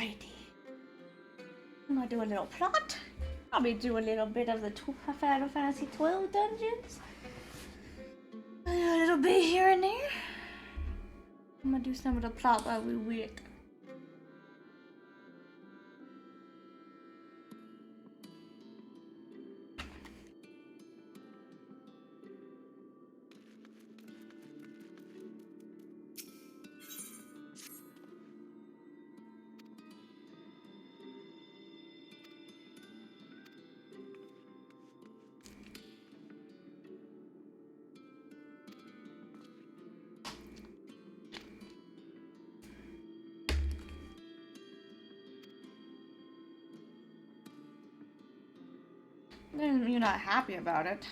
Alrighty. I'm gonna do a little plot. Probably do a little bit of the Final Fantasy 12 dungeons. A little bit here and there. I'm gonna do some of the plot while we wait. You're not happy about it.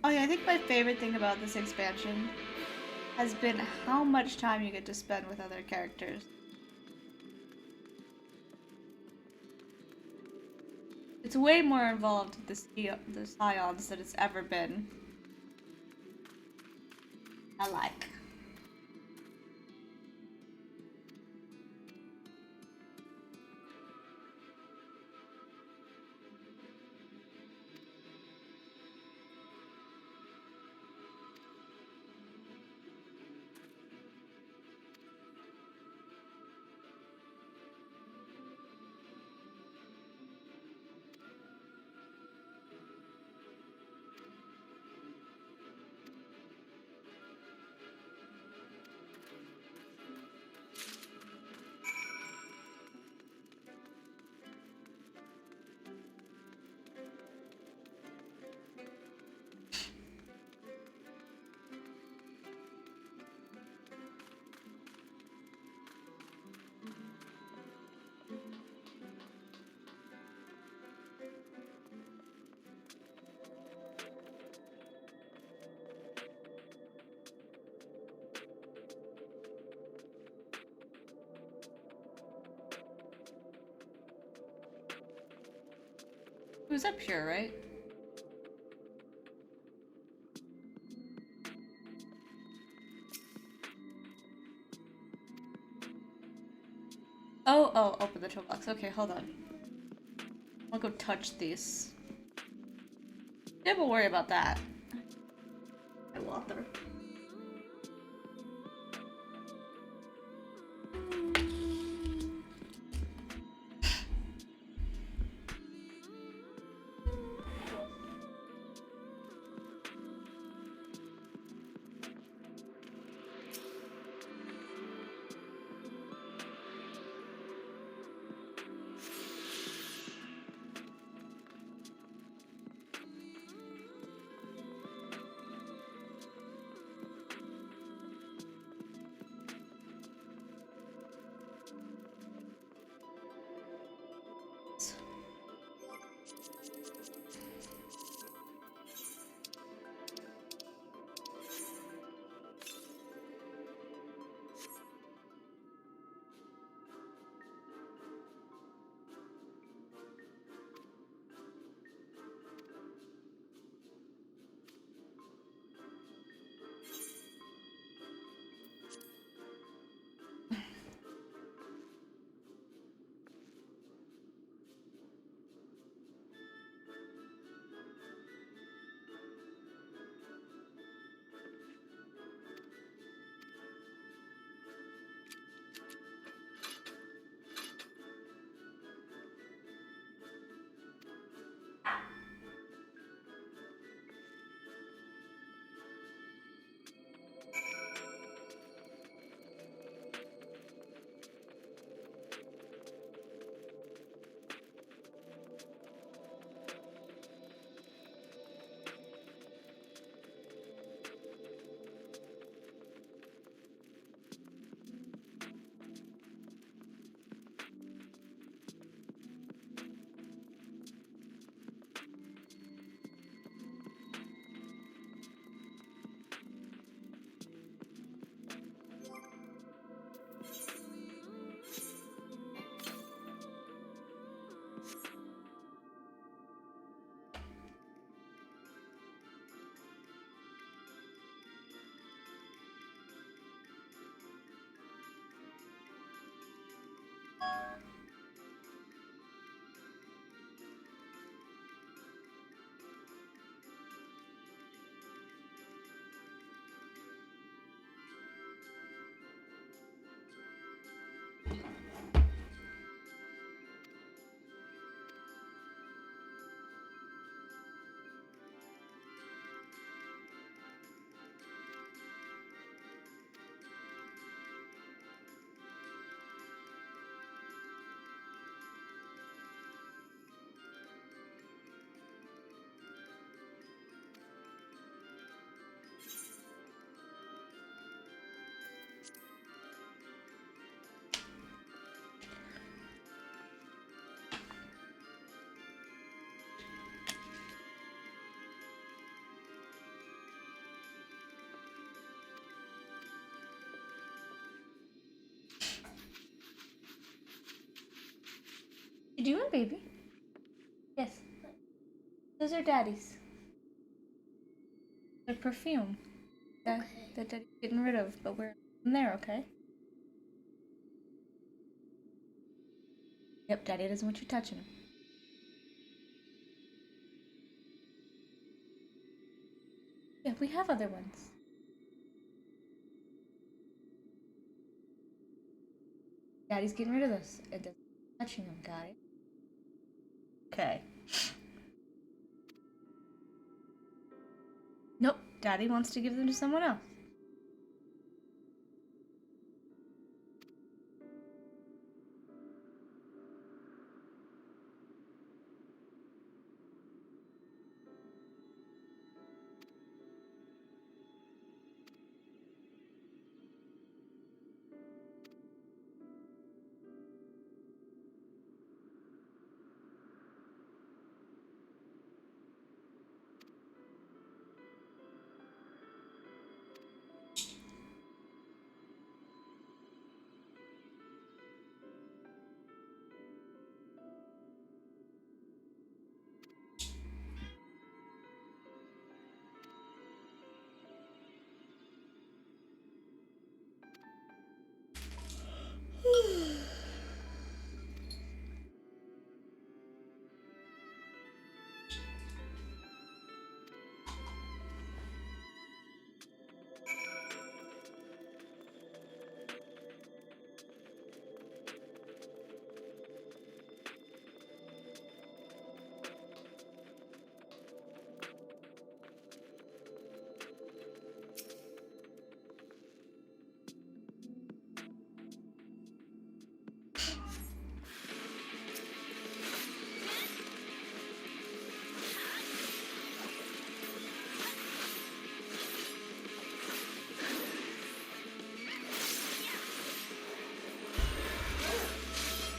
Oh yeah, I think my favorite thing about this expansion has been how much time you get to spend with other characters. It's way more involved with the Scions than it's ever been. I like. It was up here, right? Oh, open the toolbox. Okay, hold on. I'll go touch these. Don't worry about that. I water. You doing, baby? Yes. Those are Daddy's. They're perfume. That Daddy's getting rid of, but we're in there, okay? Yep, Daddy doesn't want you touching him. Yeah, we have other ones. Daddy's getting rid of those. It doesn't touching them, got it? Okay. Nope, Daddy wants to give them to someone else.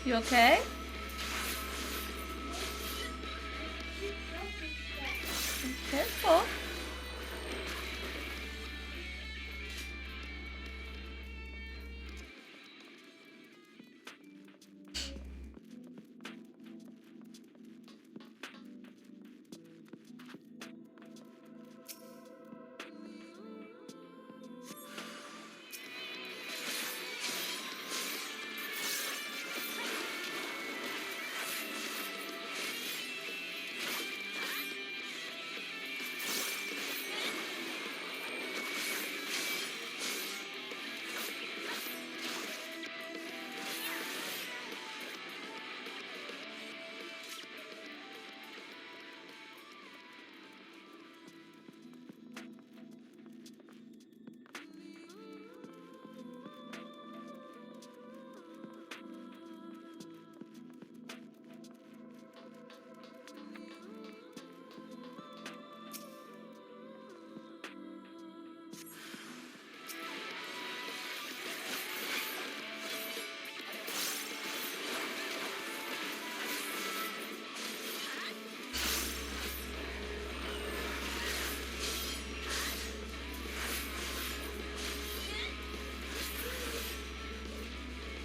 You okay? Careful.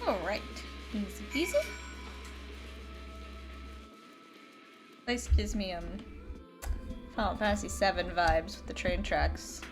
Alright. Easy peasy. Place gives me Final Fantasy VII vibes with the train tracks.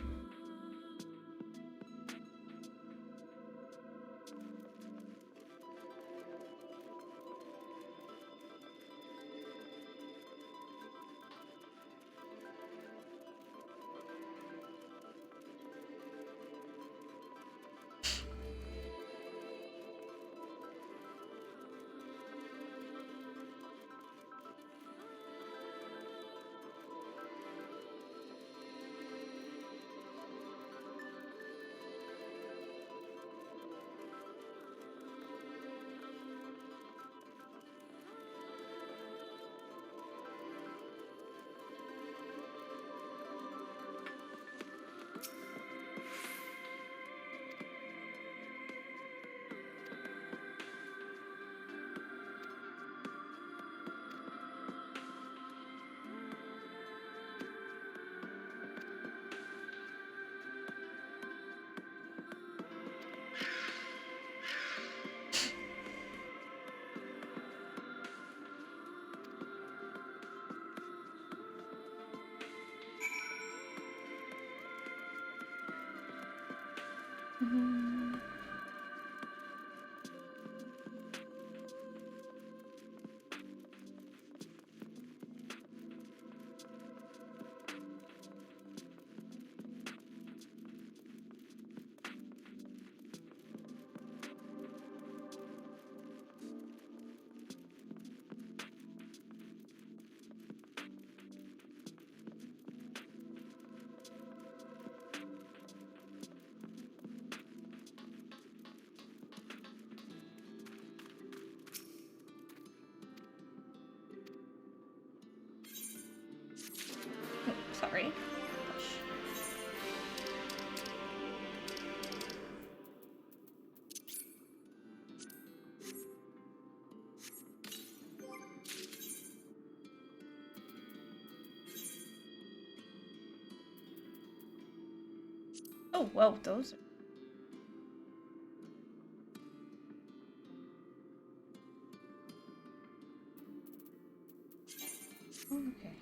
Mm-hmm. Sorry. Oh, whoa, those. Okay.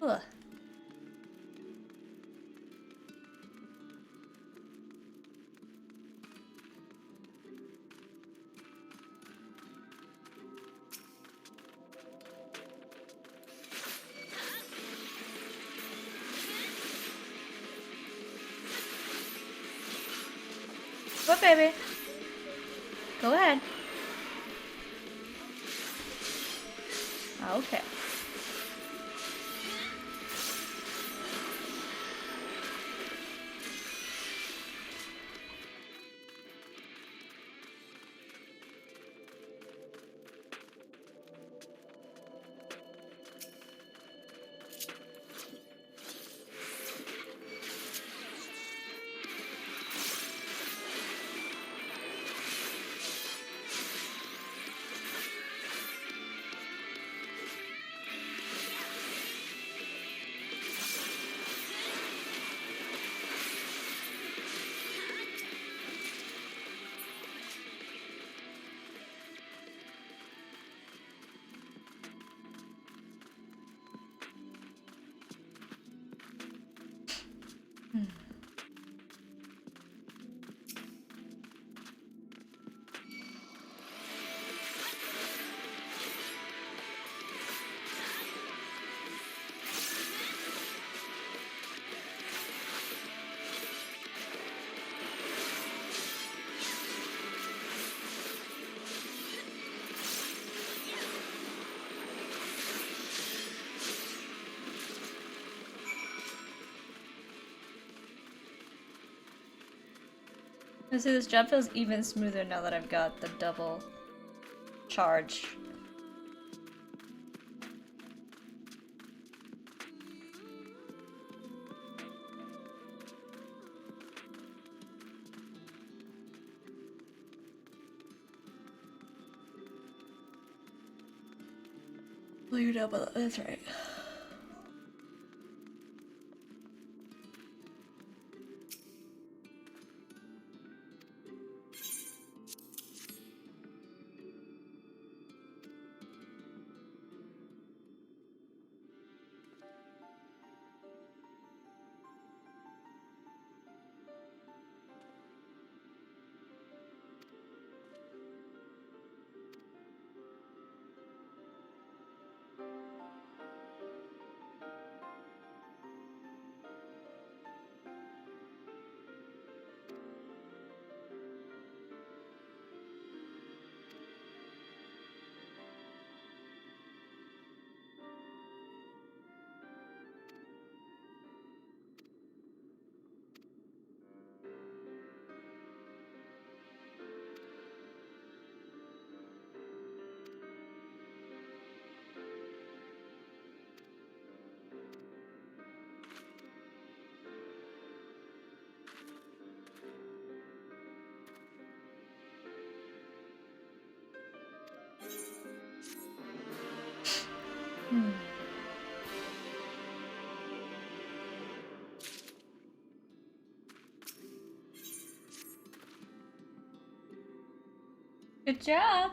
Ugh. What, baby? Go ahead. Okay. I see this job feels even smoother now that I've got the double charge. you're down below. That's right. Good job.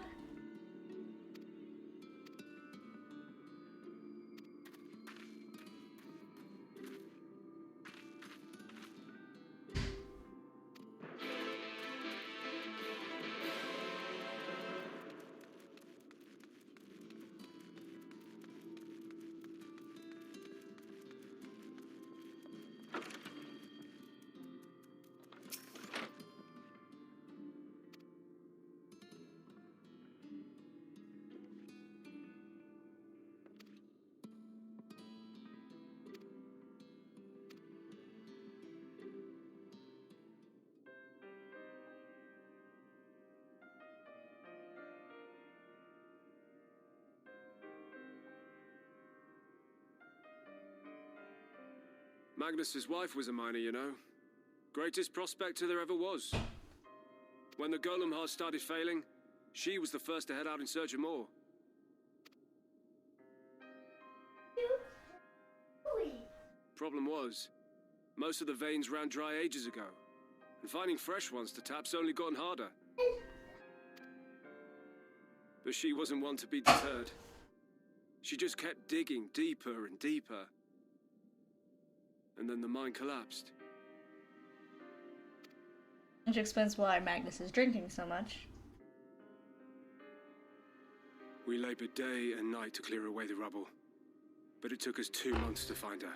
Magnus's wife was a miner, you know. Greatest prospector there ever was. When the golem heart started failing, she was the first to head out in search of more. Problem was, most of the veins ran dry ages ago, and finding fresh ones to tap's only gotten harder. But she wasn't one to be deterred. She just kept digging deeper and deeper. And then the mine collapsed. Which explains why Magnus is drinking so much. We labored day and night to clear away the rubble, but it took us 2 months to find her.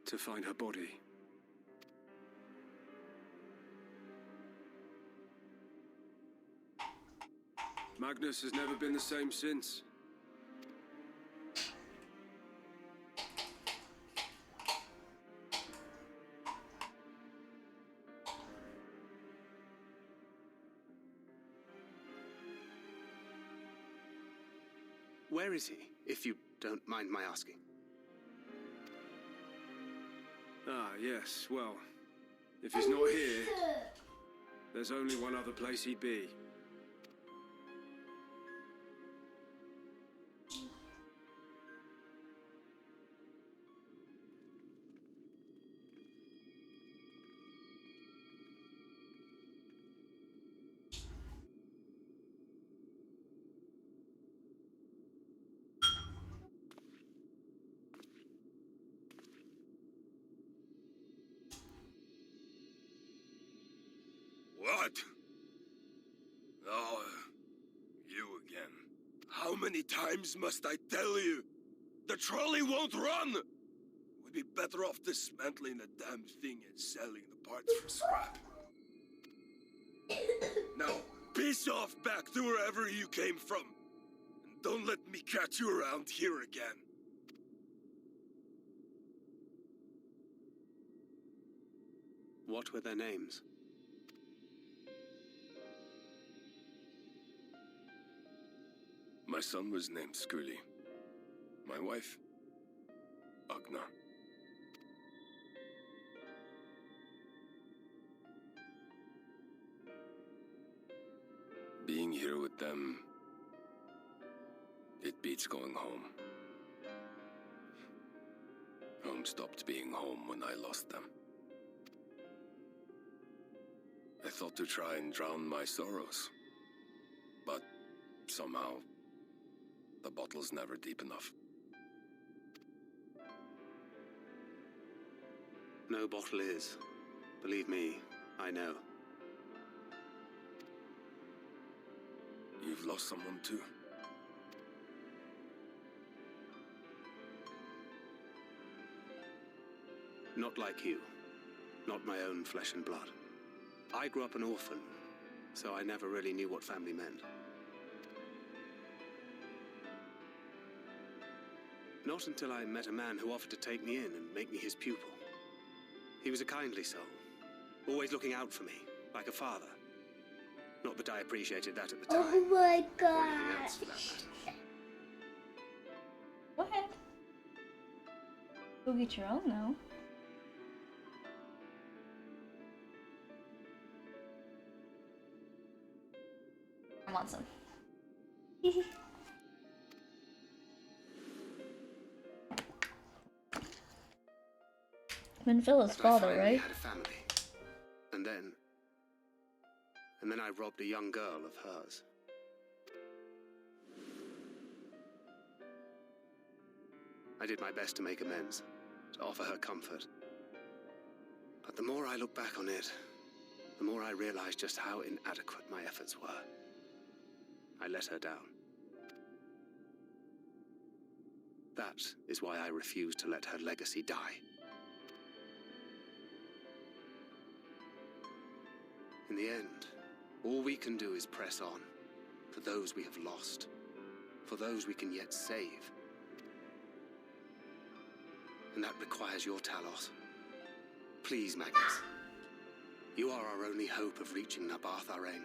To find her body. Magnus has never been the same since. Where is he, if you don't mind my asking? Ah, yes, well, if he's not here, there's only one other place he'd be. What? Oh, you again. How many times must I tell you? The trolley won't run! We'd be better off dismantling the damn thing and selling the parts for scrap. Now, piss off back to wherever you came from. And don't let me catch you around here again. What were their names? My son was named Skuli. My wife, Agna. Being here with them It beats going home. Home stopped being home when I lost them. I thought to try and drown my sorrows. But somehow, the bottle's never deep enough. No bottle is. Believe me, I know. You've lost someone too? Not like you. Not my own flesh and blood. I grew up an orphan, so I never really knew what family meant. Not until I met a man who offered to take me in and make me his pupil. He was a kindly soul, always looking out for me, like a father. Not that I appreciated that at the time. Oh my Or anything else for that gosh. matter. Go ahead. Go get your own though. I want some. Phil's But I father, finally right? had a family. And then I robbed a young girl of hers. I did my best to make amends, to offer her comfort. But the more I look back on it, the more I realize just how inadequate my efforts were. I let her down. That is why I refuse to let her legacy die. In the end, all we can do is press on, for those we have lost, for those we can yet save. And that requires your Talos. Please, Magnus. You are our only hope of reaching Nabarth Areng.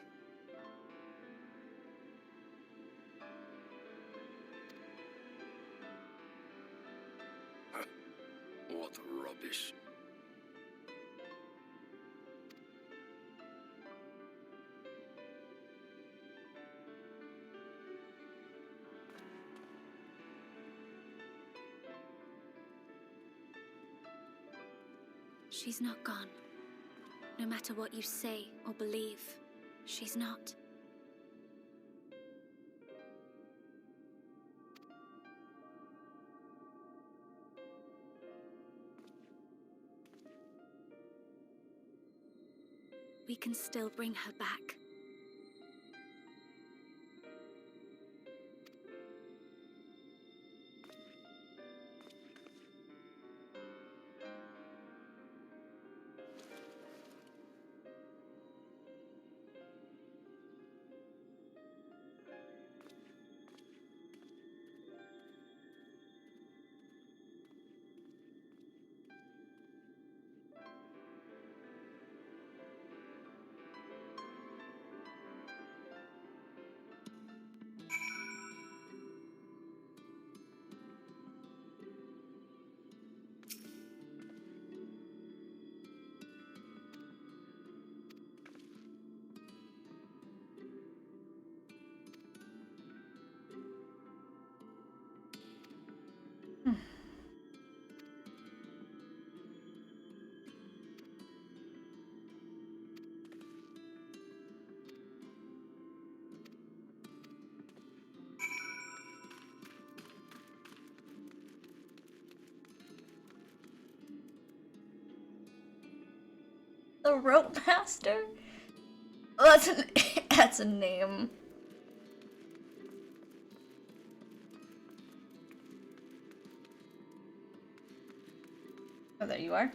What rubbish. She's not gone. No matter what you say or believe, she's not. We can still bring her back. The Rope Master? Oh, that's a name. Oh, there you are.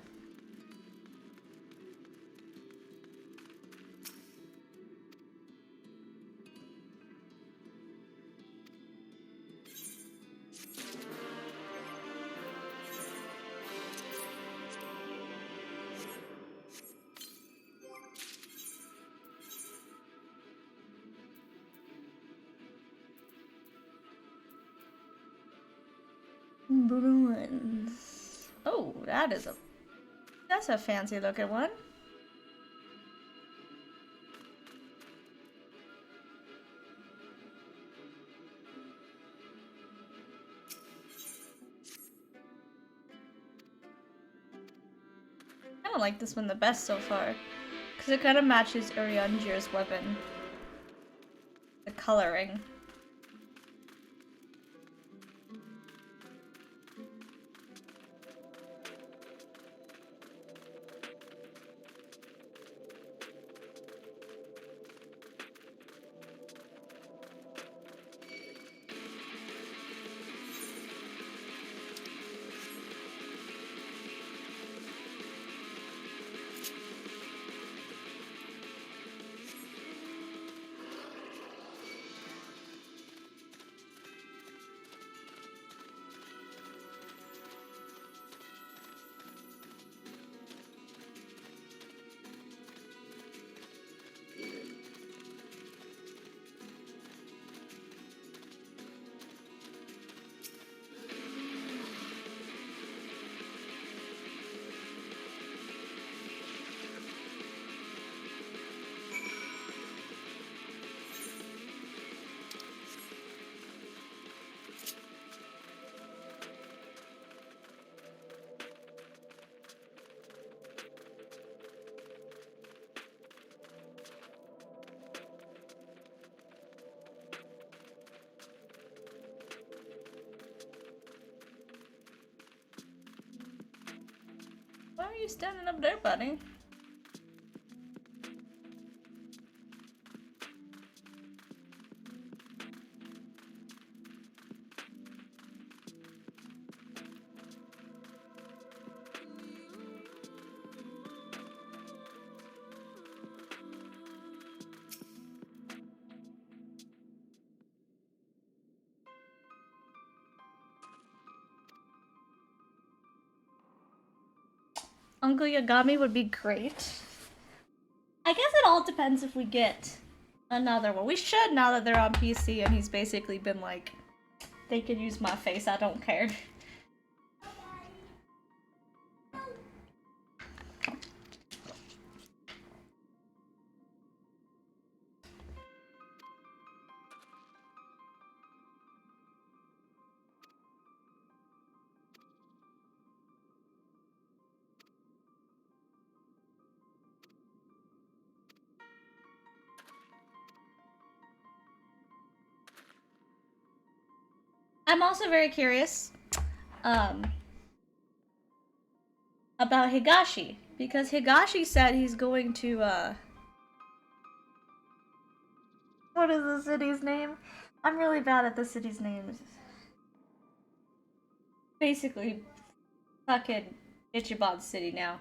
Bruins. Oh, that's a fancy looking one. of like this one the best so far. Because it kind of matches Urianjir's weapon. The coloring. Why are you standing up there, buddy? Uncle Yagami would be great. I guess it all depends if we get another one. We should, now that they're on PC and he's basically been like, they could use my face, I don't care. I'm also very curious about Higashi, because Higashi said he's going to what is the city's name? I'm really bad at the city's names. Basically, fucking Ichiban City now.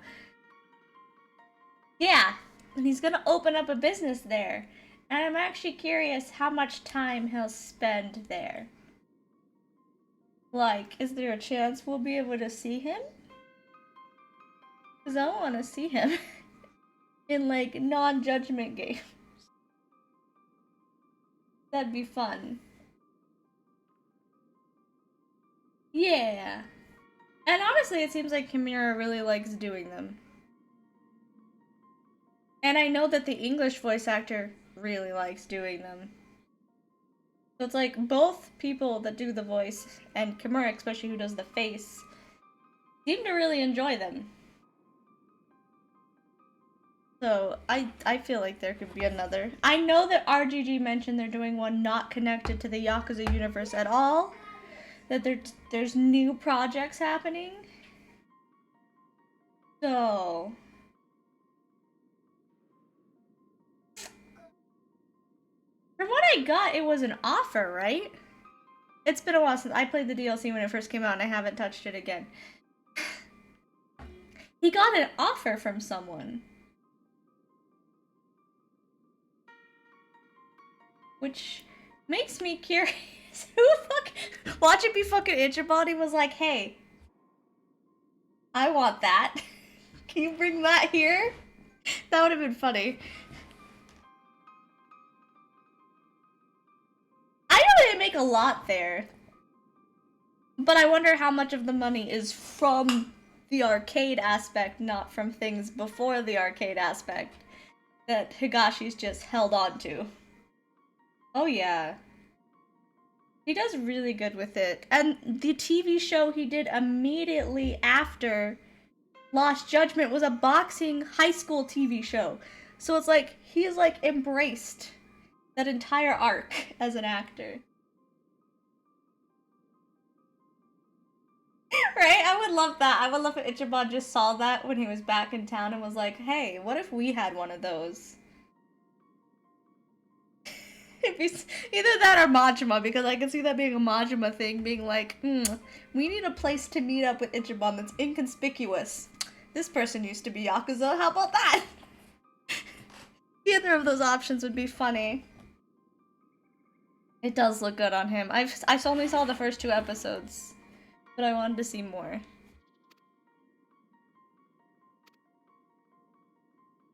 Yeah, and he's gonna open up a business there. And I'm actually curious how much time he'll spend there. Like, is there a chance we'll be able to see him? Because I want to see him in, like, non-judgment games. That'd be fun. Yeah. And honestly, it seems like Kimura really likes doing them. And I know that the English voice actor really likes doing them. So it's like both people that do the voice and Kimura, especially who does the face, seem to really enjoy them. So I feel like there could be another. I know that RGG mentioned they're doing one not connected to the Yakuza universe at all. That there's new projects happening. So from what I got, it was an offer, right? It's been a while since I played the DLC when it first came out and I haven't touched it again. He got an offer from someone. Which makes me curious. Who the fuck? Watch it be fucking Ichiban was like, hey, I want that. Can you bring that here? That would have been funny. I know they make a lot there. But I wonder how much of the money is from the arcade aspect, not from things before the arcade aspect that Higashi's just held on to. Oh yeah. He does really good with it. And the TV show he did immediately after Lost Judgment was a boxing high school TV show. So it's like, he's like embraced that entire arc as an actor. Right? I would love that. I would love if Ichiban just saw that when he was back in town and was like, hey, what if we had one of those? If he's either that or Majima, because I can see that being a Majima thing, being like, we need a place to meet up with Ichiban that's inconspicuous. This person used to be Yakuza, how about that? Either of those options would be funny. It does look good on him. I only saw the first 2 episodes, but I wanted to see more.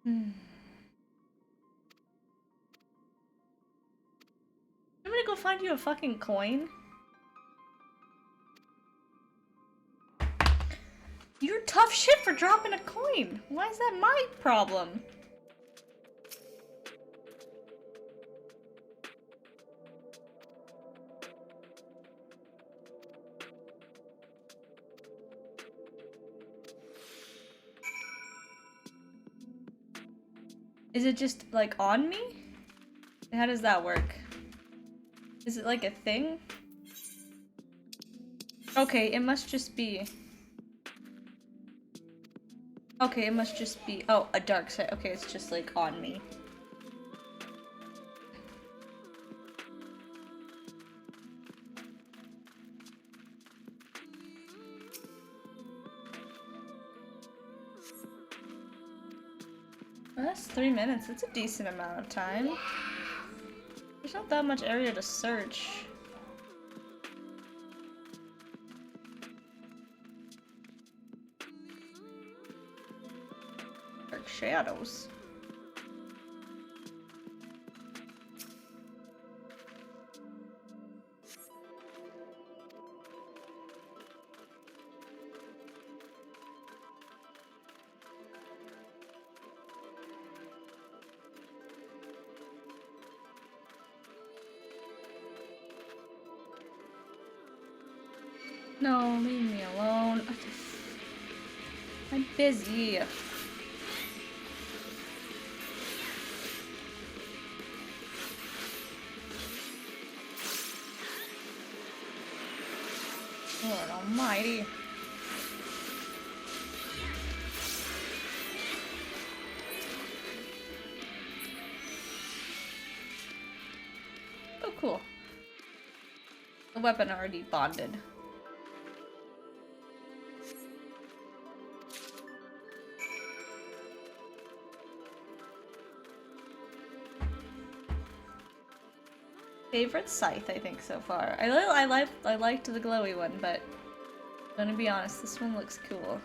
I'm gonna go find you a fucking coin. You're tough shit for dropping a coin. Why is that my problem? Is it just like on me? How does that work? Is it like a thing? Okay, it must just be. Okay, it must just be. Oh, a dark side. Okay, it's just like on me. Well, that's 3 minutes. That's a decent amount of time. There's not that much area to search. Dark shadows. No, leave me alone. I'm busy. Lord almighty. Oh, cool. The weapon already bonded. Favorite scythe, I think, so far. I liked the glowy one, but I'm gonna be honest, this one looks cool.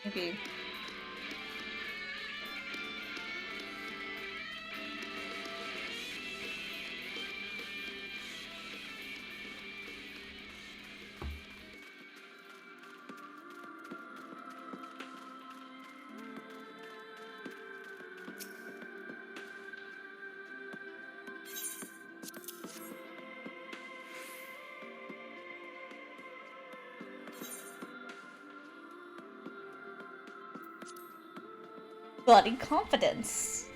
Maybe. Bloody confidence.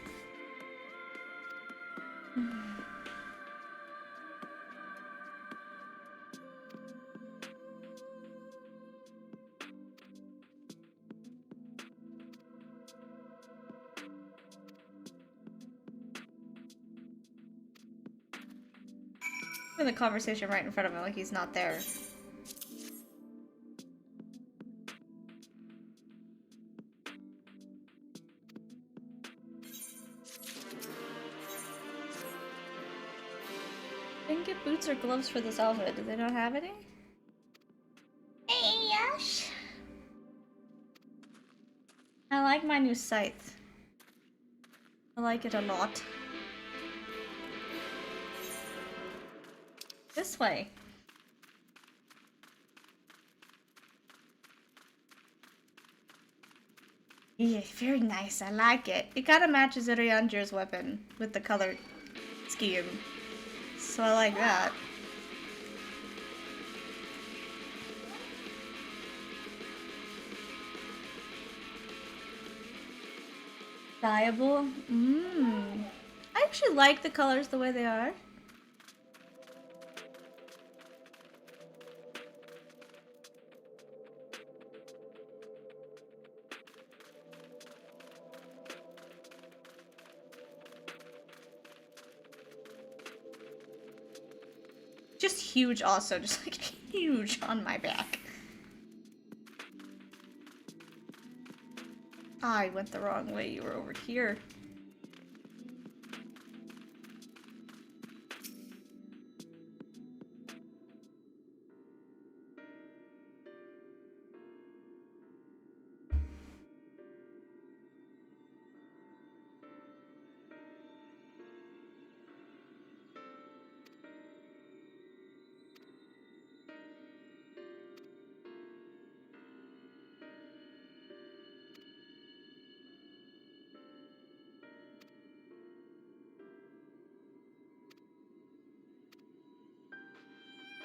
The conversation right in front of him, like he's not there. Didn't get boots or gloves for this outfit. Do they not have any? Hey, Yash. I like my new scythe. I like it a lot. This way. Yeah, very nice. I like it. It kind of matches Irianjir's weapon with the color scheme. So I like that. Dyeable? I actually like the colors the way they are. Just huge also, just like huge on my back. I went the wrong way, you were over here.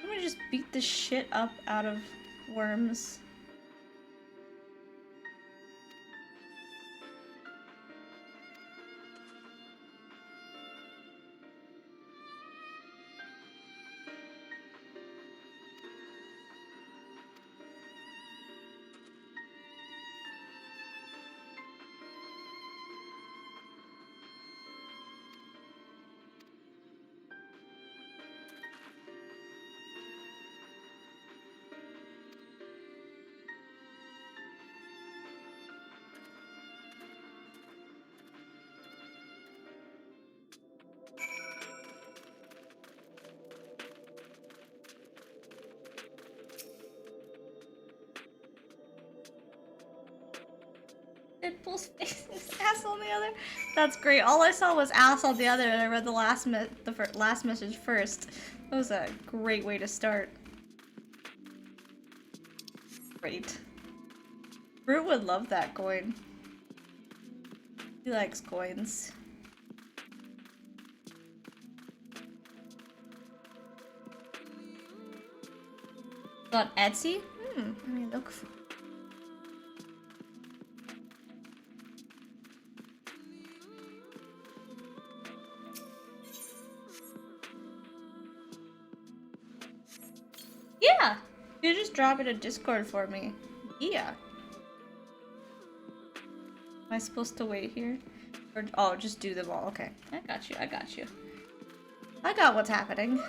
I'm gonna just beat the shit up out of worms. Deadpool's face and his ass on the other. That's great. All I saw was ass on the other, and I read the last message first. That was a great way to start. Great. Brute would love that coin. He likes coins. On Etsy? Let me look for. Yeah! You just drop it in Discord for me. Yeah. Am I supposed to wait here? Or, oh, just do them all. Okay. I got you, I got you. I got what's happening.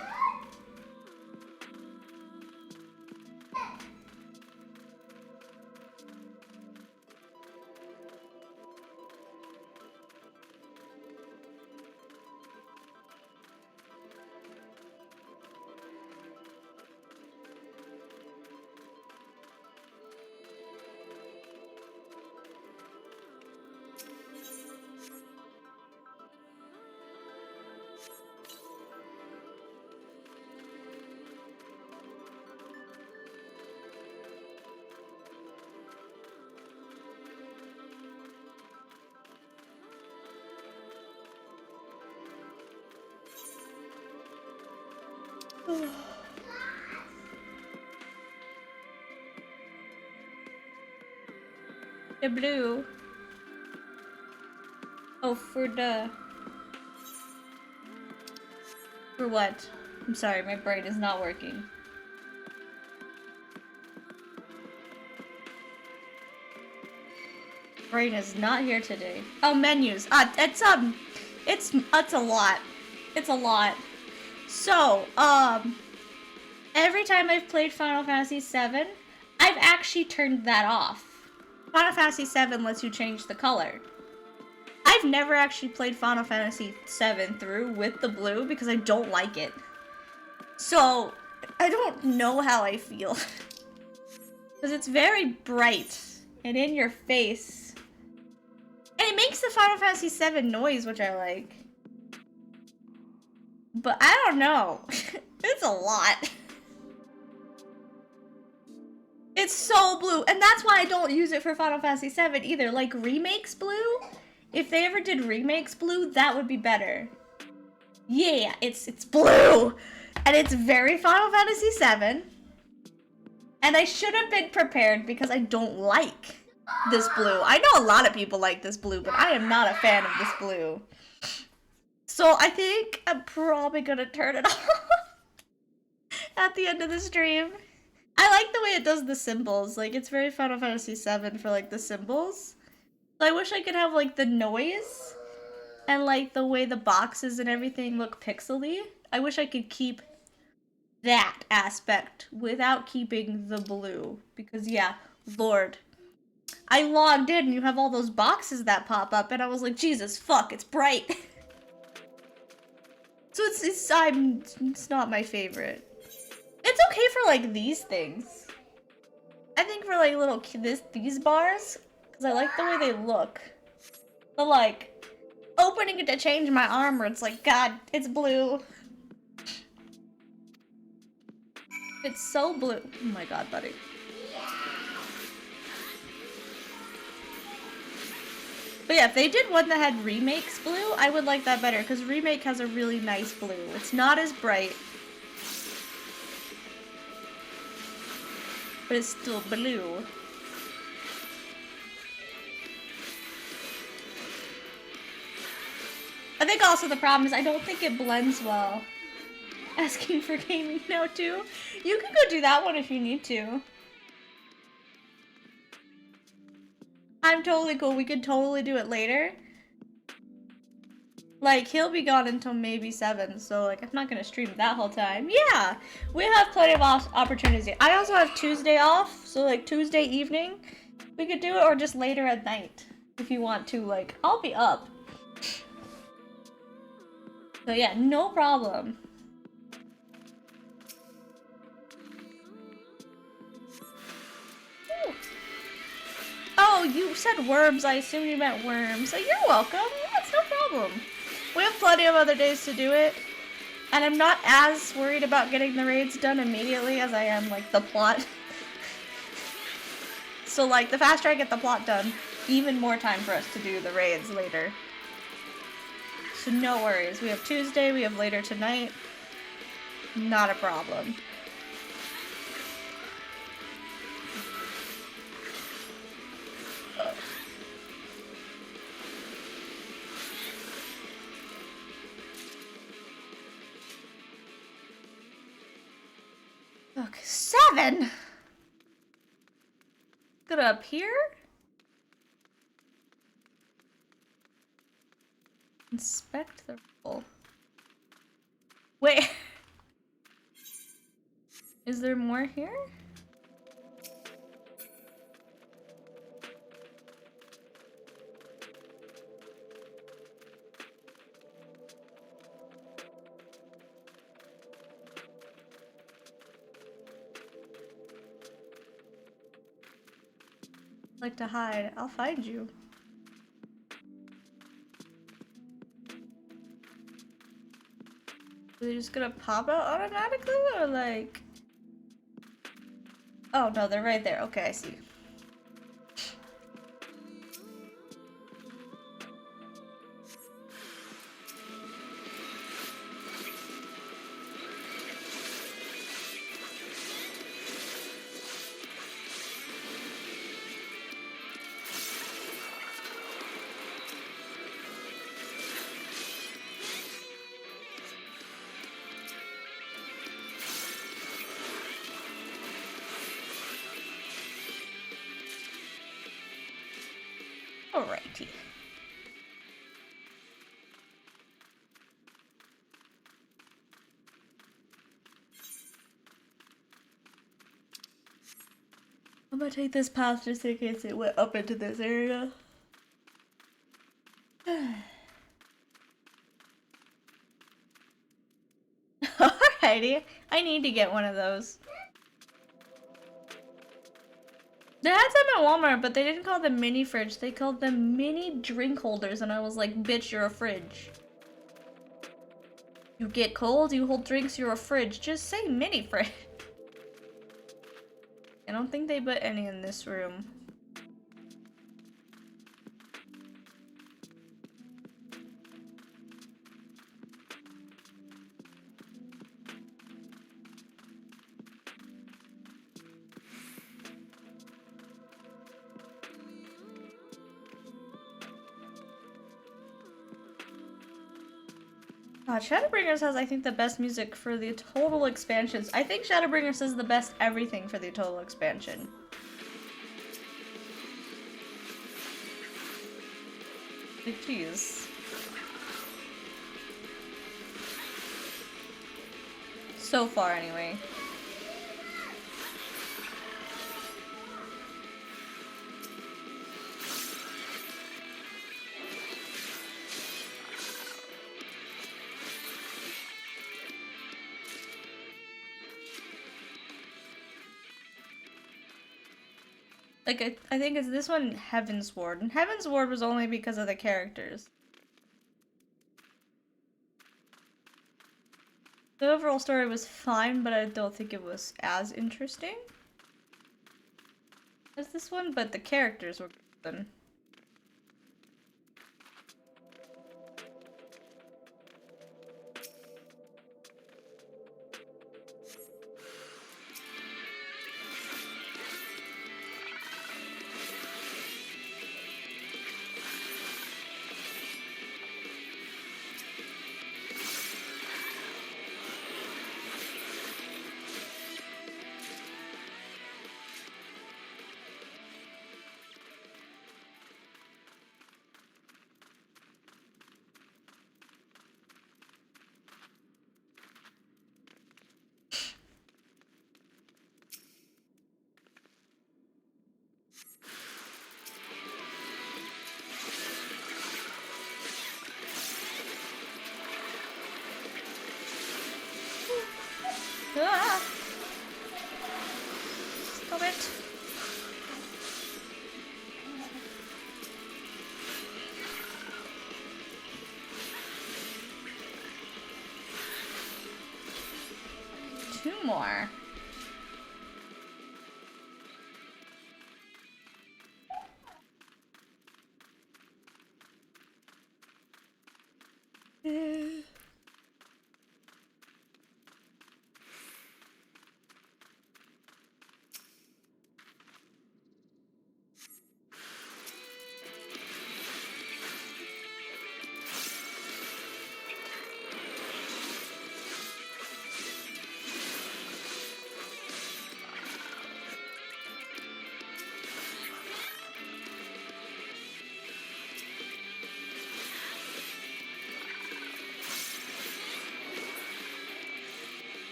The blue. Oh, for what? I'm sorry, my brain is not working. Brain is not here today. Oh, menus. It's a lot. It's a lot. So, every time I've played Final Fantasy VII, I've actually turned that off. Final Fantasy VII lets you change the color. I've never actually played Final Fantasy VII through with the blue because I don't like it. So, I don't know how I feel. Because it's very bright and in your face. And it makes the Final Fantasy VII noise, which I like. But I don't know. It's a lot. It's so blue, and that's why I don't use it for Final Fantasy VII either. Like, Remakes Blue? If they ever did Remakes Blue, that would be better. Yeah, it's blue! And it's very Final Fantasy VII. And I should have been prepared because I don't like this blue. I know a lot of people like this blue, but I am not a fan of this blue. So I think I'm probably gonna turn it off at the end of the stream. I like the way it does the symbols. Like, it's very Final Fantasy VII for, like, the symbols. So I wish I could have, like, the noise and, like, the way the boxes and everything look pixely. I wish I could keep that aspect without keeping the blue. Because, yeah, Lord. I logged in and you have all those boxes that pop up and I was like, Jesus, fuck, it's bright. So it's not my favorite. It's okay for, like, these things. I think for, like, these bars, because I like the way they look. But, like, opening it to change my armor, it's like, God, it's blue. It's so blue. Oh my God, buddy. But yeah, if they did one that had Remake's blue, I would like that better, because Remake has a really nice blue. It's not as bright. But it's still blue. I think also the problem is I don't think it blends well. Asking for gaming now too. You can go do that one if you need to. I'm totally cool. We could totally do it later. Like, he'll be gone until maybe 7, so, like, I'm not gonna stream that whole time. Yeah! We have plenty of opportunities. I also have Tuesday off, so, like, Tuesday evening, we could do it, or just later at night, if you want to. Like, I'll be up. So, yeah, no problem. Ooh. Oh, you said worms. I assumed you meant worms. So, you're welcome. Yeah, it's no problem. We have plenty of other days to do it, and I'm not as worried about getting the raids done immediately as I am, like, the plot. So, like, the faster I get the plot done, even more time for us to do the raids later. So no worries. We have Tuesday, we have later tonight. Not a problem. Okay, 7! Go to up here? Inspect the roll. Wait. Is there more here? Like to hide. I'll find you. Are they just gonna pop out automatically, or like... Oh no, they're right there. Okay, I see. Alrighty. I'm gonna take this path just in case it went up into this area. Alrighty. I need to get one of those. They had some at Walmart, but they didn't call them mini fridge. They called them mini drink holders, and I was like, bitch, you're a fridge. You get cold, you hold drinks, you're a fridge. Just say mini fridge. I don't think they put any in this room. God, Shadowbringers has, I think, the best music for the total expansions. I think Shadowbringers is the best everything for the total expansion. Like, jeez. So far, anyway. Like, I think it's this one, Heaven's Ward. And Heaven's Ward was only because of the characters. The overall story was fine, but I don't think it was as interesting as this one, but the characters were good. Ah! Stop it. Two more.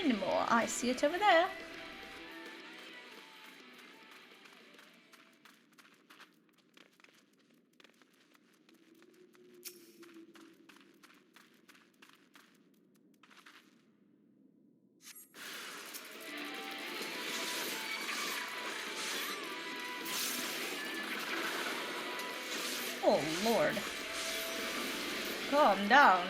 One more. I see it over there. Oh, Lord. Calm down.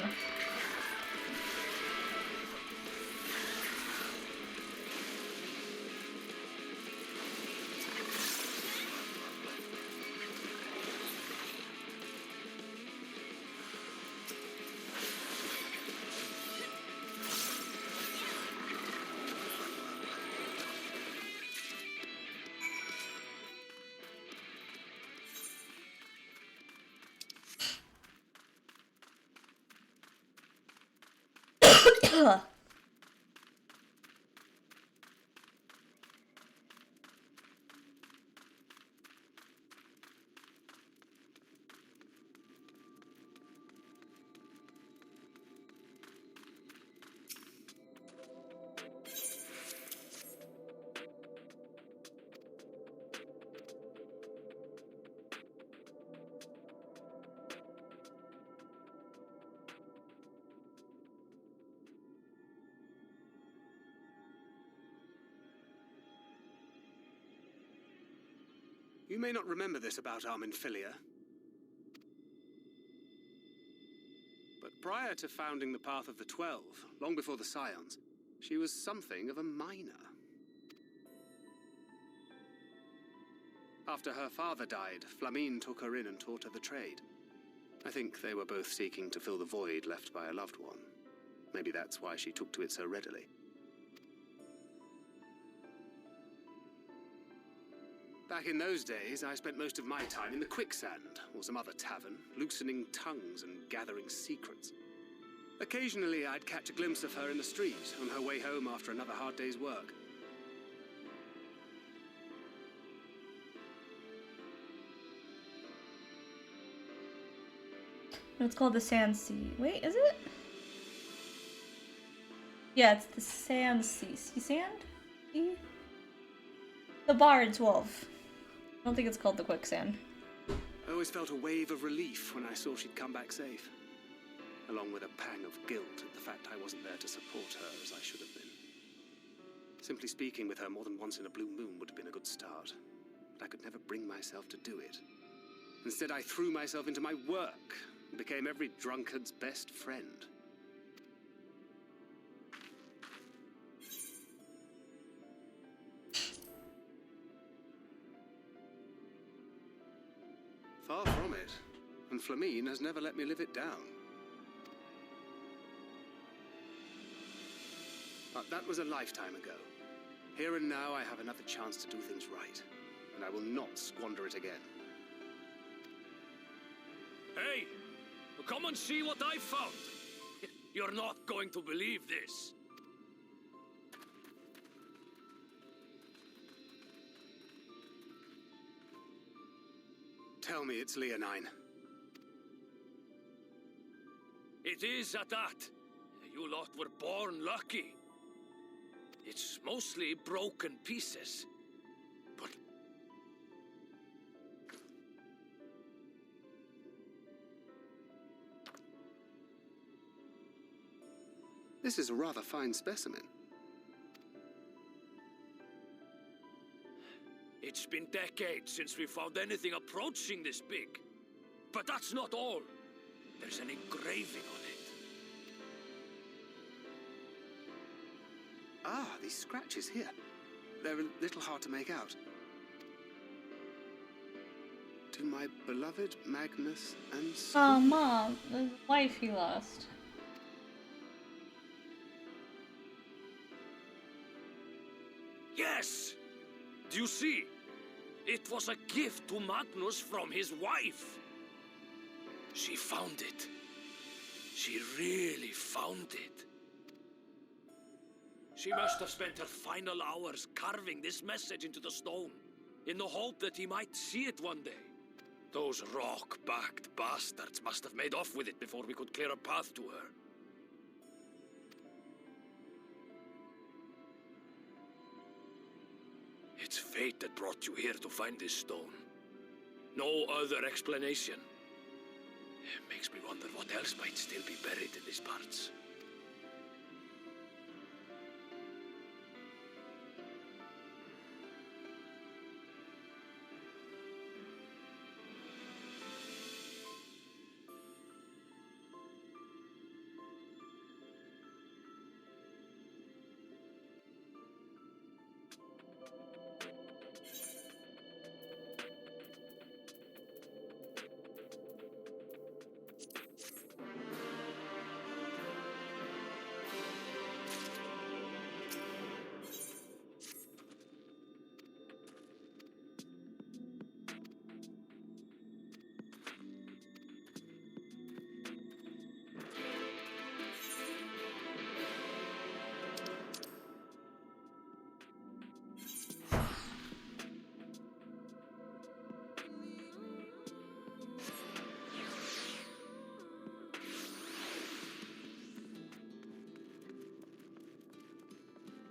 You may not remember this about Arminfilia, but prior to founding the Path of the 12, long before the Scions, she was something of a miner. After her father died, Flamine took her in and taught her the trade. I think they were both seeking to fill the void left by a loved one. Maybe that's why she took to it so readily. Back in those days, I spent most of my time in the Quicksand, or some other tavern, loosening tongues and gathering secrets. Occasionally, I'd catch a glimpse of her in the street on her way home after another hard day's work. No, it's called the Sand Sea. Wait, is it? Yeah, it's the Sand Sea. Sea Sand? Sea? The Bard's Wolf. I don't think it's called the Quicksand. I always felt a wave of relief when I saw she'd come back safe, along with a pang of guilt at the fact I wasn't there to support her as I should have been. Simply speaking with her more than once in a blue moon would have been a good start, but I could never bring myself to do it. Instead, I threw myself into my work and became every drunkard's best friend. Far from it, and Flamine has never let me live it down. But that was a lifetime ago. Here and now I have another chance to do things right, and I will not squander it again. Hey! Come and see what I found! You're not going to believe this. Tell me it's Leonine. It is at that. You lot were born lucky. It's mostly broken pieces. But this is a rather fine specimen. it's been decades since we found anything approaching this big. But that's not all. There's an engraving on it. Ah, these scratches here. They're a little hard to make out. To my beloved Magnus and Oh, Mom, the wife he lost. Yes! Do you see? It was a gift to Magnus from his wife. She found it. She really found it. She must have spent her final hours carving this message into the stone, in the hope that he might see it one day. Those rock-backed bastards must have made off with it before we could clear a path to her. It's fate that brought you here to find this stone. No other explanation. It makes me wonder what else might still be buried in these parts.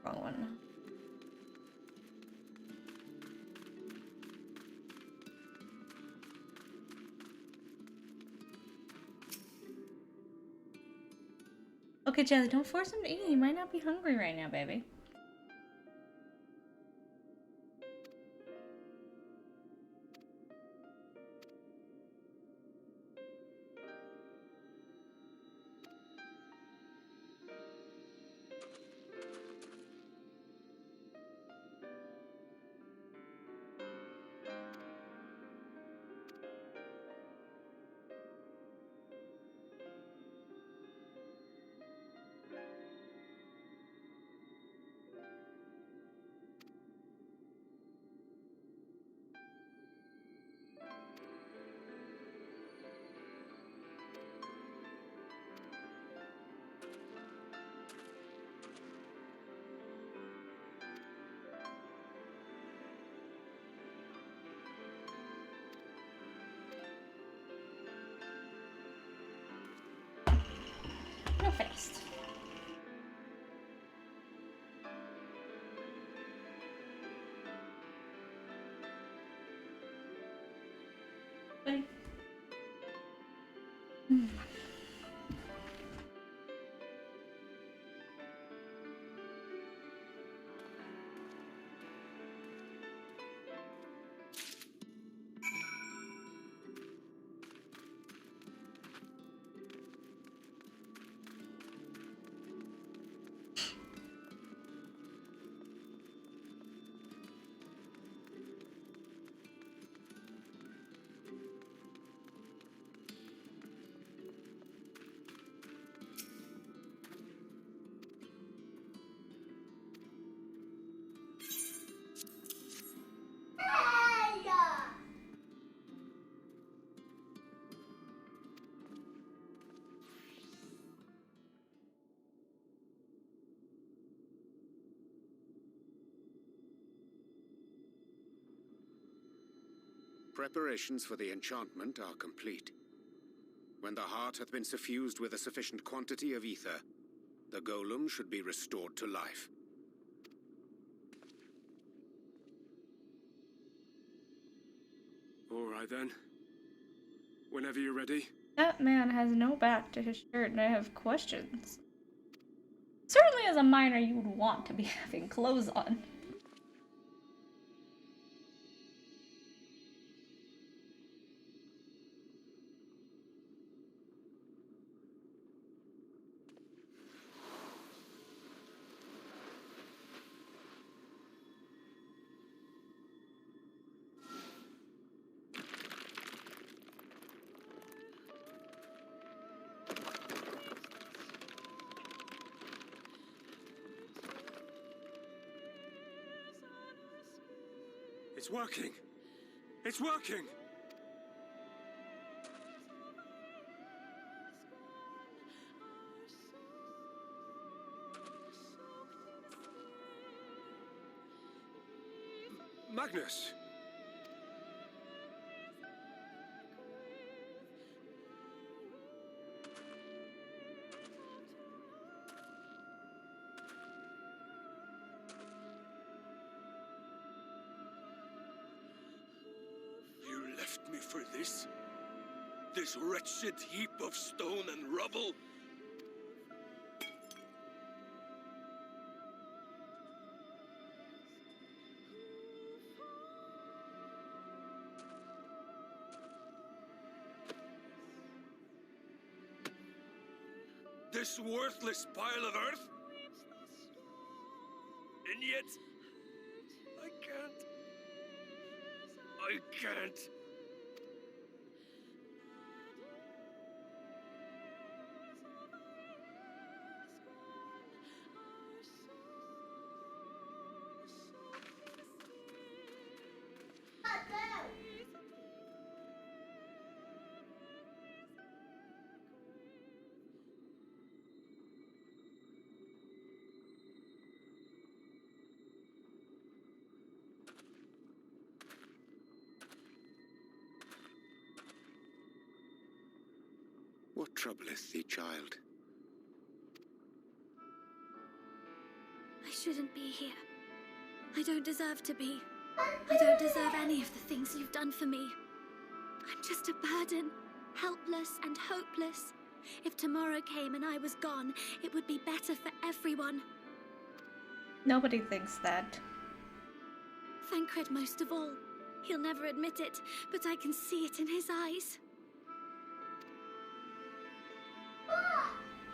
Wrong one. Okay, Jazzy, don't force him to eat. He might not be hungry right now, baby. fast. Wait. Preparations for the enchantment are complete. When the heart hath been suffused with a sufficient quantity of ether, the golem should be restored to life. All right then. Whenever you're ready. That man has no back to his shirt, and I have questions. Certainly as a miner, you would want to be having clothes on. It's working! It's working! Magnus! Me for this? This wretched heap of stone and rubble? This worthless pile of earth? And yet, I can't. What troubleth thee, child? I shouldn't be here. I don't deserve to be. I don't deserve any of the things you've done for me. I'm just a burden, helpless and hopeless. If tomorrow came and I was gone, it would be better for everyone. Nobody thinks that. Thancred most of all. He'll never admit it, but I can see it in his eyes.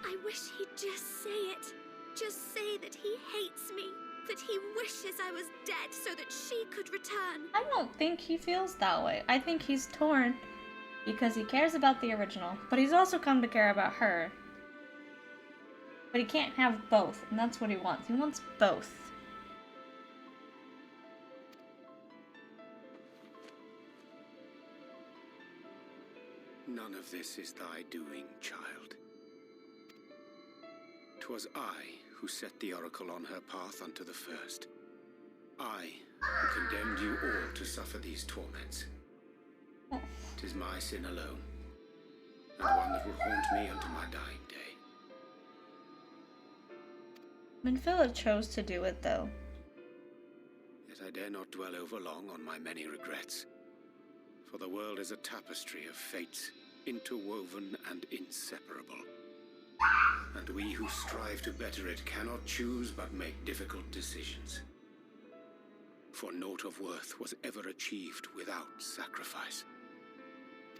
I wish he'd just say it. Just say that he hates me. That he wishes I was dead so that she could return. I don't think he feels that way. I think he's torn because he cares about the original, but he's also come to care about her. But he can't have both, and that's what he wants. He wants both. None of this is thy doing, child. 'Twas I who set the oracle on her path unto the first. I who condemned you all to suffer these torments. 'Tis my sin alone, and one that will haunt me unto my dying day. Minfilla chose to do it, though. Yet I dare not dwell overlong on my many regrets. For the world is a tapestry of fates, interwoven and inseparable. And we who strive to better it cannot choose but make difficult decisions. For naught of worth was ever achieved without sacrifice.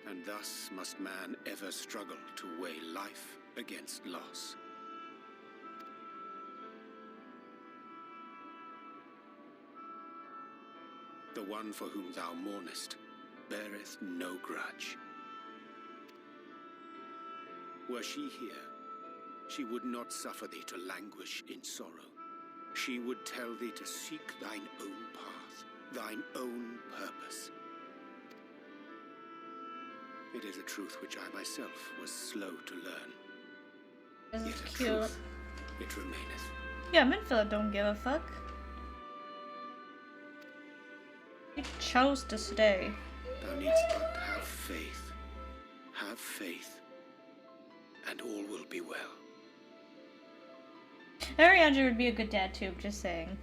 And thus must man ever struggle to weigh life against loss. The one for whom thou mournest beareth no grudge. Were she here, she would not suffer thee to languish in sorrow. She would tell thee to seek thine own path, thine own purpose. It is a truth which I myself was slow to learn. This Yet is a cute. truth it remaineth. Yeah, Minfilla don't give a fuck. He chose to stay. Thou needst but have faith. Have faith, and all will be well. Ariandra would be a good dad too, just saying.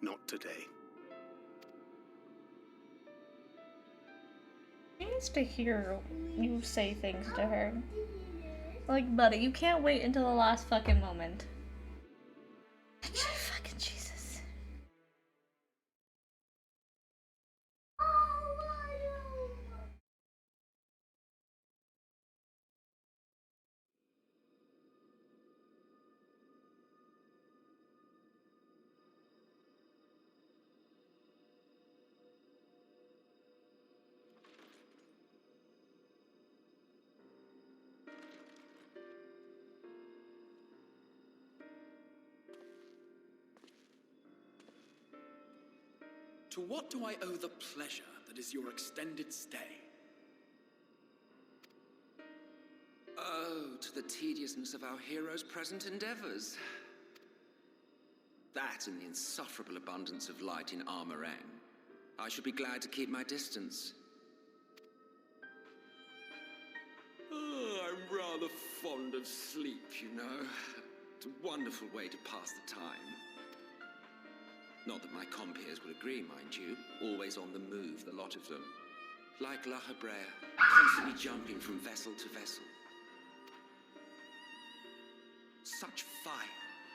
Not today. She needs to hear you say things to her. Like, buddy, you can't wait until the last fucking moment. Fucking Jesus. To what do I owe the pleasure that is your extended stay? Oh, to the tediousness of our hero's present endeavors. That and the insufferable abundance of light in Armorang. I should be glad to keep my distance. Oh, I'm rather fond of sleep, you know. It's a wonderful way to pass the time. Not that my compeers would agree, mind you. Always on the move, the lot of them. Like La Hebrea, constantly jumping from vessel to vessel. Such fire,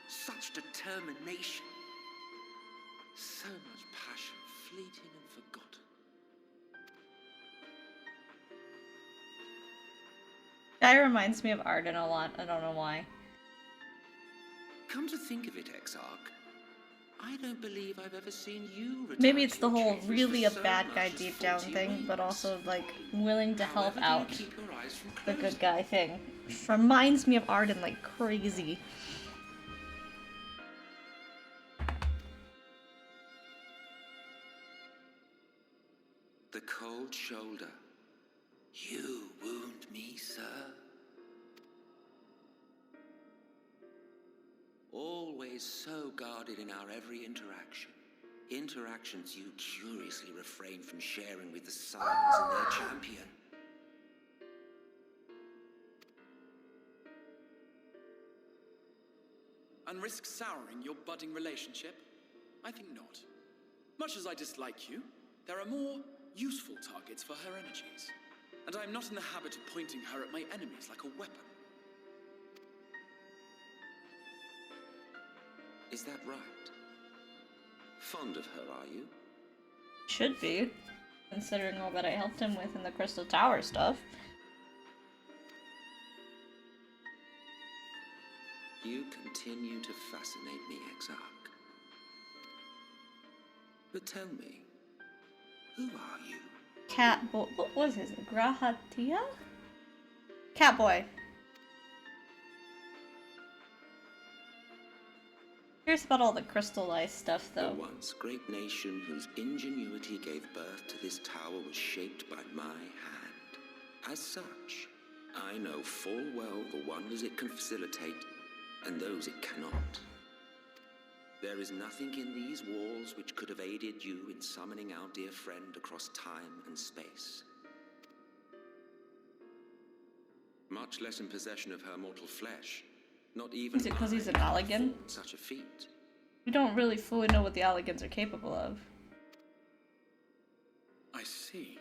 such determination. So much passion, fleeting and forgotten. Guy reminds me of Arden a lot. I don't know why. Come to think of it, Exarch, I don't believe I've ever seen you retire Maybe it's to the your whole chambers really for a so bad much guy as deep down 40 thing, but weeks. also like willing to help However do you out keep your eyes from the good closing? guy thing. Reminds me of Arden like crazy. The cold shoulder. You wound me, sir. Always so guarded in our every interaction. Interactions you curiously refrain from sharing with the Scions and their champion. And risk souring your budding relationship? I think not. Much as I dislike you, there are more useful targets for her energies. And I am not in the habit of pointing her at my enemies like a weapon. Is that right? Fond of her, are you? Should be, considering all that I helped him with in the Crystal Tower stuff. You continue to fascinate me, Exarch. But tell me, who are you? Cat boy. What was his? Grahatia? Cat boy. Curious about all the crystallized stuff, The though. once great nation whose ingenuity gave birth to this tower was shaped by my hand. As such, I know full well the wonders it can facilitate and those it cannot. There is nothing in these walls which could have aided you in summoning our dear friend across time and space. Much less in possession of her mortal flesh. Not even Is it 'cause he's an I Allegan? performed such a feat. We don't really fully know what the Allegans are capable of. I see.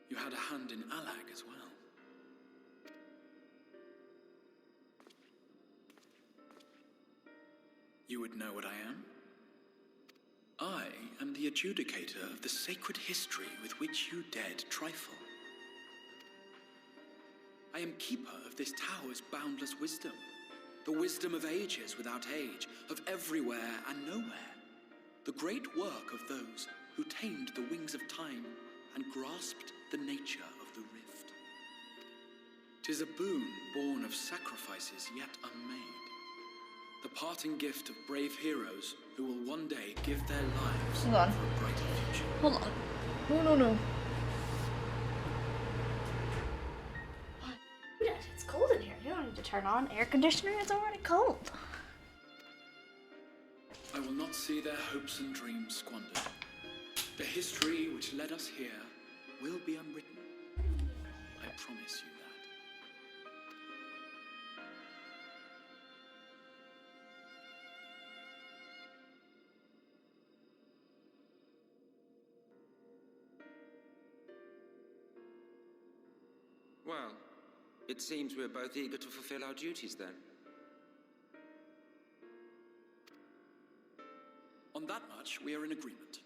You had a hand in Allag as well. You would know what I am? I am the adjudicator of the sacred history with which you dared trifle. I am keeper of this tower's boundless wisdom. The wisdom of ages without age, of everywhere and nowhere. The great work of those who tamed the wings of time and grasped the nature of the rift. 'Tis a boon born of sacrifices yet unmade. The parting gift of brave heroes who will one day give their lives Hold on. for a brighter future. Hold on. No. It's cold in here. You don't need to turn on air conditioner. It's already cold. I will not see their hopes and dreams squandered. The history which led us here will be unwritten. I promise you that. Well, it seems we're both eager to fulfill our duties then. On that much, we are in agreement.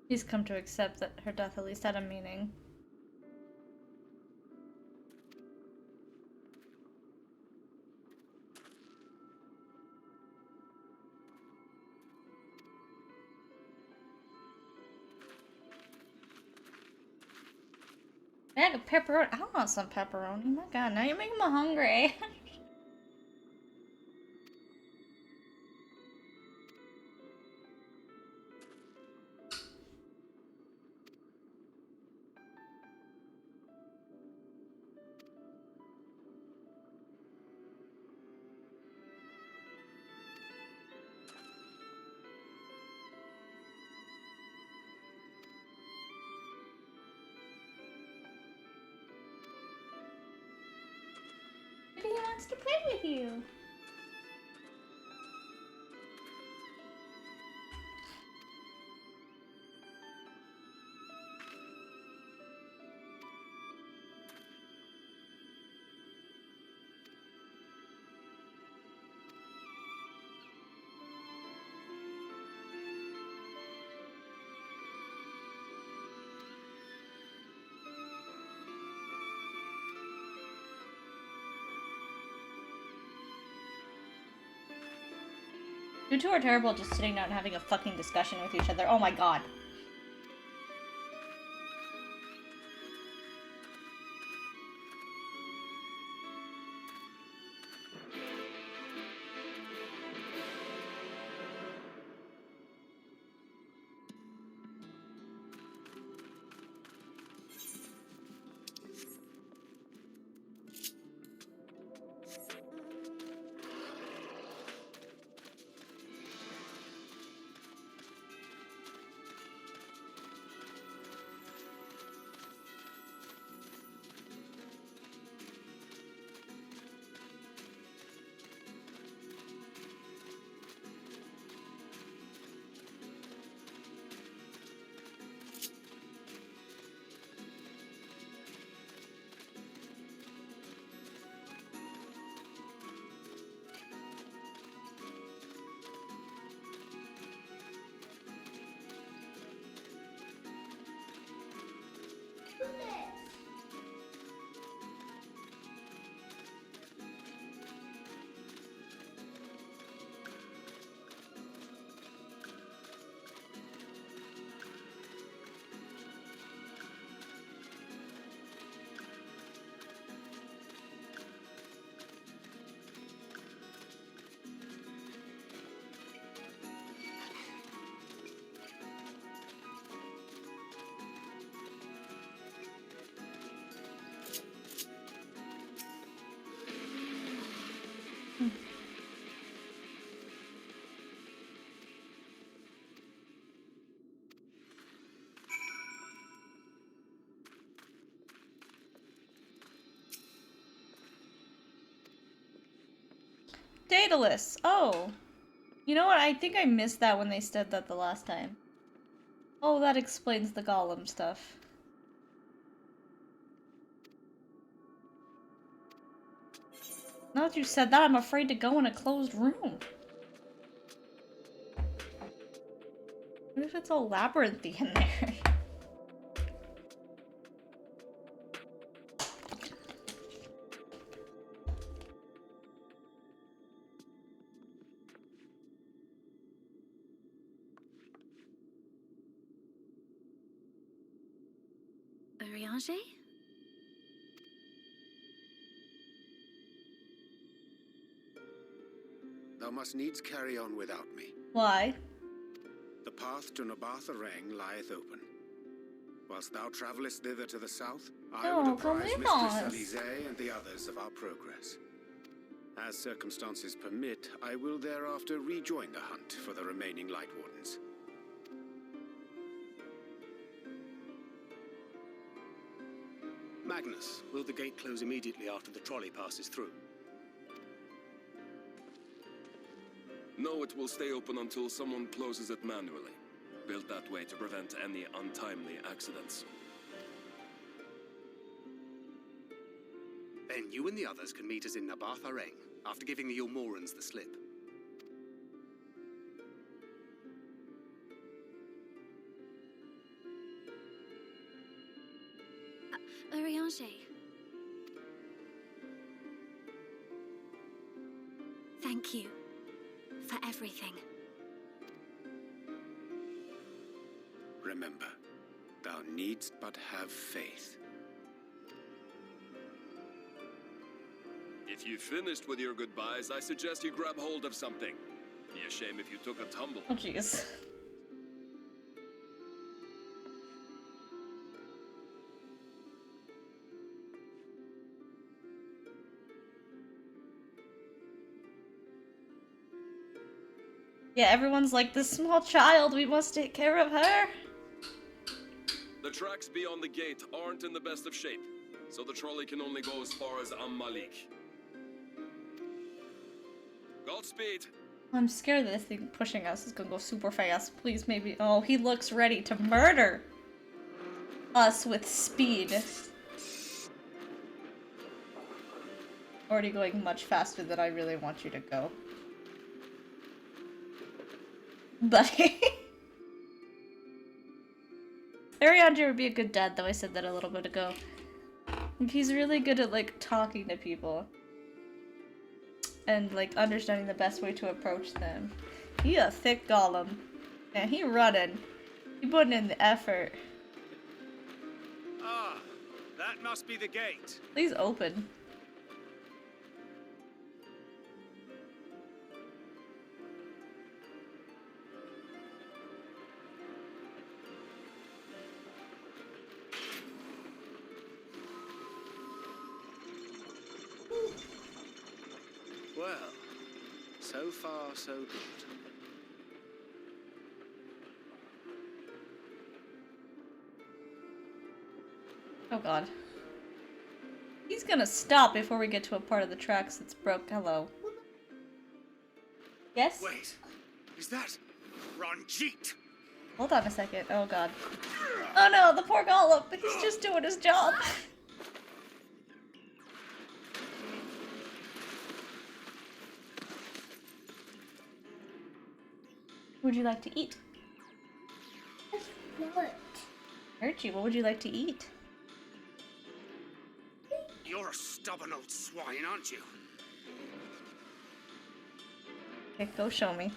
He's come to accept that her death at least had a meaning. I got pepperoni. I want some pepperoni. My god, now you're making me hungry. Maybe he wants to play with you. You two are terrible just sitting down and having a fucking discussion with each other. Oh my god. Daedalus. Oh. You know what? I think I missed that when they said that the last time. Oh, that explains the golem stuff. Now that you said that, I'm afraid to go in a closed room. What if it's all labyrinthy in there? Ariange? Thou must needs carry on without me. Why? The path to Nabatha Rang lieth open. Whilst thou travellest thither to the south, I Oh, will apprise come Mistress on. Alize and the others of our progress. As circumstances permit, I will thereafter rejoin the hunt for the remaining lightwardens. Magnus, will the gate close immediately after the trolley passes through? No, it will stay open until someone closes it manually. Built that way to prevent any untimely accidents. Then you and the others can meet us in Nabatha Rang, after giving the Ilmorans the slip. Ariange. Thank you for everything. Remember, thou needst but have faith. If you finished with your goodbyes, I suggest you grab hold of something. Be a shame if you took a tumble. Oh, jeez. Yeah, everyone's like, this small child, we must take care of her. The tracks beyond the gate aren't in the best of shape, so the trolley can only go as far as Malik. Godspeed! I'm scared that this thing pushing us is gonna go super fast. Please, maybe. Oh, he looks ready to murder us with speed. Already going much faster than I really want you to go. Buddy. Ariandre would be a good dad, though. I said that a little bit ago. Like, he's really good at, like, talking to people. And, like, understanding the best way to approach them. He a thick golem. And he running. He putting in the effort. Ah, that must be the gate. Please open. Well, so far so good. Oh god. He's gonna stop before we get to a part of the tracks that's broke. Hello. Yes? Wait, is that Ranjit? Hold on a second. Oh god. Oh no, the poor golem! He's just doing his job! What would you like to eat? What? Archie, what would you like to eat? You're a stubborn old swine, aren't you? Okay, go show me.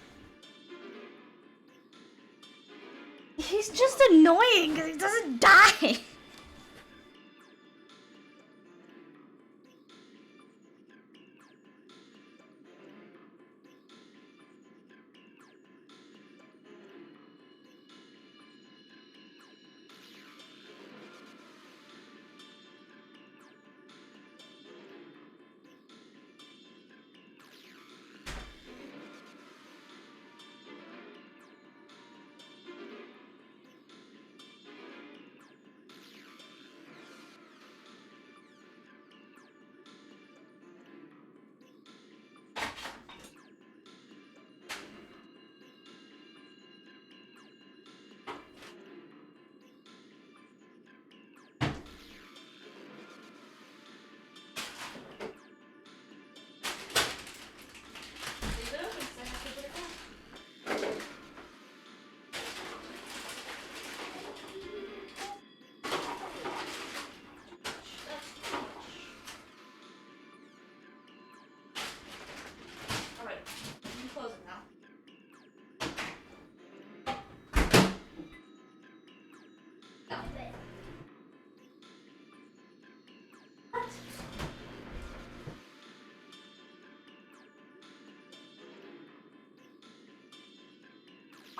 He's just annoying because he doesn't die!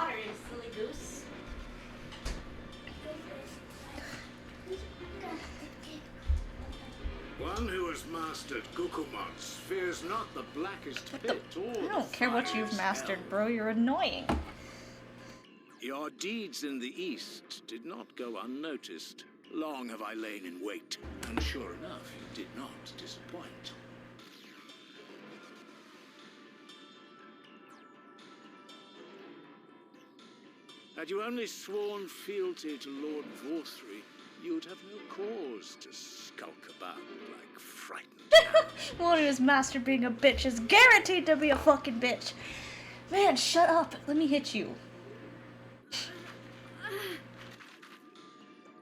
Water, you silly goose. One who has mastered Gukumots fears not the blackest pit or I don't care what you've mastered, bro. You're annoying. Your deeds in the east did not go unnoticed. Long have I lain in wait, and sure enough, you did not disappoint. Had you only sworn fealty to Lord Vorthry, you'd have no cause to skulk about like frightened. One who is master being a bitch is guaranteed to be a fucking bitch. Man, shut up. Let me hit you.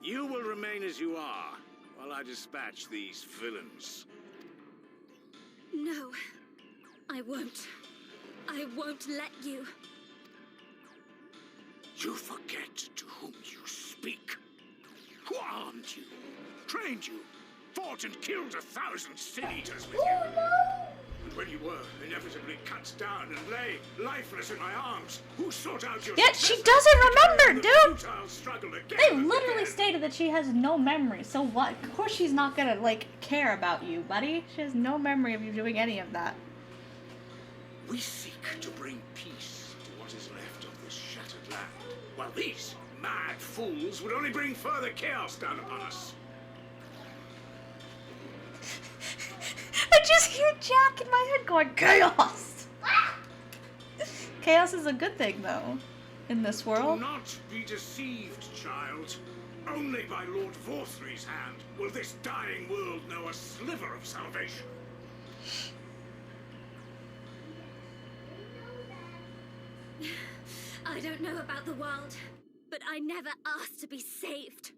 You will remain as you are, while I dispatch these villains. No, I won't. I won't let you. You forget to whom you speak. Who armed you, trained you, fought and killed 1,000 sin-eaters with you. And when you were inevitably cut down and lay lifeless in my arms, who sought out your Yet she successor? doesn't remember, dude! Futile struggle again They and literally again. stated that she has no memory, so what? Of course she's not gonna, like, care about you, buddy. She has no memory of you doing any of that. We seek to bring peace to what is left of this shattered land, while these mad fools would only bring further chaos down upon us. I just hear Jack in my head going, chaos! Chaos is a good thing, though, in this Do world. not be deceived, child. Only by Lord Vorthry's hand will this dying world know a sliver of salvation. I don't know about the world, but I never asked to be saved.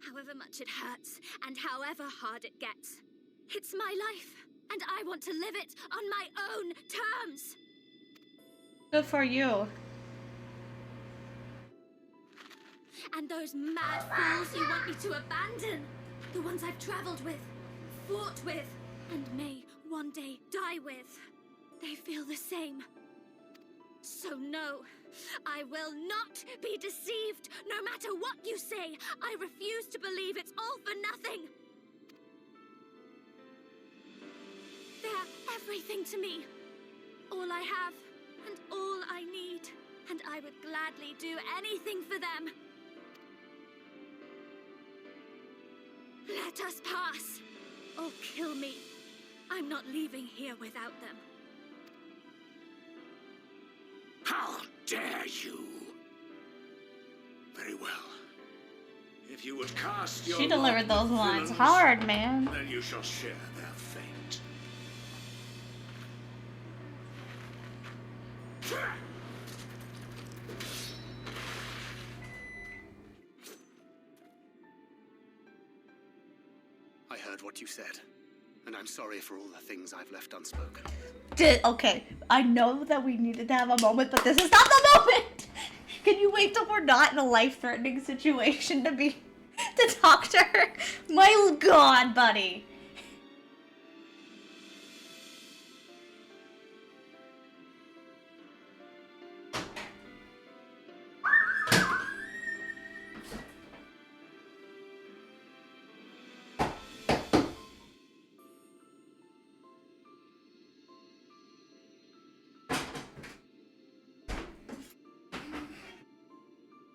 However much it hurts, and however hard it gets. It's my life, and I want to live it on my own terms. Good for you. And those mad fools you want me to abandon, the ones I've traveled with, fought with, and may one day die with, they feel the same. So no, I will not be deceived. No matter what you say, I refuse to believe it's all for nothing. They're everything to me. All I have, and all I need. And I would gladly do anything for them. Let us pass, or kill me. I'm not leaving here without them. How dare you? Very well. If you would cast your She delivered lot those with lines villains, hard, man. then you shall share their fate. I heard what you said, and I'm sorry for all the things I've left unspoken. Okay, I know that we needed to have a moment, but this is not the moment! Can you wait till we're not in a life-threatening situation to talk to her? My god, buddy.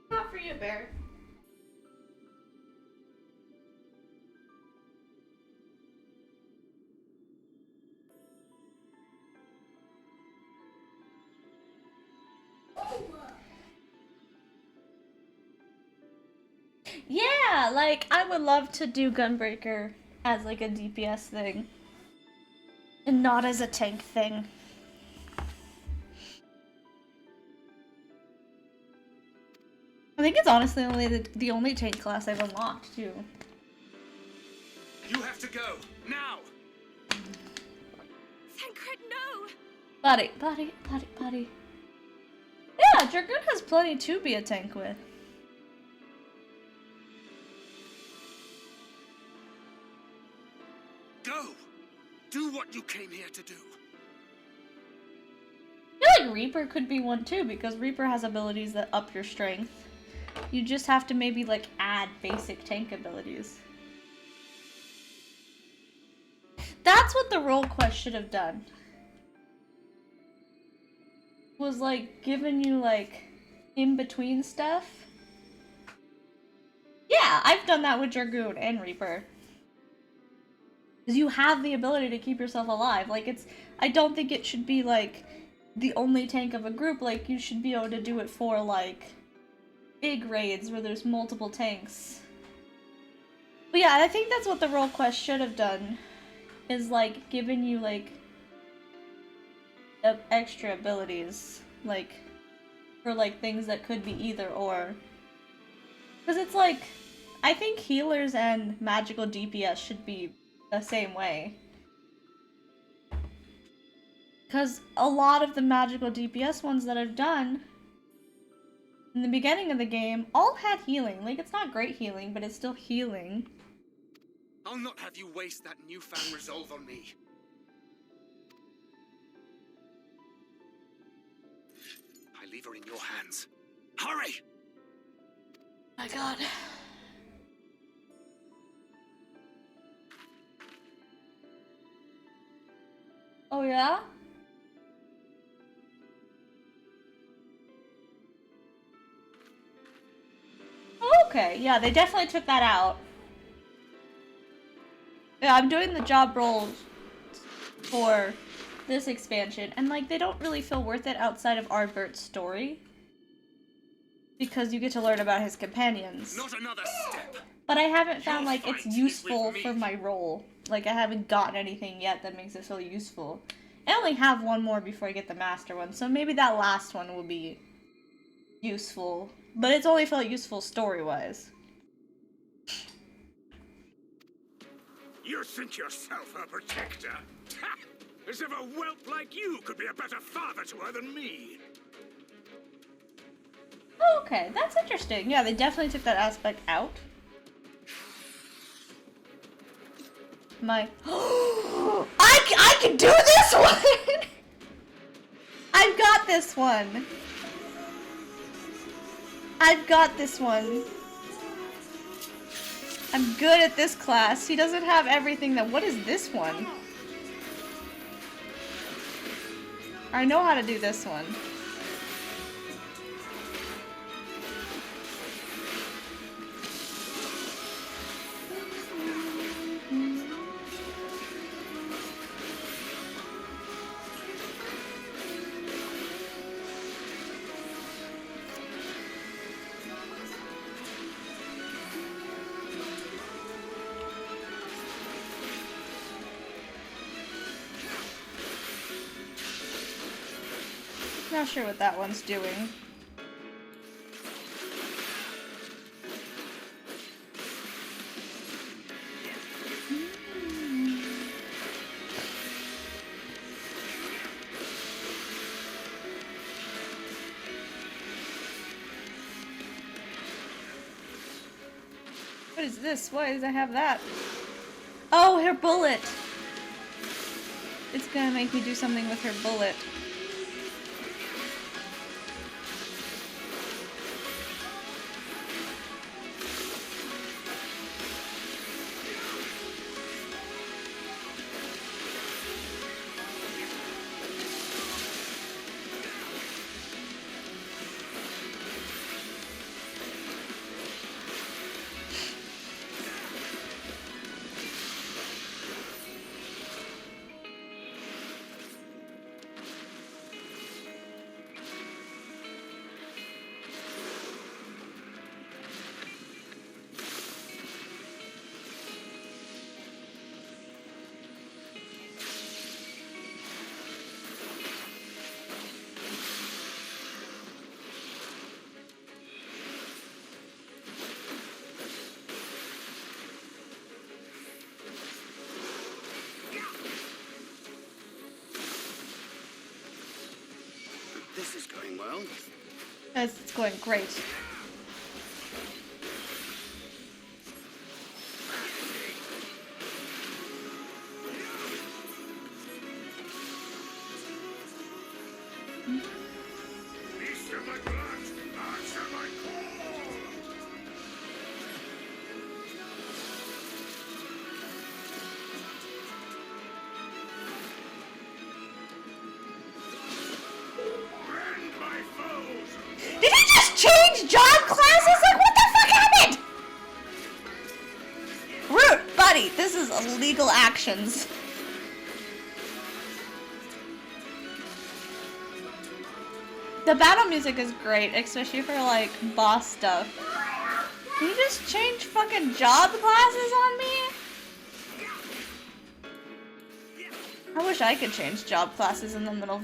Not for you, Bear. Yeah, like, I would love to do Gunbreaker as, like, a DPS thing. And not as a tank thing. I think it's honestly only the only tank class I've unlocked, too. You have to go, now! Thancred, no! Buddy. Yeah, Dragoon has plenty to be a tank with. Go! Do what you came here to do. I feel like Reaper could be one too, because Reaper has abilities that up your strength. You just have to maybe like add basic tank abilities. That's what the role quest should have done. Was like giving you like in between stuff. Yeah, I've done that with Dragoon and Reaper. Because you have the ability to keep yourself alive. Like I don't think it should be like the only tank of a group. Like you should be able to do it for like big raids where there's multiple tanks. But yeah, I think that's what the role quest should have done. Is like giving you like extra abilities. Like for like things that could be either or. Because it's like, I think healers and magical DPS should be the same way. Because a lot of the magical DPS ones that I've done in the beginning of the game all had healing. Like, it's not great healing, but it's still healing. I'll not have you waste that newfound resolve on me. I leave her in your hands. Hurry! My god. Oh yeah? Okay, yeah, they definitely took that out. Yeah, I'm doing the job roles for this expansion, and like, they don't really feel worth it outside of Arbert's story. Because you get to learn about his companions. Not another step. But I haven't found like it's useful for my role. Like, I haven't gotten anything yet that makes it feel useful. I only have one more before I get the master one, so maybe that last one will be useful. But it's only felt useful story-wise. You think yourself a protector? Ha! As if a whelp like you could be a better father to her than me. Oh, okay, that's interesting. Yeah, they definitely took that aspect out. I can do this one! I've got this one. I've got this one. I'm good at this class. He doesn't have everything that... What is this one? I know how to do this one. Not sure what that one's doing. What is this? Why does I have that? Oh, her bullet! It's gonna make me do something with her bullet. This is going well. It's going great. buddy, this is illegal actions. The battle music is great, especially for like boss stuff. Can you just change fucking job classes on me? I wish I could change job classes in the middle of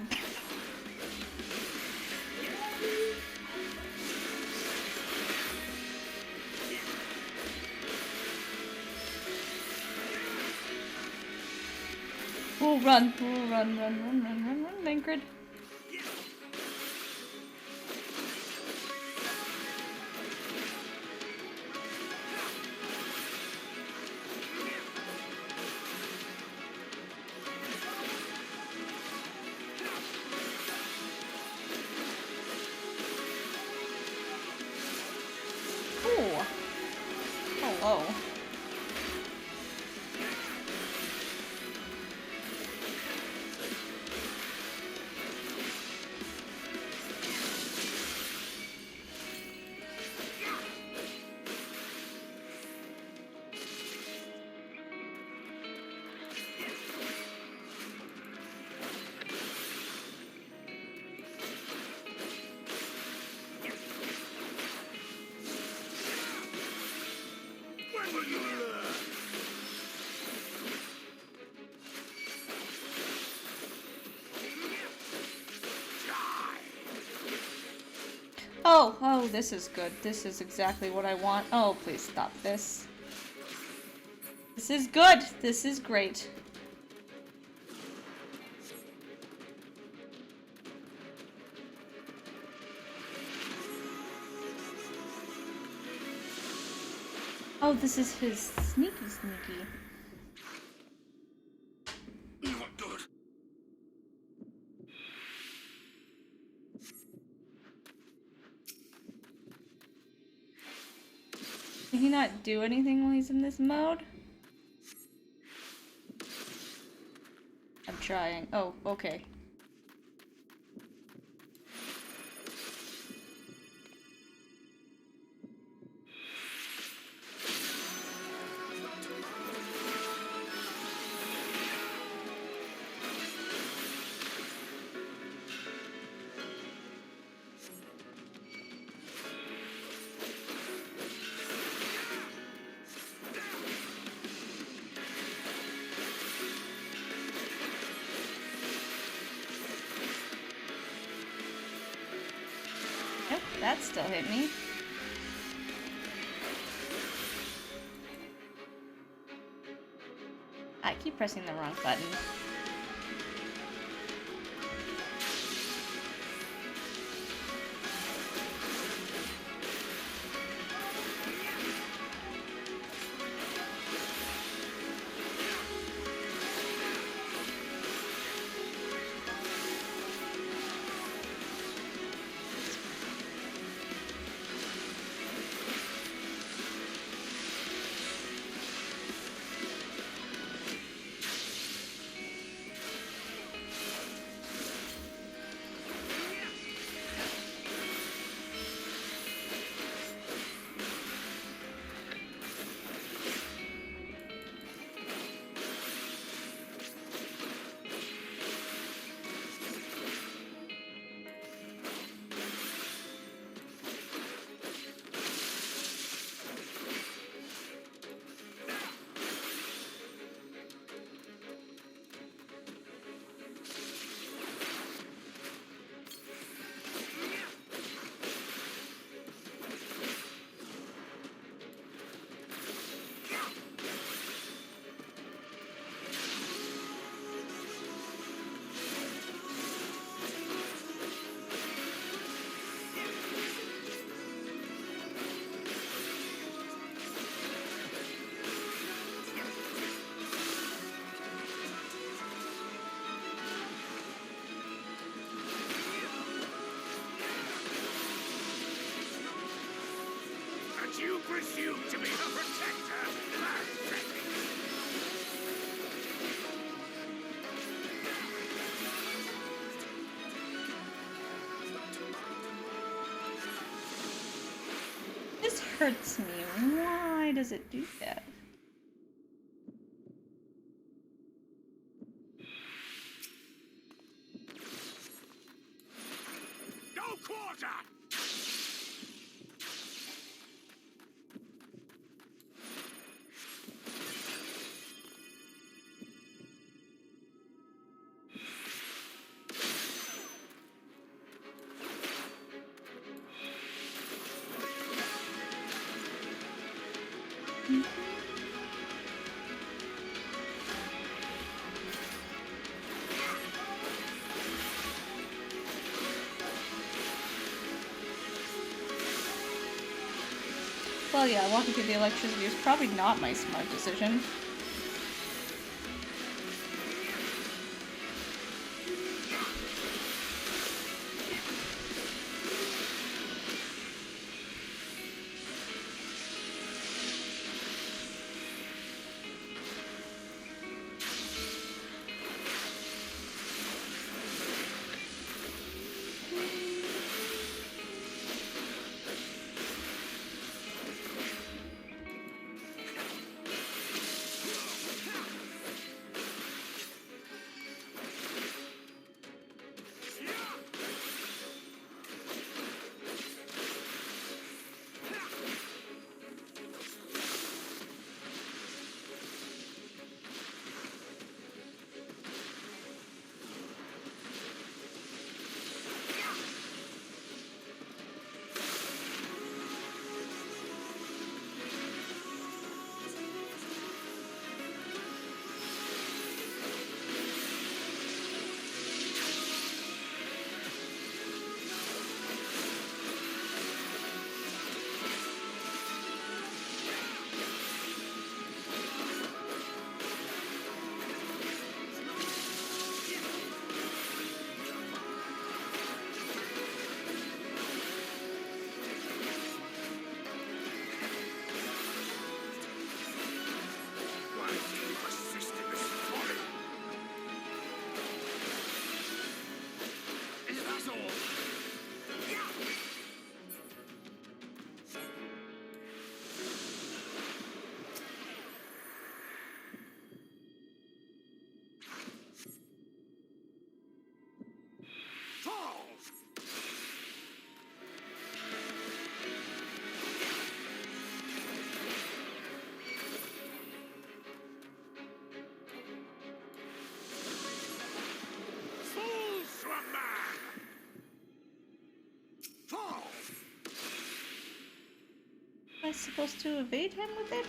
Oh, run, run, Linkred. Ooh. Hello. When will you learn? Oh, this is good. This is exactly what I want. Oh, please stop this. This is good. This is great. Oh, this is his sneaky. Not good. Can he not do anything while he's in this mode? I'm trying. Oh, okay. Nope, that still hit me. I keep pressing the wrong button. And you presume to be her protector? Pathetic. This hurts me. Why does it do that? Sparta! Well, yeah, walking through the electricity is probably not my smart decision. Why do you persist in this folly? Is that all? Fall! Fools to a man! Fall! Am I supposed to evade him with it?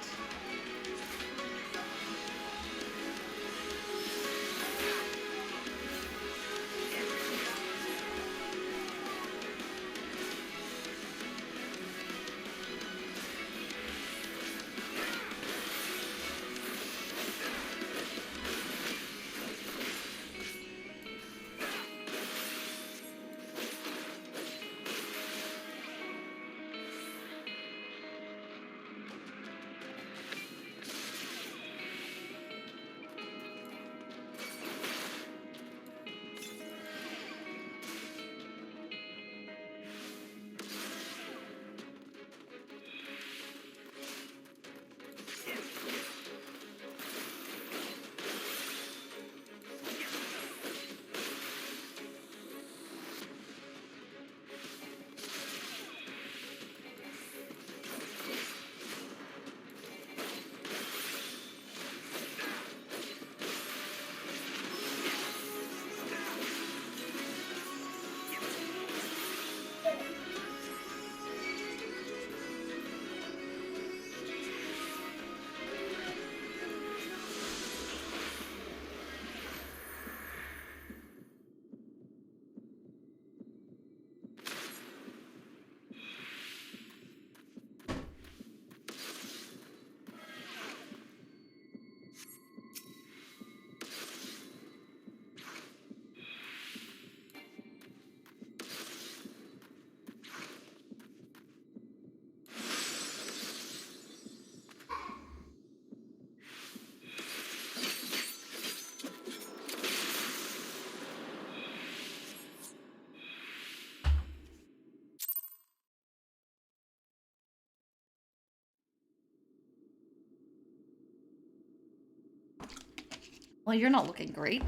Well, you're not looking great.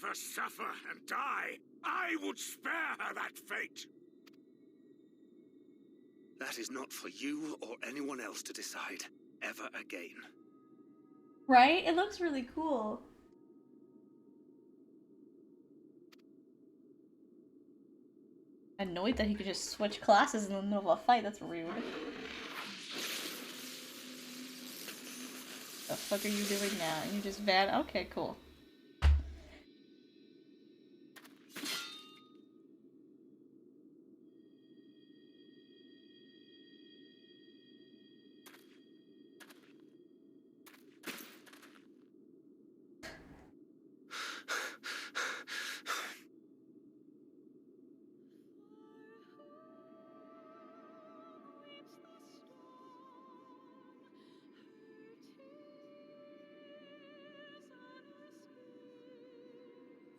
ever suffer and die, I would spare her that fate. That is not for you or anyone else to decide ever again. Right? It looks really cool. Annoyed that he could just switch classes in the middle of a fight. That's rude. The fuck are you doing now? You just van? Okay, cool.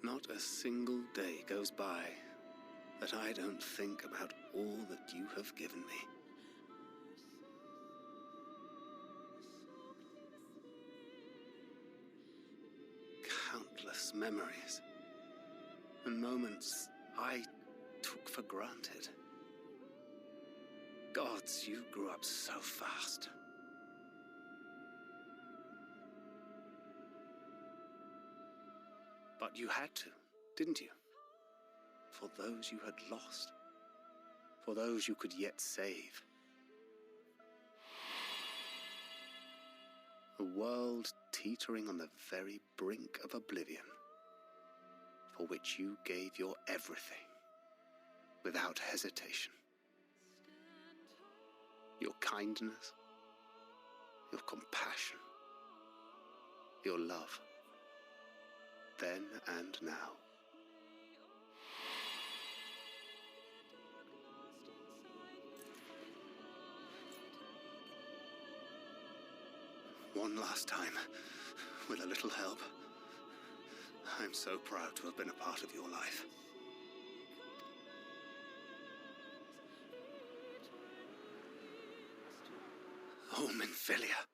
Not a single day goes by that I don't think about all that you have given me. Countless memories and moments I took for granted. Gods, you grew up so fast. But you had to, didn't you? For those you had lost. For those you could yet save. A world teetering on the very brink of oblivion, for which you gave your everything, without hesitation. Your kindness, your compassion, your love. Then and now. One last time, with a little help. I'm so proud to have been a part of your life. Oh, Minfilia.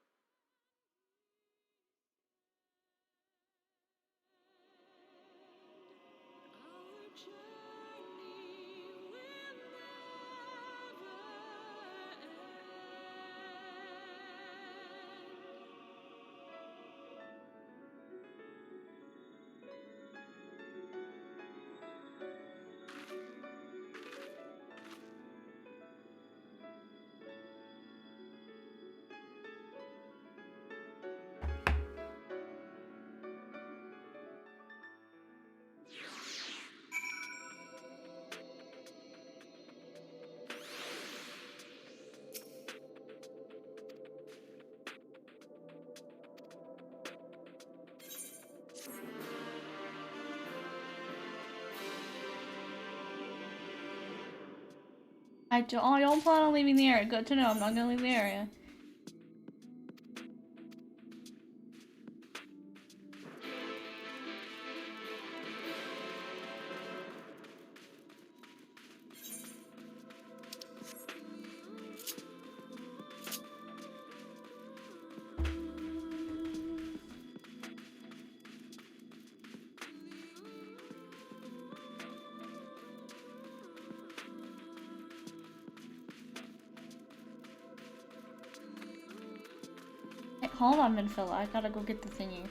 I don't plan on leaving the area. Good to know. I'm not gonna leave the area. Hey, hold on, Minfilla. I gotta go get the thingy.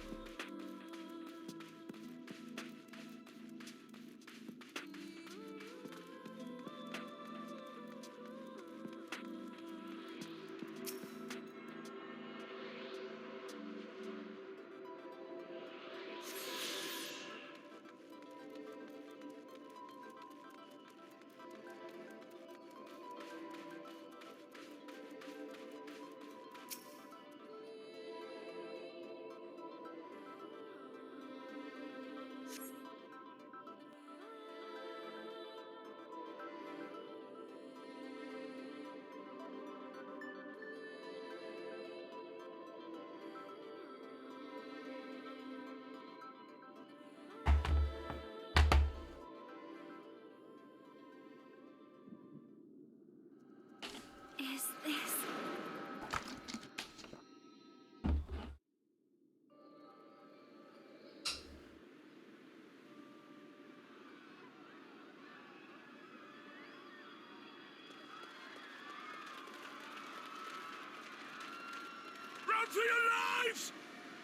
down for your lives!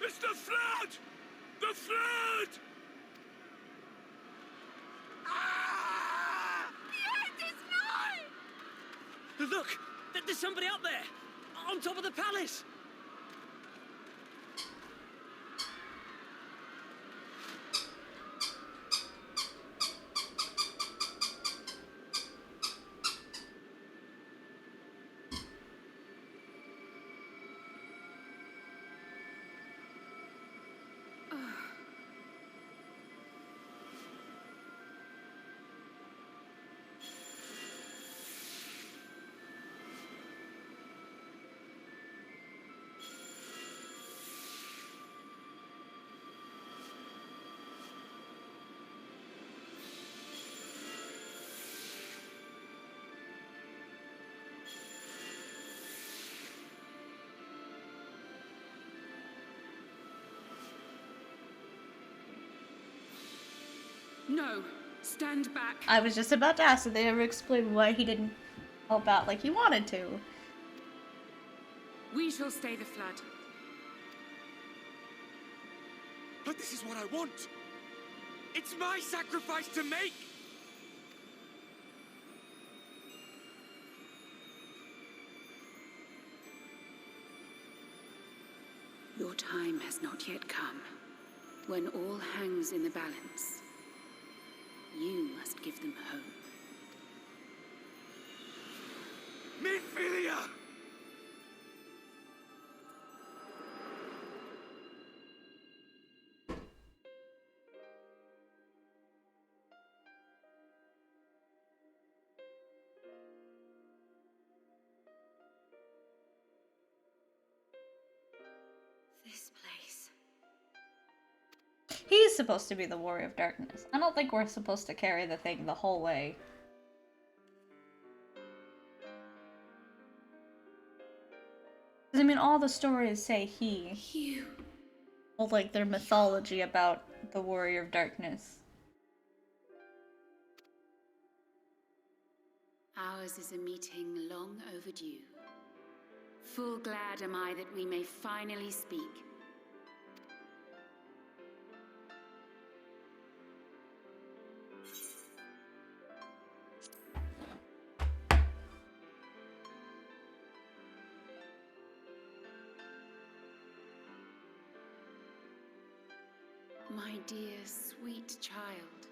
It's the flood! The flood! Ah! The end is nigh! Look! There's somebody up there! On top of the palace! No, stand back. I was just about to ask if they ever explained why he didn't help out like he wanted to. We shall stay the flood. But this is what I want. It's my sacrifice to make. Your time has not yet come. When all hangs in the balance, you must give them hope. Minfilia! This place. He's supposed to be the Warrior of Darkness. I don't think we're supposed to carry the thing the whole way. I mean, all the stories say he. You. Well, like their mythology about the Warrior of Darkness. Ours is a meeting long overdue. Full glad am I that we may finally speak. My dear, sweet child,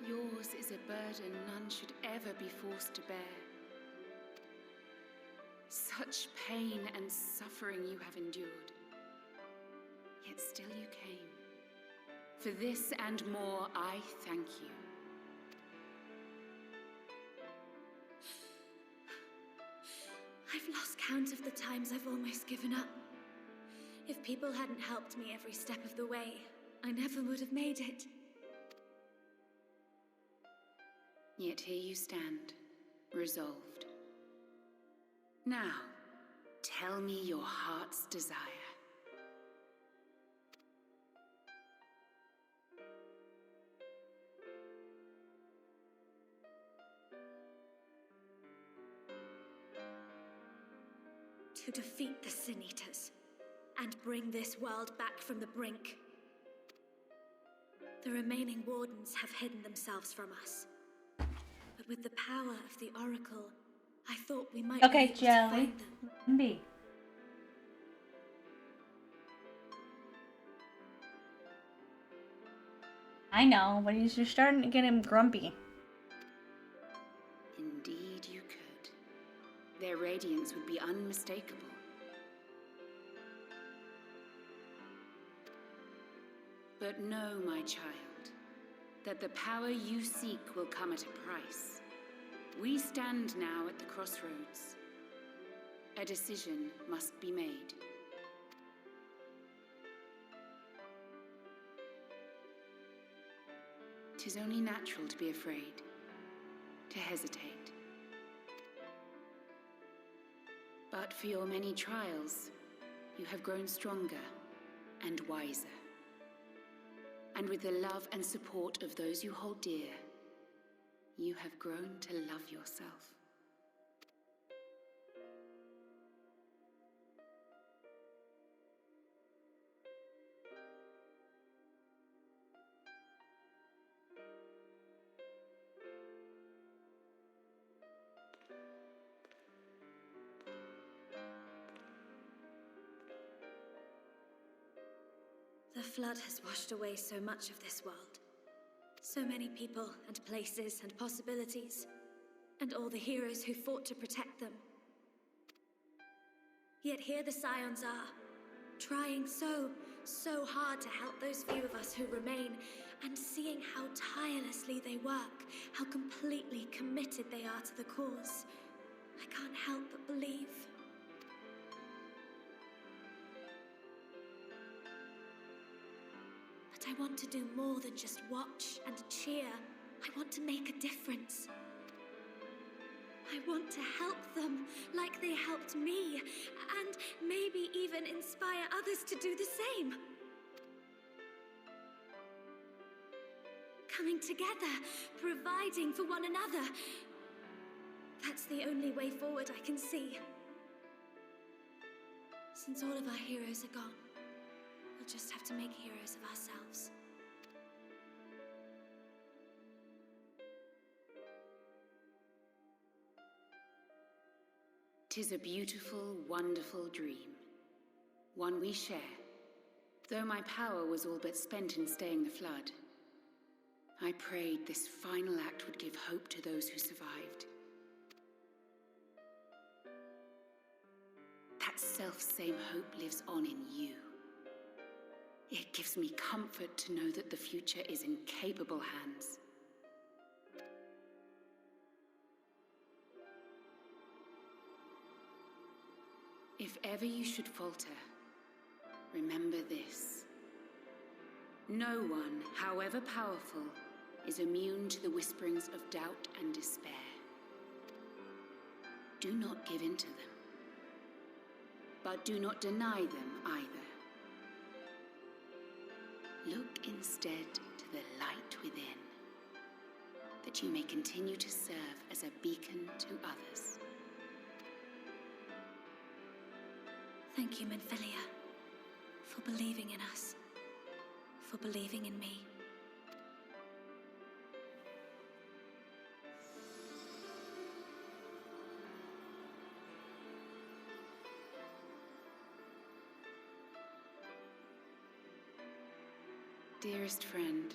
yours is a burden none should ever be forced to bear. Such pain and suffering you have endured, yet still you came. For this and more, I thank you. I've lost count of the times I've almost given up. If people hadn't helped me every step of the way, I never would have made it. Yet here you stand, resolved. Now, tell me your heart's desire. To defeat the Sin Eaters and bring this world back from the brink. The remaining wardens have hidden themselves from us. But with the power of the Oracle, I thought we might be able to Jelly. find them. Let him be. I know, but you're starting to get him grumpy. Indeed you could. Their radiance would be unmistakable. But know, my child, that the power you seek will come at a price. We stand now at the crossroads. A decision must be made. 'Tis only natural to be afraid, to hesitate. But for your many trials, you have grown stronger and wiser. And with the love and support of those you hold dear, you have grown to love yourself. flood has washed away so much of this world. So many people and places and possibilities, and all the heroes who fought to protect them. Yet here the Scions are, trying so hard to help those few of us who remain, and seeing how tirelessly they work, how completely committed they are to the cause. I can't help but believe. But I want to do more than just watch and cheer. I want to make a difference. I want to help them like they helped me, and maybe even inspire others to do the same. Coming together, providing for one another. That's the only way forward I can see. Since all of our heroes are gone, we'll just have to make heroes of ourselves. 'Tis a beautiful, wonderful dream. One we share. Though my power was all but spent in staying the flood, I prayed this final act would give hope to those who survived. That self-same hope lives on in you. It gives me comfort to know that the future is in capable hands. If ever you should falter, remember this. No one, however powerful, is immune to the whisperings of doubt and despair. Do not give in to them. But do not deny them either. Look instead to the light within, that you may continue to serve as a beacon to others. Thank you, Minfilia, for believing in us, for believing in me. Dearest friend,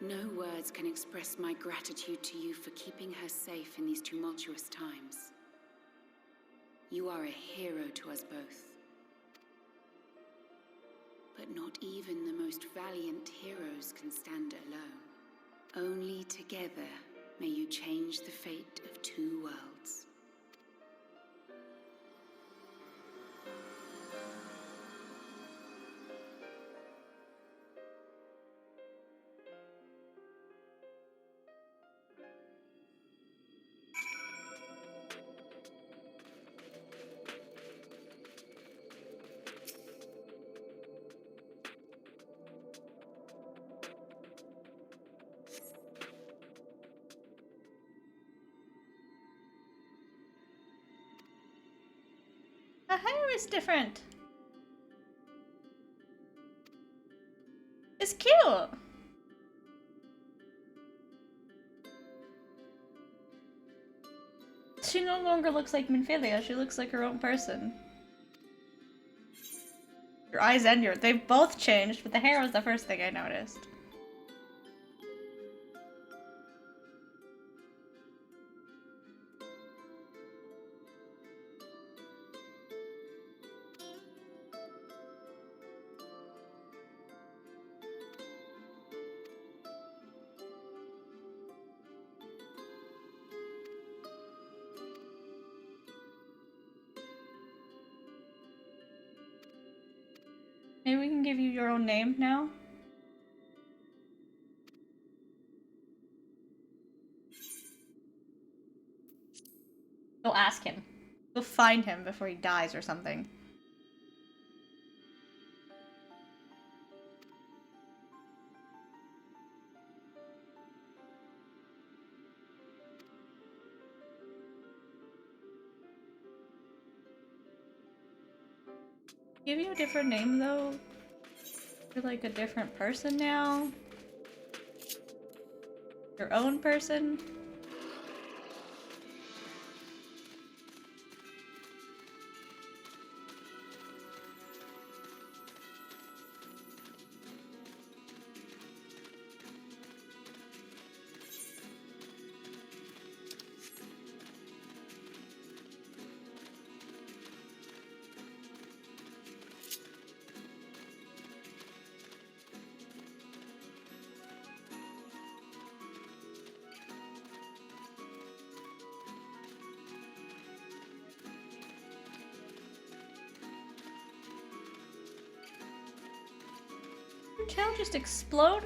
no words can express my gratitude to you for keeping her safe in these tumultuous times. You are a hero to us both. But not even the most valiant heroes can stand alone. Only together may you change the fate of two worlds. Her hair is different. It's cute. She no longer looks like Minfilia, she looks like her own person. Your eyes and they've both changed, but the hair was the first thing I noticed. Maybe we can give you your own name now? Go ask him. Go find him before he dies or something. Give you a different name though? You're like a different person now? Your own person? tail just explode?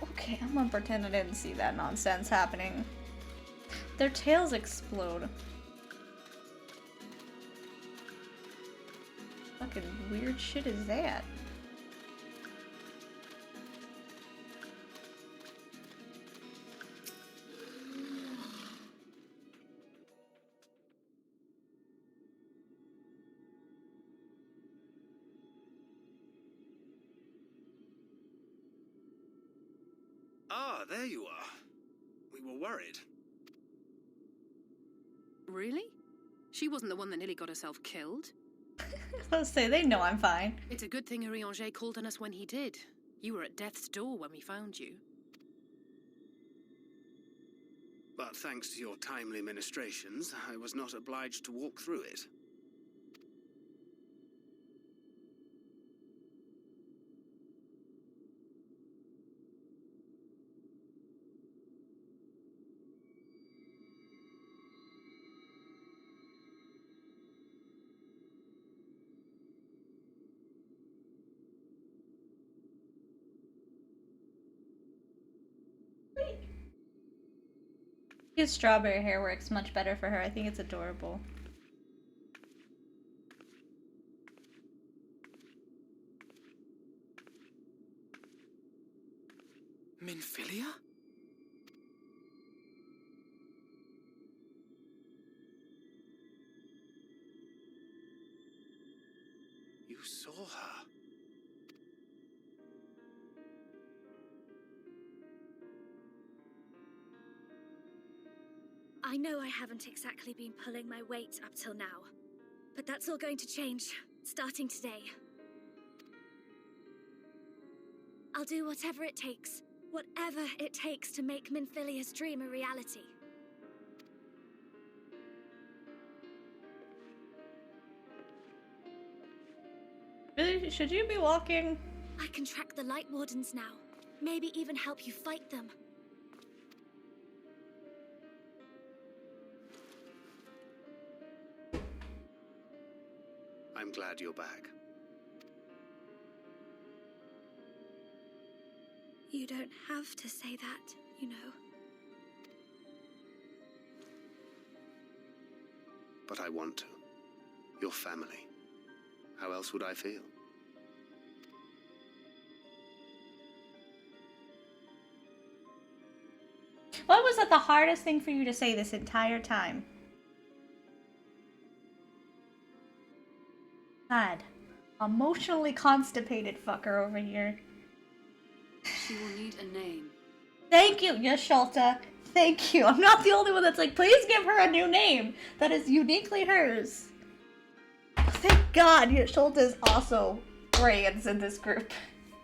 Okay, I'm gonna pretend I didn't see that nonsense happening. Their tails explode. Fucking weird shit is that? Ah, there you are. We were worried. Really? She wasn't the one that nearly got herself killed. Let's say they know I'm fine. It's a good thing Urianger called on us when he did. You were at death's door when we found you. But thanks to your timely ministrations, I was not obliged to walk through it. His strawberry hair works much better for her. I think it's adorable. Minfilia? You saw her. I know I haven't exactly been pulling my weight up till now, but that's all going to change, starting today. I'll do whatever it takes to make Minfilia's dream a reality. Really? Should you be walking? I can track the lightwardens now, maybe even help you fight them. I'm glad you're back. You don't have to say that, you know. But I want to. Your family. How else would I feel? What was the hardest thing for you to say this entire time? God. Emotionally constipated fucker over here. She will need a name. Thank you, Yashalta. Thank you. I'm not the only one that's like, please give her a new name that is uniquely hers. Thank God Yashalta is also brains in this group.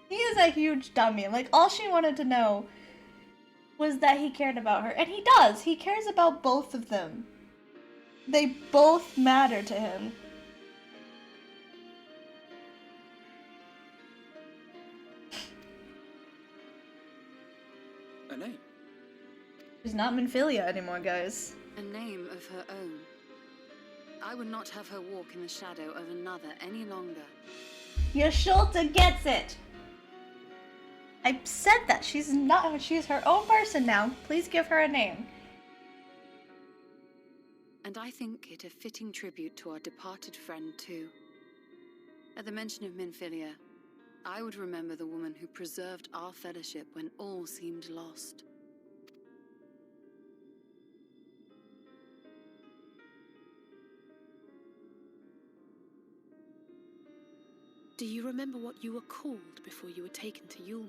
He is a huge dummy. Like, all she wanted to know was that he cared about her. And he does. He cares about both of them. They both matter to him. A name? She's not Minfilia anymore, guys. A name of her own. I would not have her walk in the shadow of another any longer. Yashalta gets it! I said that. She's her own person now. Please give her a name. And I think it a fitting tribute to our departed friend, too. At the mention of Minfilia, I would remember the woman who preserved our fellowship when all seemed lost. Do you remember what you were called before you were taken to Yulmore?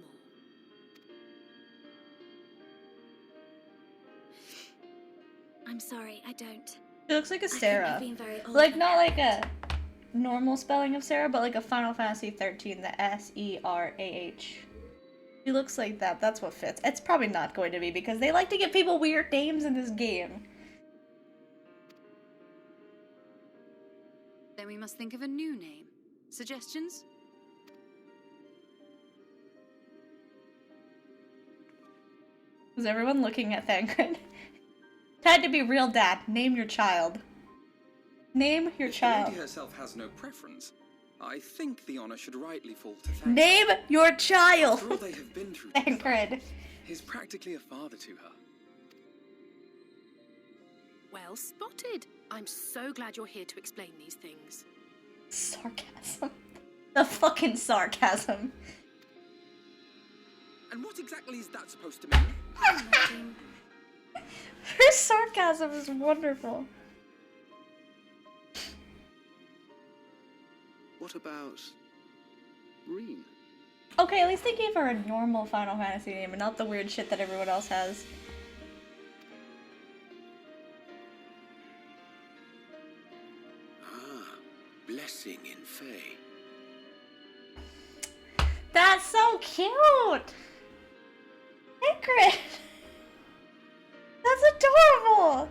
I'm sorry, I don't. She looks like a I think Sarah. I've been very old Like, for not that. like a normal spelling of Sarah, but like a Final Fantasy 13, the S-E-R-A-H. She looks like that. That's what fits. It's probably not going to be because they like to give people weird names in this game. Then we must think of a new name. Suggestions? Was everyone looking at Thancred? Had to be real, Dad. Name your child. Name your If the child. lady herself has no preference, I think the honor should rightly fall to Thancred. Name your child! After all they have been through, Thancred. he's practically a father to her. Well spotted. I'm so glad you're here to explain these things. Sarcasm. The fucking sarcasm. And what exactly is that supposed to mean? Her sarcasm is wonderful. What about Reen? Okay, at least they gave her a normal Final Fantasy name and not the weird shit that everyone else has. Ah, blessing in Fae. That's so cute! Secret! That's adorable!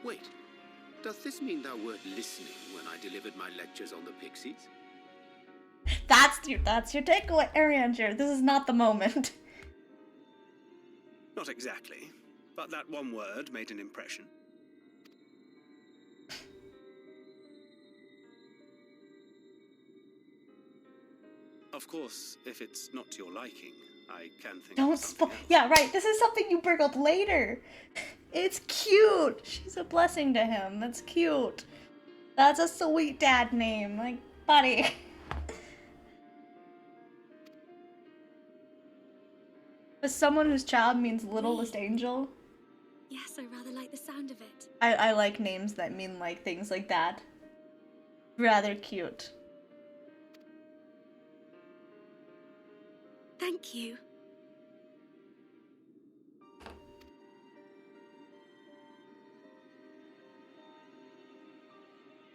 Wait, does this mean thou wert listening when I delivered my lectures on the pixies? That's your takeaway, Arianger. This is not the moment. Not exactly, but that one word made an impression. Of course, if it's not to your liking, I can think Don't of something else. Yeah, right. This is something you bring up later. It's cute. She's a blessing to him. That's cute. That's a sweet dad name. Like, buddy. As someone whose child means littlest angel, Yes, I rather like the sound of it. I like names that mean like things like that. Rather cute. Thank you.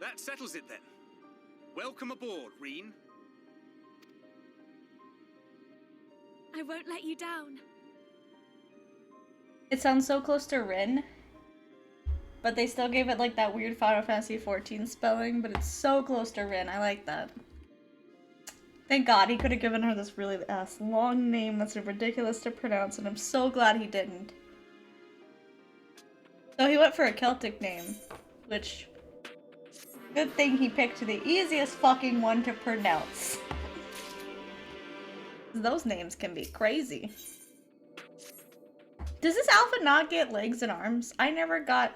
That settles it then. Welcome aboard, Reen. I won't let you down. It sounds so close to Rin, but they still gave it like that weird Final Fantasy XIV spelling, but it's so close to Rin. I like that. Thank God he could have given her this really long name that's ridiculous to pronounce, and I'm so glad he didn't. So he went for a Celtic name, which, good thing he picked the easiest fucking one to pronounce. Those names can be crazy. Does this outfit not get legs and arms? I never got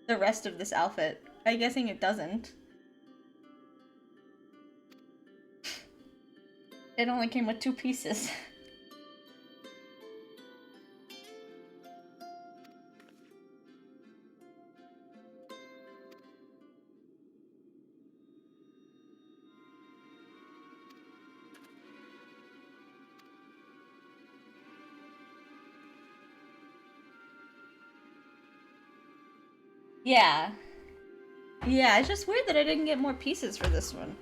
the rest of this outfit. I'm guessing it doesn't. It only came with 2 pieces. Yeah. Yeah, it's just weird that I didn't get more pieces for this one.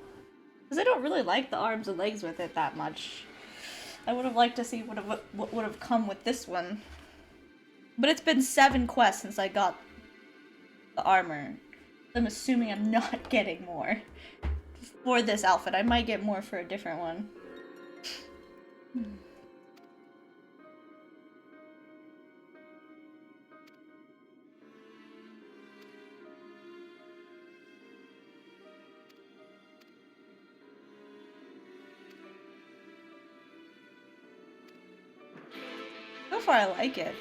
Because I don't really like the arms and legs with it that much. I would have liked to see what would have come with this one. But it's been 7 quests since I got the armor. I'm assuming I'm not getting more for this outfit. I might get more for a different one. So far, I like it.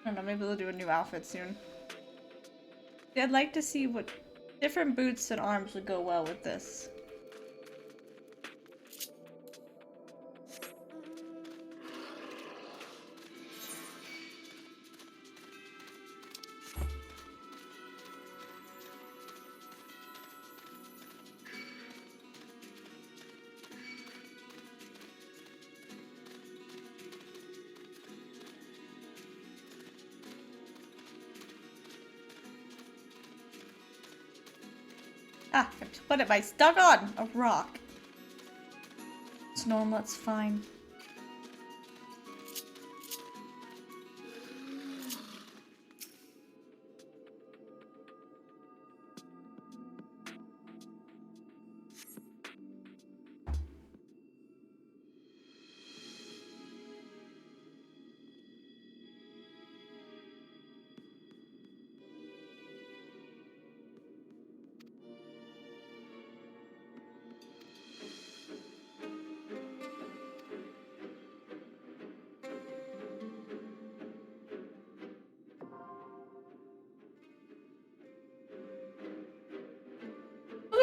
I don't know, maybe they'll do a new outfit soon. Yeah, I'd like to see what different boots and arms would go well with this. Ah, what am I stuck on? A rock. It's normal, it's fine.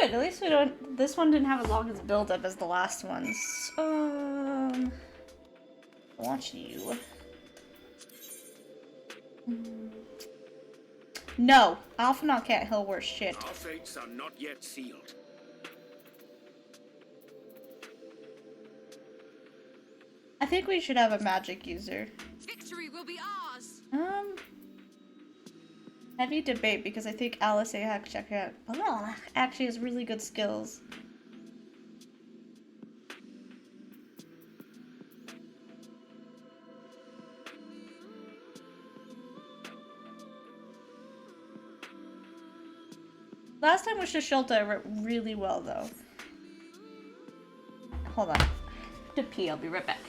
good. At least we don't. This one didn't have as long as build up as the last ones. Watch you. No, Alphanot can't heal worse shit. Our fates are not yet sealed. I think we should have a magic user. Victory will be ours. Heavy debate because I think Alice actually has really good skills. Last time with Shashilta, I went really well though. Hold on. I have to pee, I'll be right back.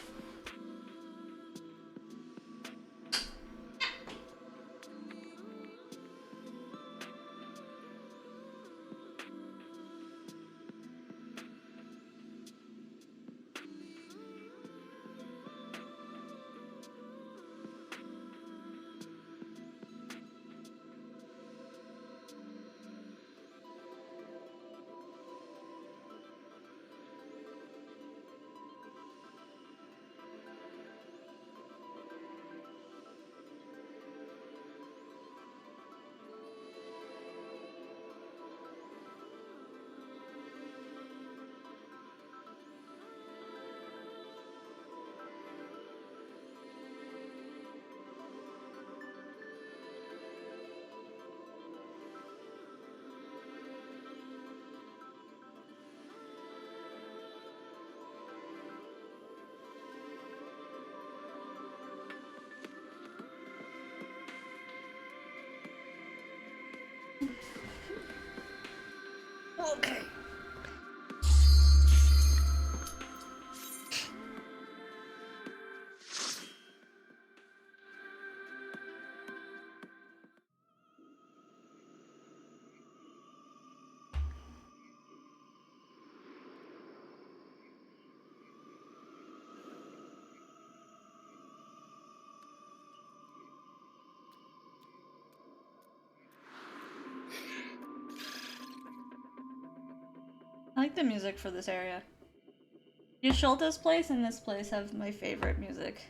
Okay. I like the music for this area. Yashulta's place and this place have my favorite music.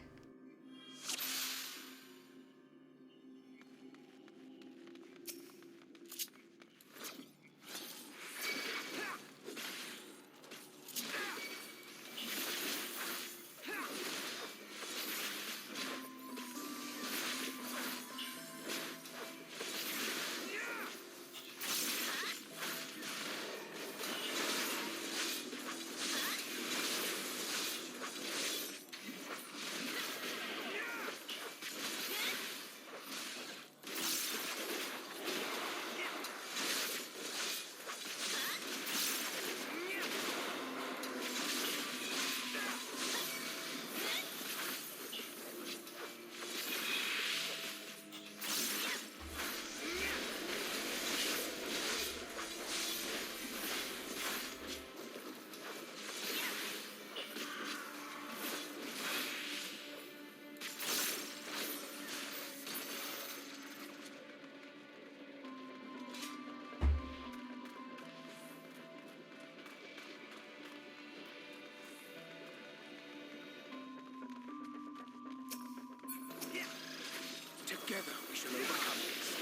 Together we shall overcome this.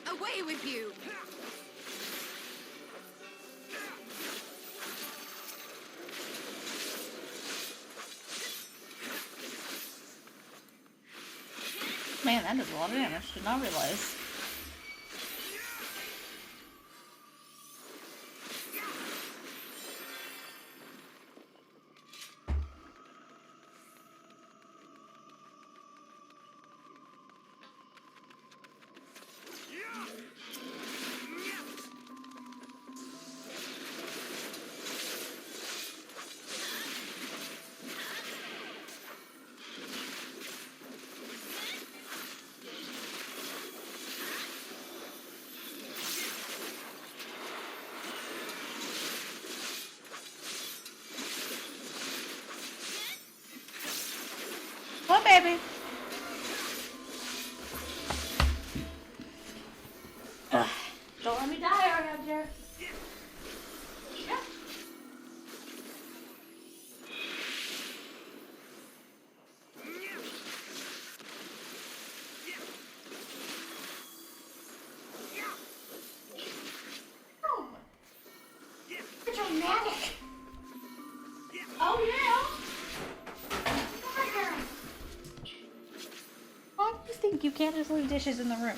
Away with you! Man, that does a lot of damage. Did not realize. dramatic. Oh yeah. Why do you think you can't just leave dishes in the room?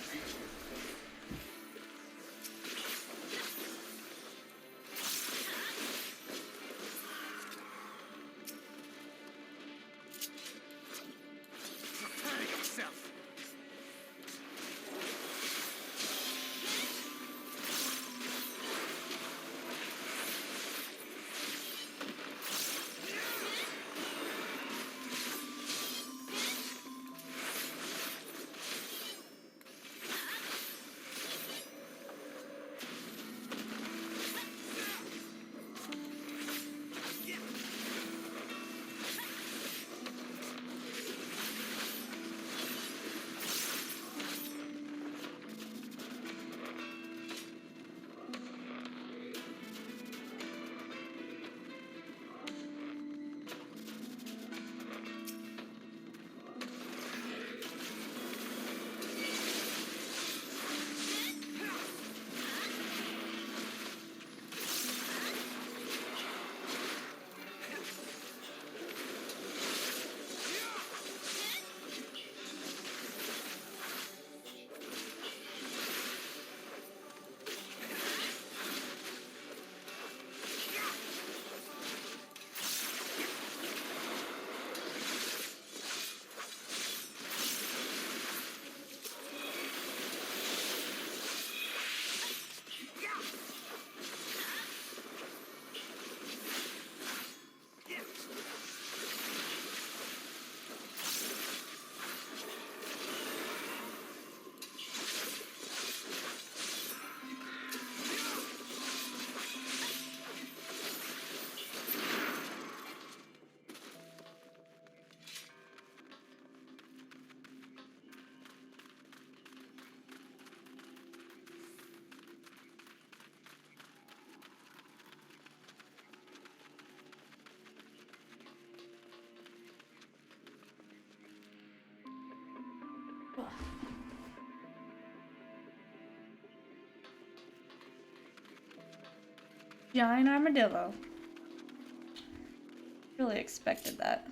Giant armadillo. Really expected that.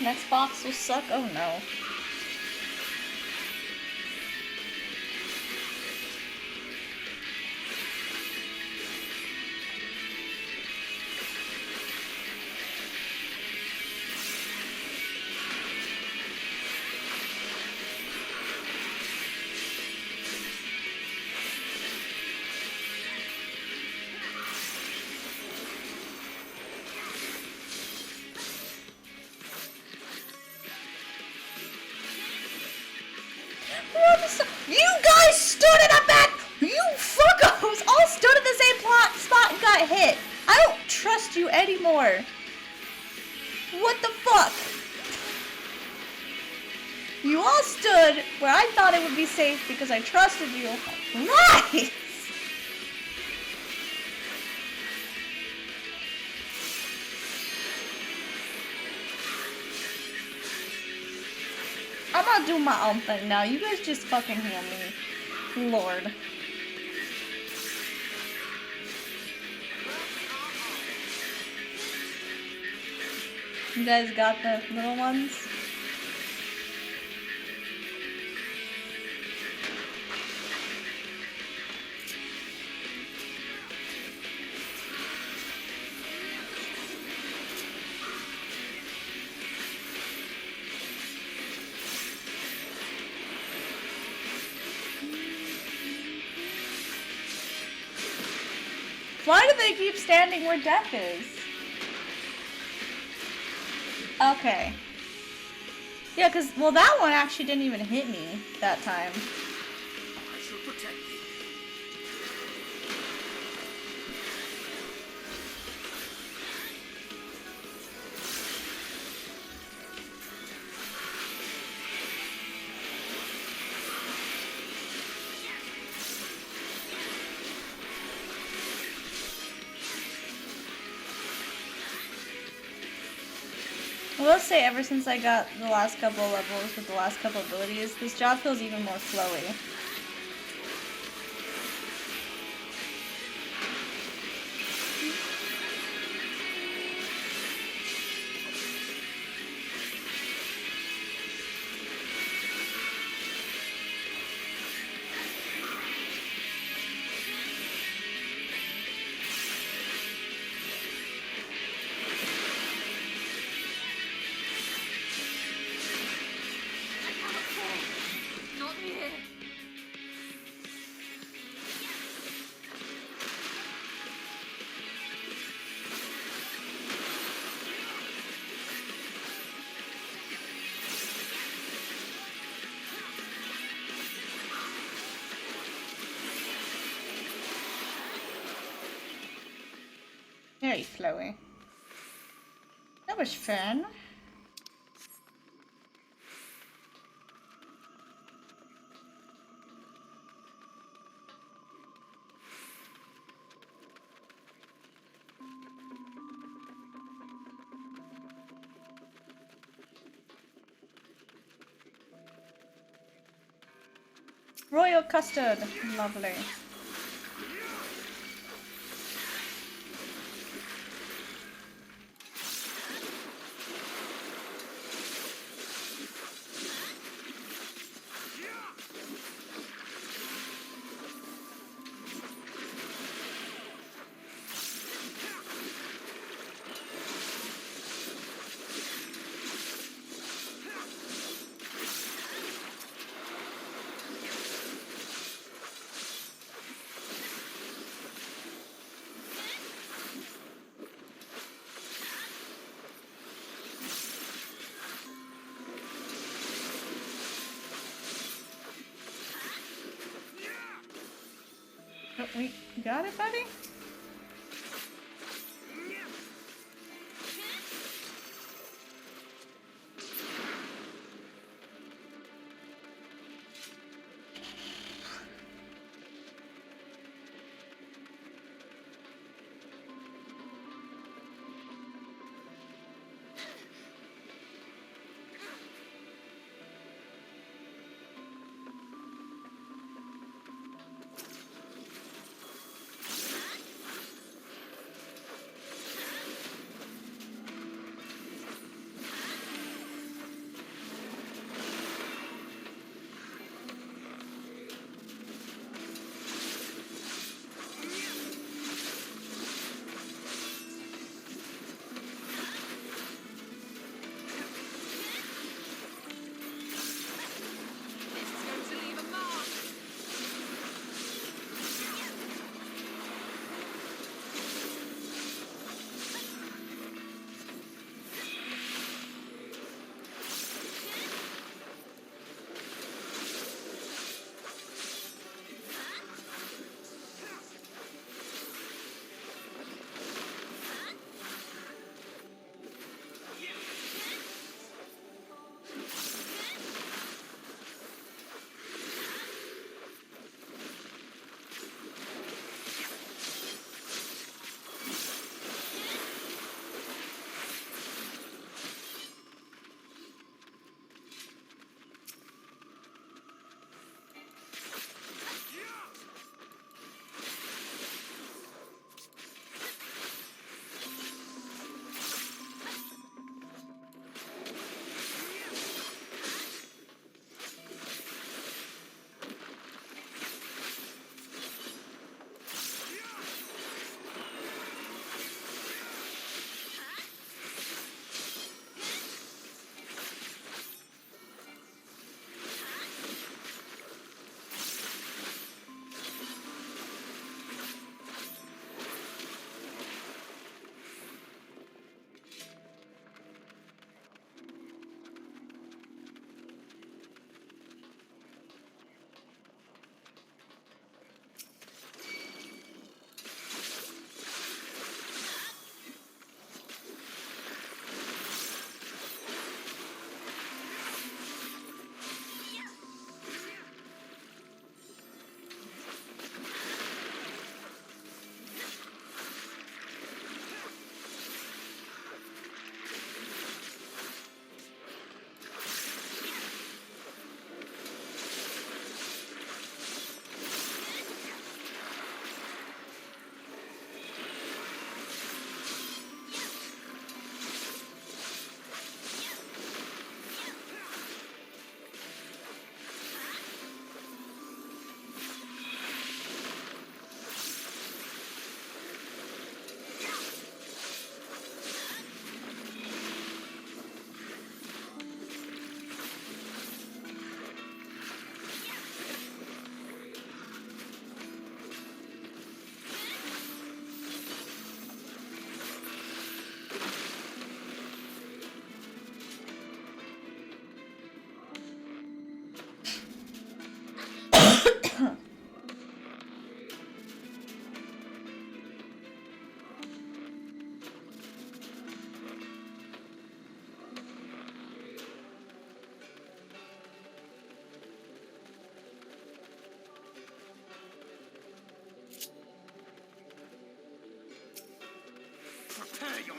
Next box will suck. Oh no. You guys stood in a bed! You fuckos all stood in the same spot and got hit. I don't trust you anymore. What the fuck? You all stood where I thought it would be safe because I trusted you. Why? I'm gonna do my own thing now. You guys just fucking heal me. Lord. You guys got the little ones? Why do they keep standing where death is? Okay. Yeah, because, well, that one actually didn't even hit me that time. I shall protect thee. I will say, ever since I got the last couple levels with the last couple abilities, this job feels even more flowy. Not here. Very flowy. That was fun. Royal custard. Lovely. Oh, we got it, buddy?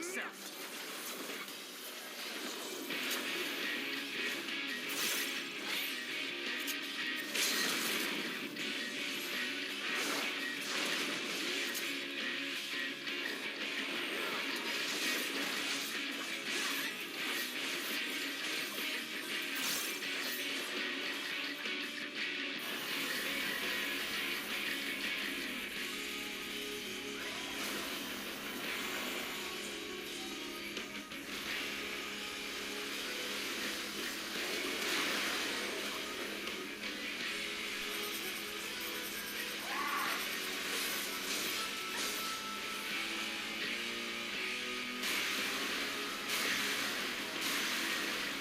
myself.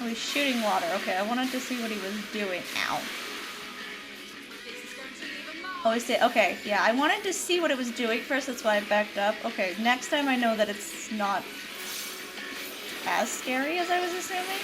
Oh, he's shooting water. Okay, I wanted to see what he was doing. Ow. Oh, he's okay, yeah, I wanted to see what it was doing first, that's why I backed up. Okay, next time I know that it's not as scary as I was assuming.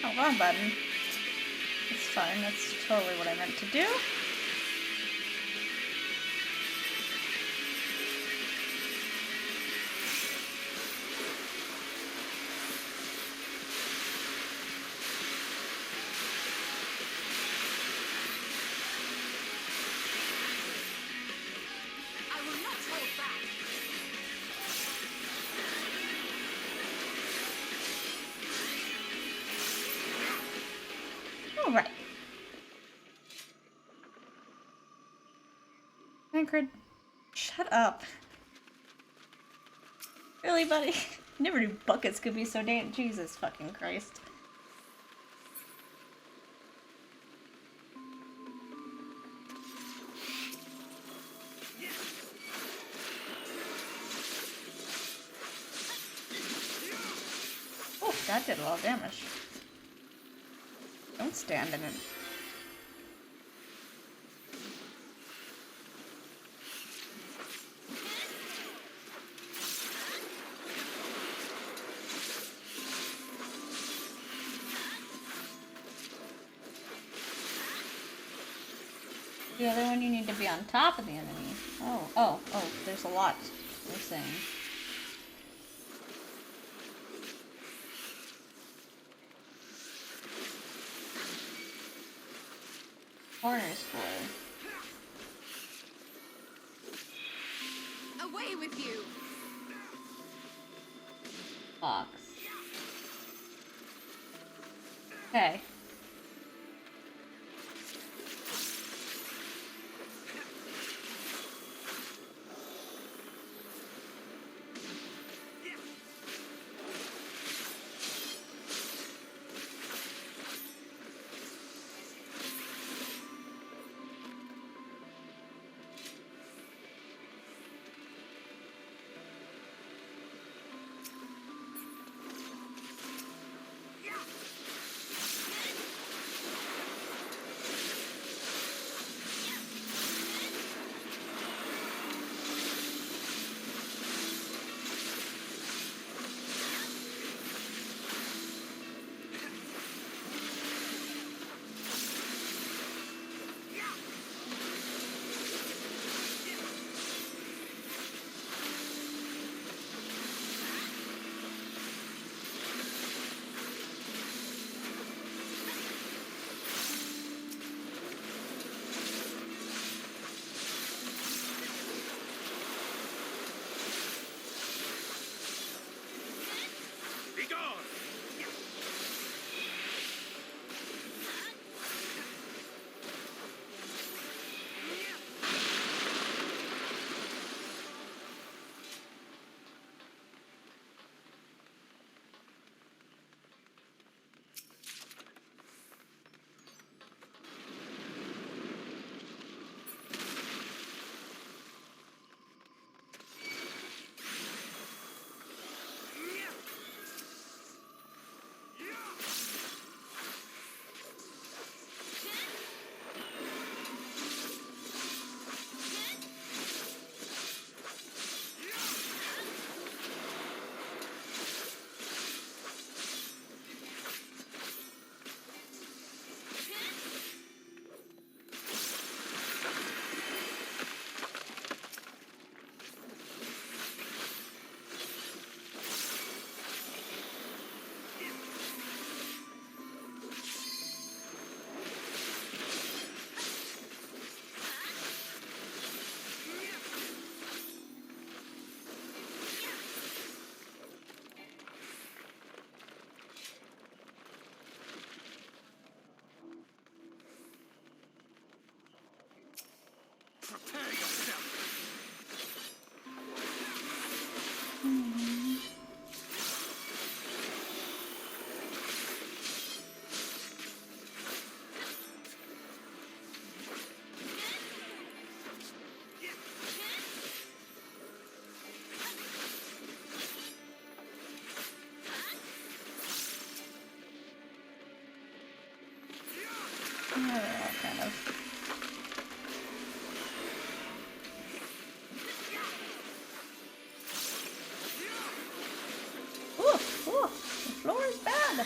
Oh, wrong button. It's fine, that's totally what I meant to do. Alright. Anchored. Shut up. Really, buddy? Never knew buckets could be so damn. Jesus fucking Christ. Oh, that did a lot of damage. Don't stand in it. The other one you need to be on top of the enemy. Oh, there's a lot, they're saying. Corners for. Away with you! Fox. Okay. Prepare yourself! Kind of. Ooh, the floor is bad.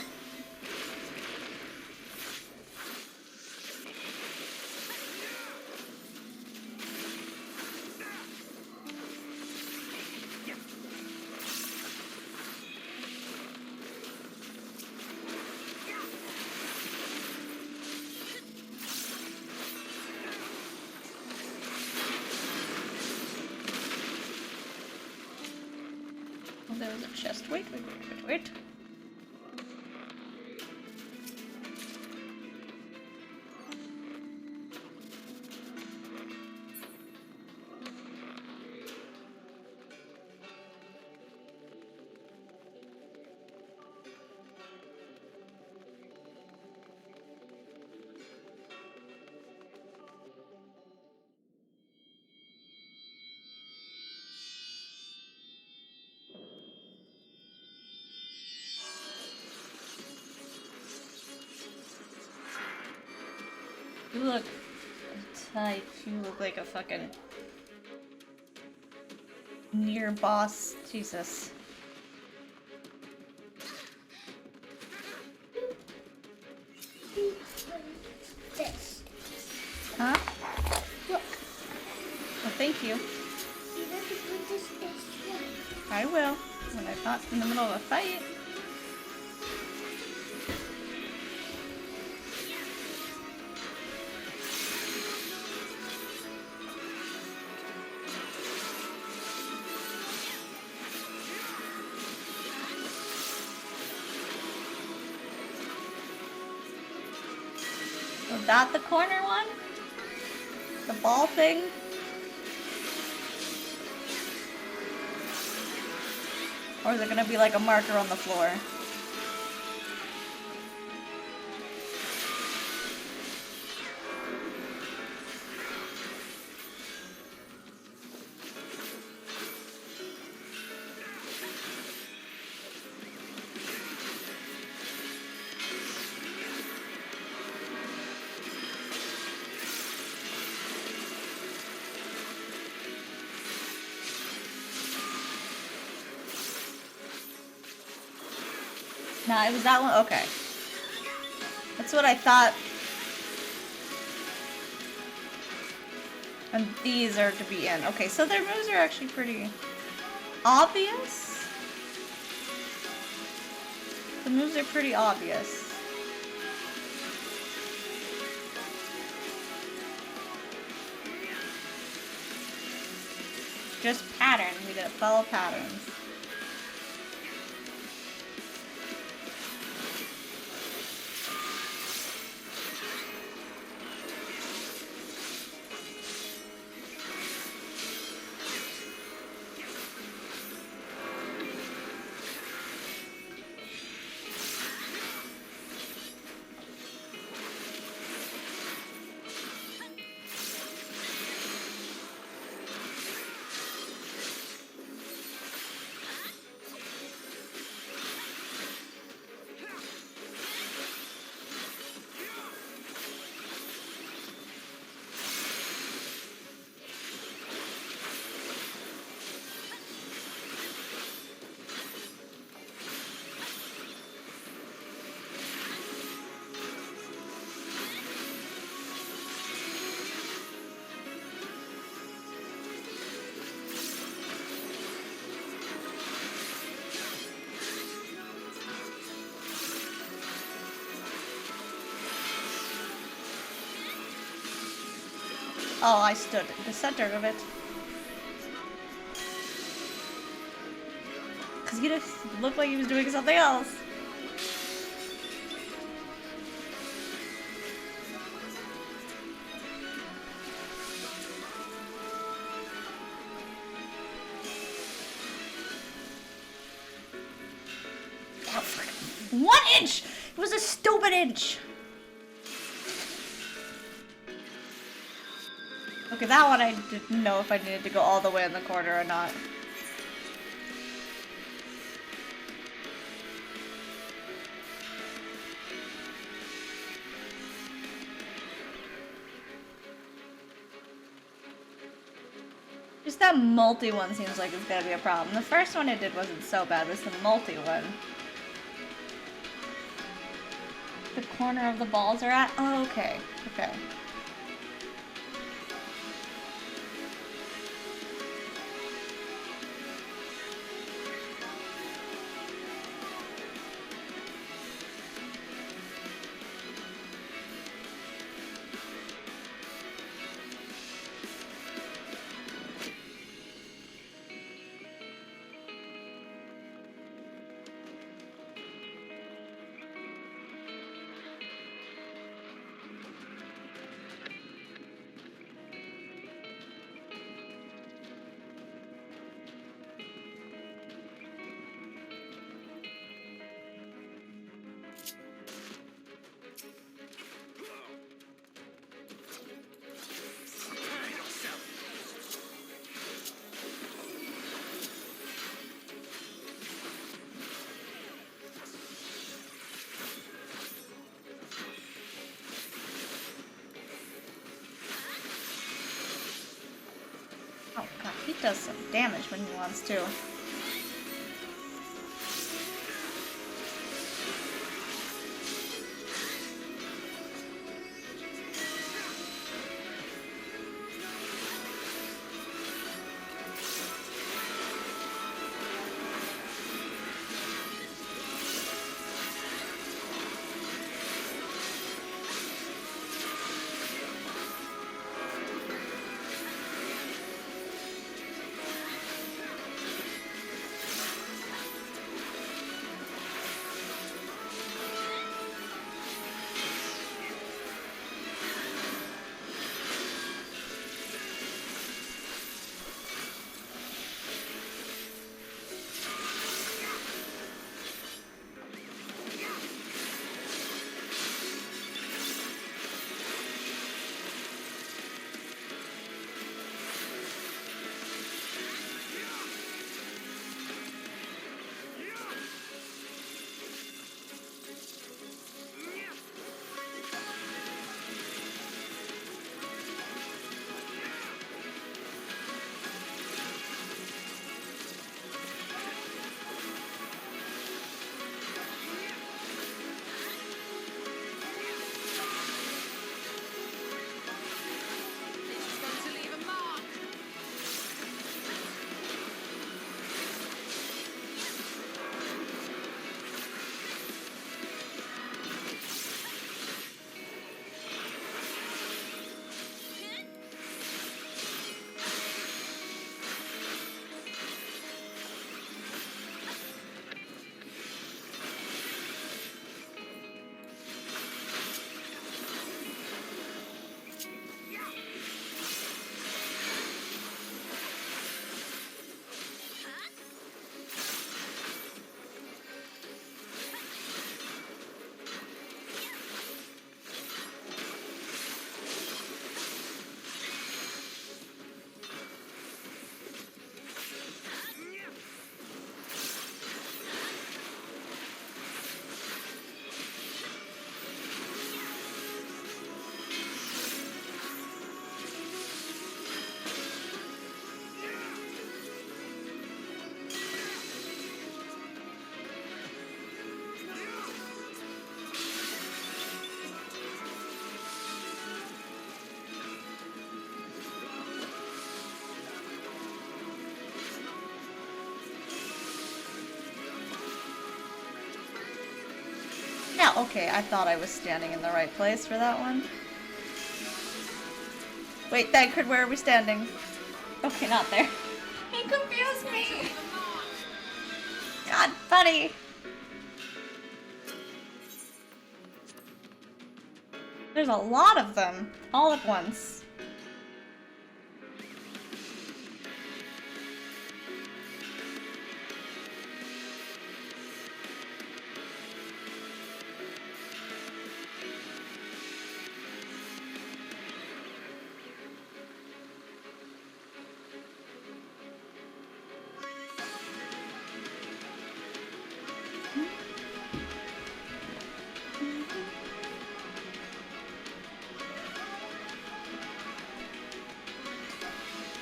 Oh, there was a chest. Wait. You look tight. You look like a fucking near boss. Jesus. This. Huh? thank you. I will, when I'm not in the middle of a fight. Was that the corner one? The ball thing? Or is it gonna be like a marker on the floor? Nah, it was that one? Okay. That's what I thought. And these are to be in. Okay, so their moves are actually pretty obvious. The moves are pretty obvious. Just pattern. We gotta follow patterns. Oh, I stood in the center of it. Because he just looked like he was doing something else. Oh, 1 inch! It was a stupid inch! Okay, that one I didn't know if I needed to go all the way in the corner or not. Just that multi one seems like it's gonna be a problem. The first one I did wasn't so bad, it was the multi one. The corner of the balls are at? Oh, okay. Okay. Oh god, he does some damage when he wants to. Yeah, okay, I thought I was standing in the right place for that one. Wait, Thancred, where are we standing? Okay, not there. He confused me! God, buddy! There's a lot of them, all at once.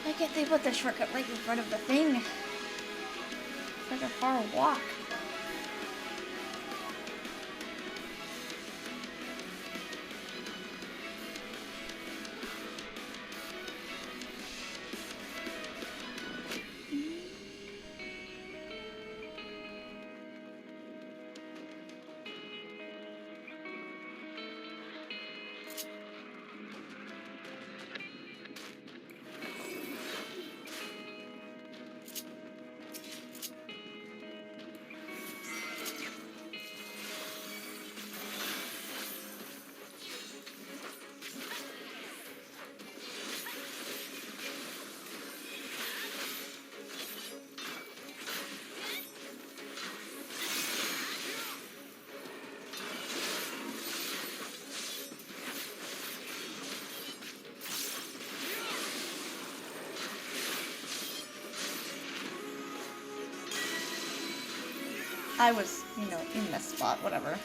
I get they put the shortcut right in front of the thing. It's like a far walk. I was, you know, in this spot, whatever.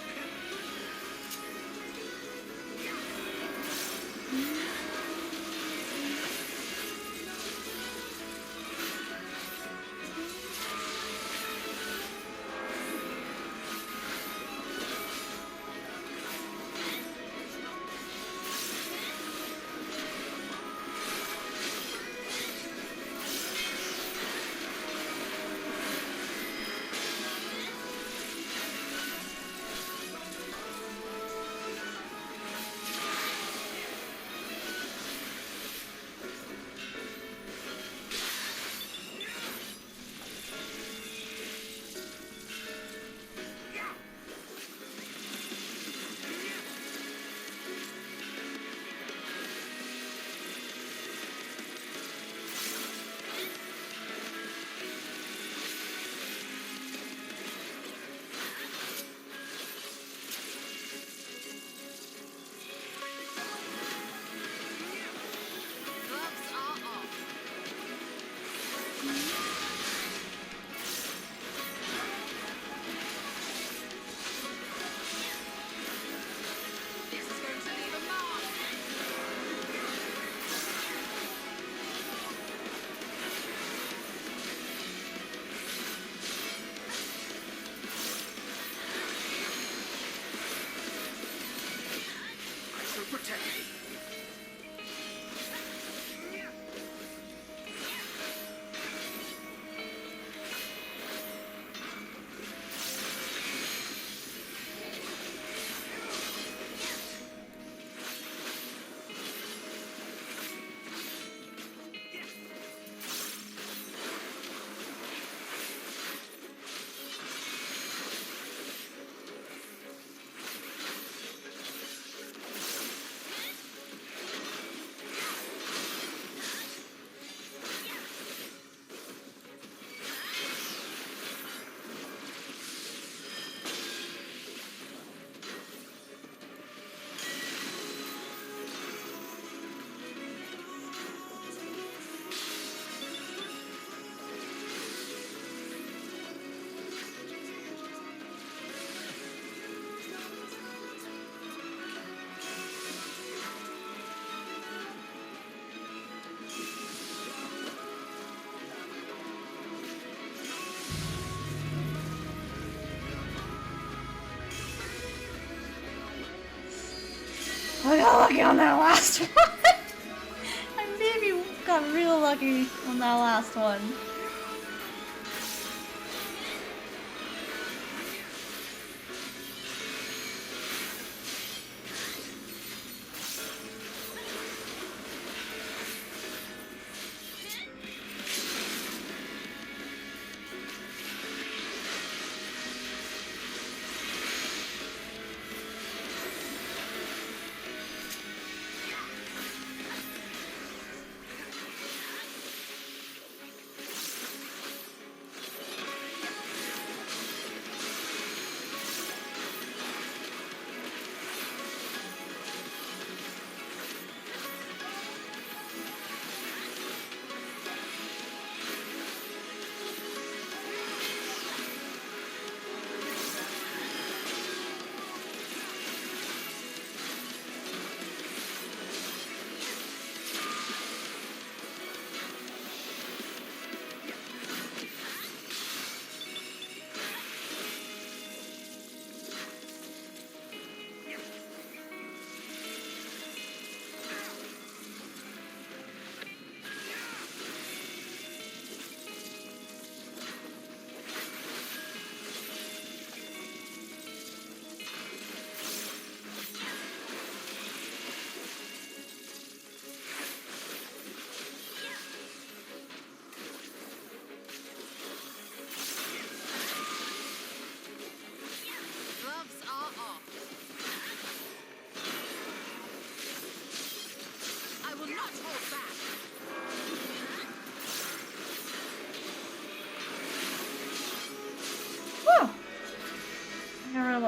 I got lucky on that last one. I maybe got real lucky on that last one.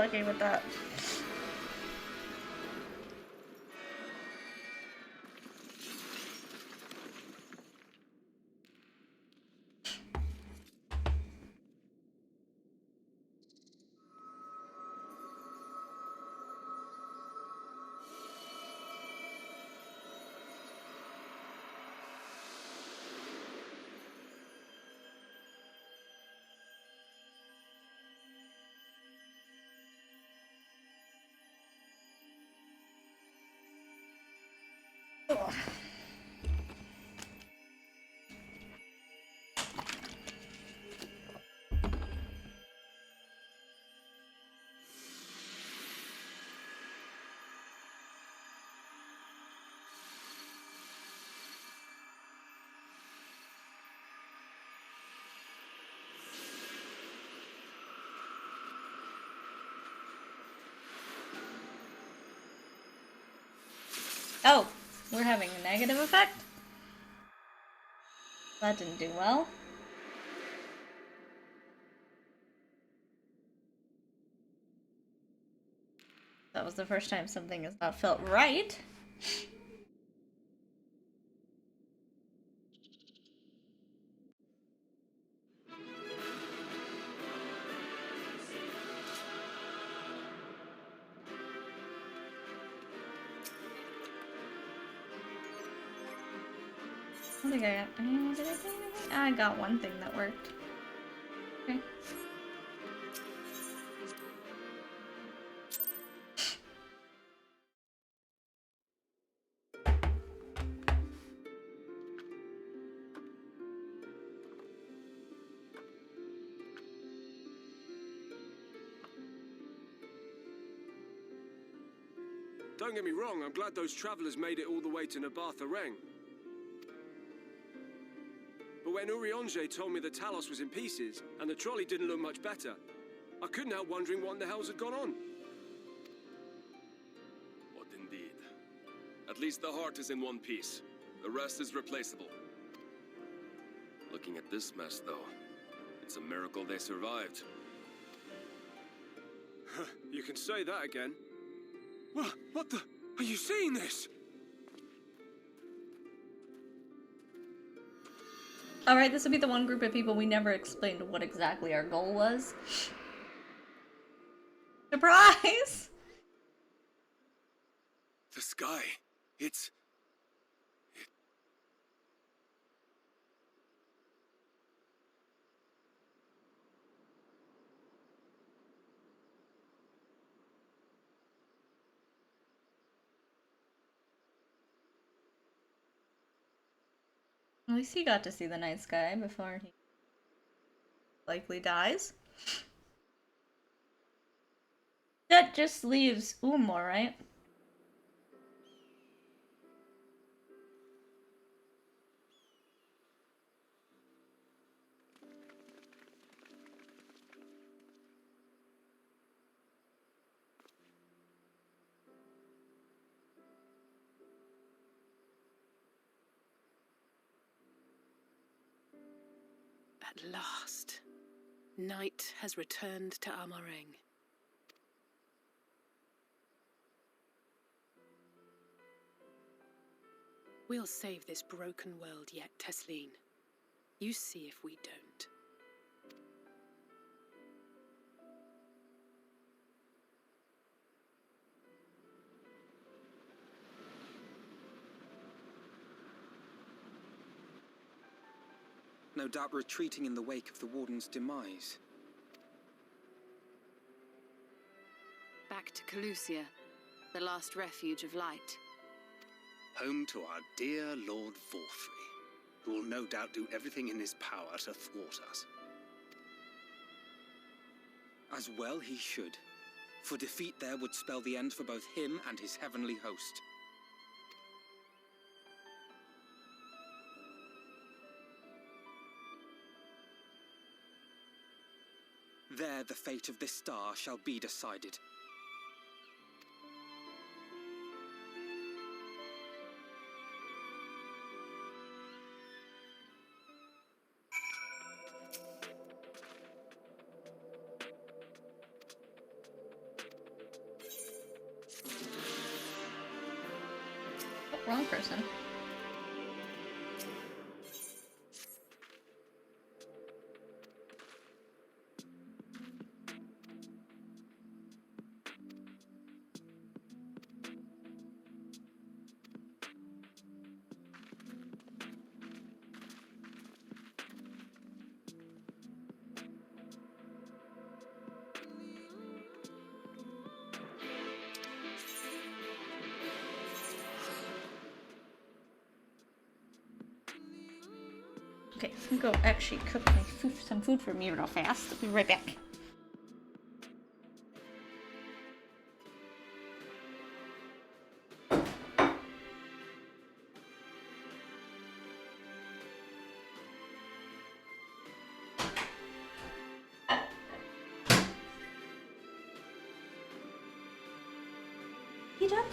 lucky with that. Ugh. Oh, we're having a negative effect? That didn't do well. That was the first time something has not felt right. I think I got. Did I get anything? I got one thing that worked. Okay. Don't get me wrong, I'm glad those travelers made it all the way to Nabartha Reng. But when Urianger told me the Talos was in pieces, and the trolley didn't look much better, I couldn't help wondering what in the hells had gone on. What indeed? At least the heart is in one piece. The rest is replaceable. Looking at this mess, though, it's a miracle they survived. You can say that again. What the? Are you seeing this? Alright, this would be the one group of people we never explained what exactly our goal was. Surprise! The sky, it's... At least he got to see the night sky before he likely dies. That just leaves Umor, right? At last, night has returned to Amareng. We'll save this broken world yet, Tesleen. You see if we don't. No doubt retreating in the wake of the Warden's demise. Back to Calusia, the last refuge of light. Home to our dear Lord Vorfrey, who will no doubt do everything in his power to thwart us. As well he should, for defeat there would spell the end for both him and his heavenly host. There the fate of this star shall be decided. Wrong person. Okay, I'm gonna go actually cook some food for me real fast. I'll be right back. Heat up.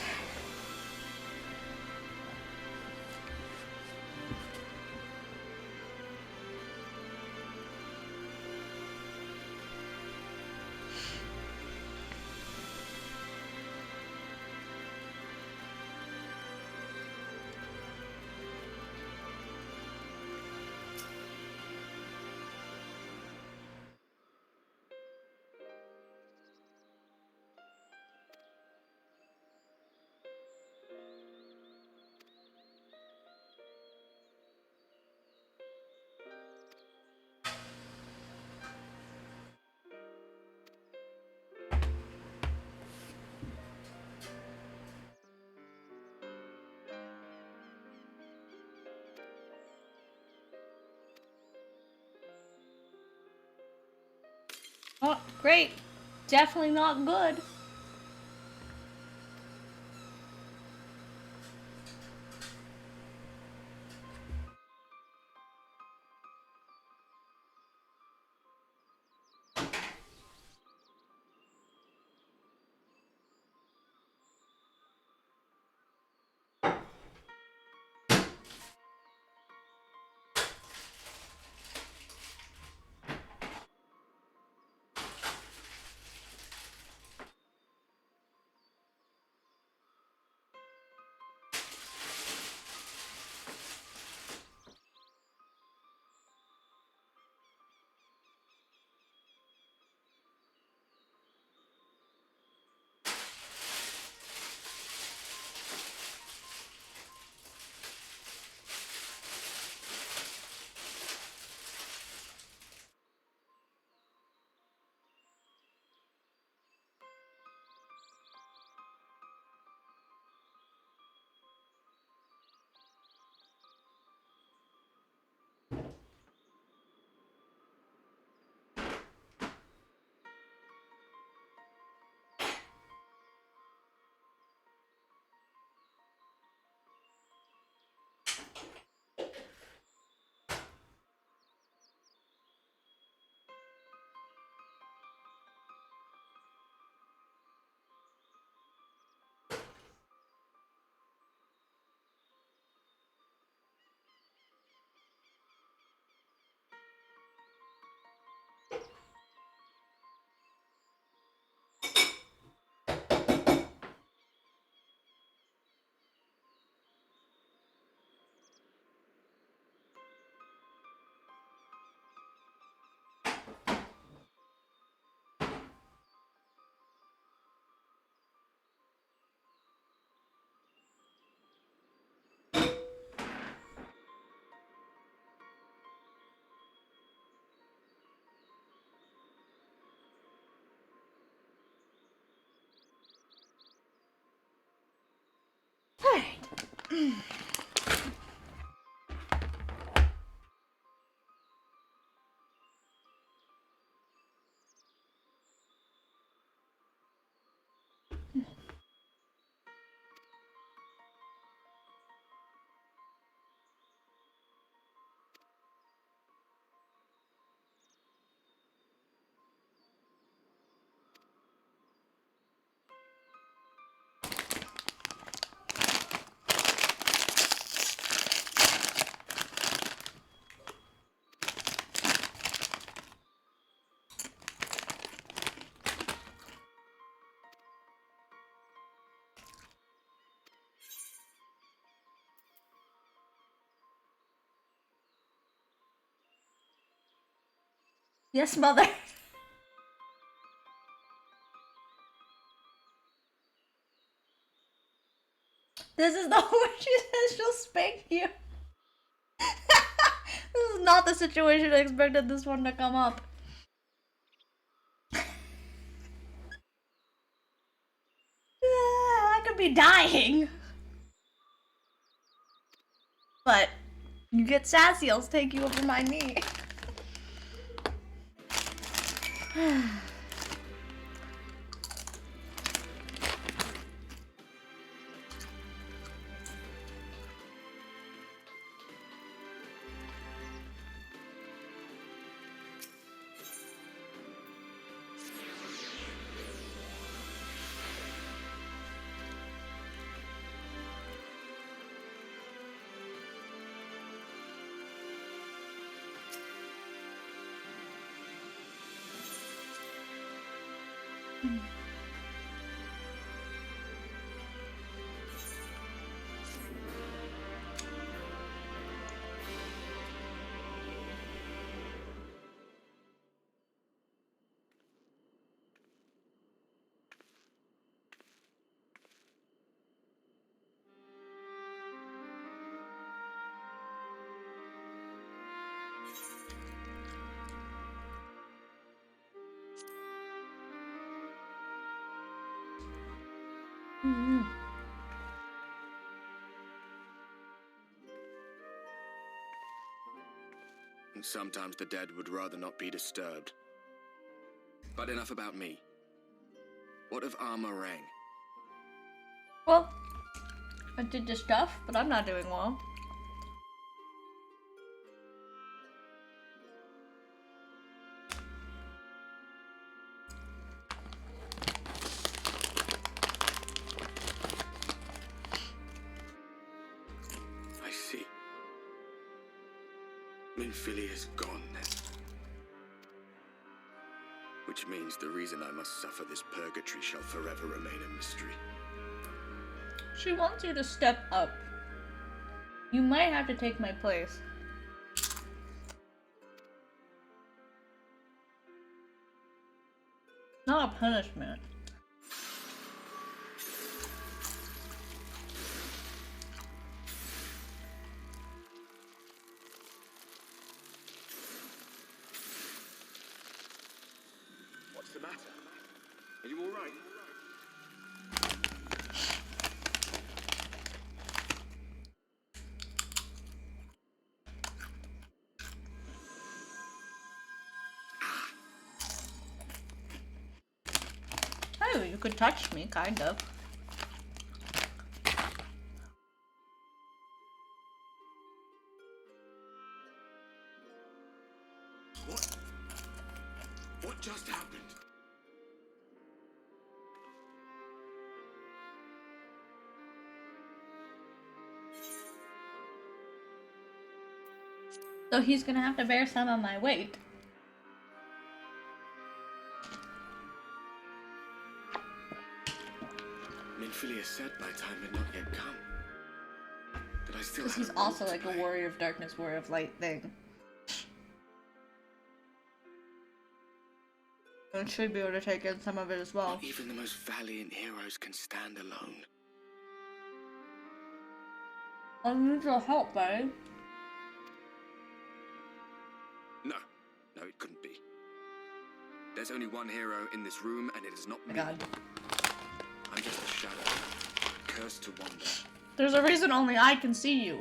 Oh, great. Definitely not good. Alright. Yes, mother. This is the one she says she'll spank you. This is not the situation I expected this one to come up. I could be dying. But you get sassy, I'll take you over my knee. Sometimes the dead would rather not be disturbed. But enough about me. What of Armorang? Well, I did the stuff, but I'm not doing well. I see. Minfilia's gone then. Which means the reason I must suffer this purgatory shall forever remain a mystery. She wants you to step up. You might have to take my place. Not a punishment. What's the matter? Are you all right? Oh, you could touch me, kind of. What just happened? So he's gonna have to bear some of my weight. Minfilia said my time had not yet come. But I still Because had he's a role also to like play. a warrior of darkness, warrior of light thing. And should be able to take in some of it as well. Not even the most valiant heroes can stand alone. I need your help, babe. No, it couldn't be. There's only one hero in this room, and it is not me. God. I'm just a shadow, cursed to wander. There's a reason only I can see you.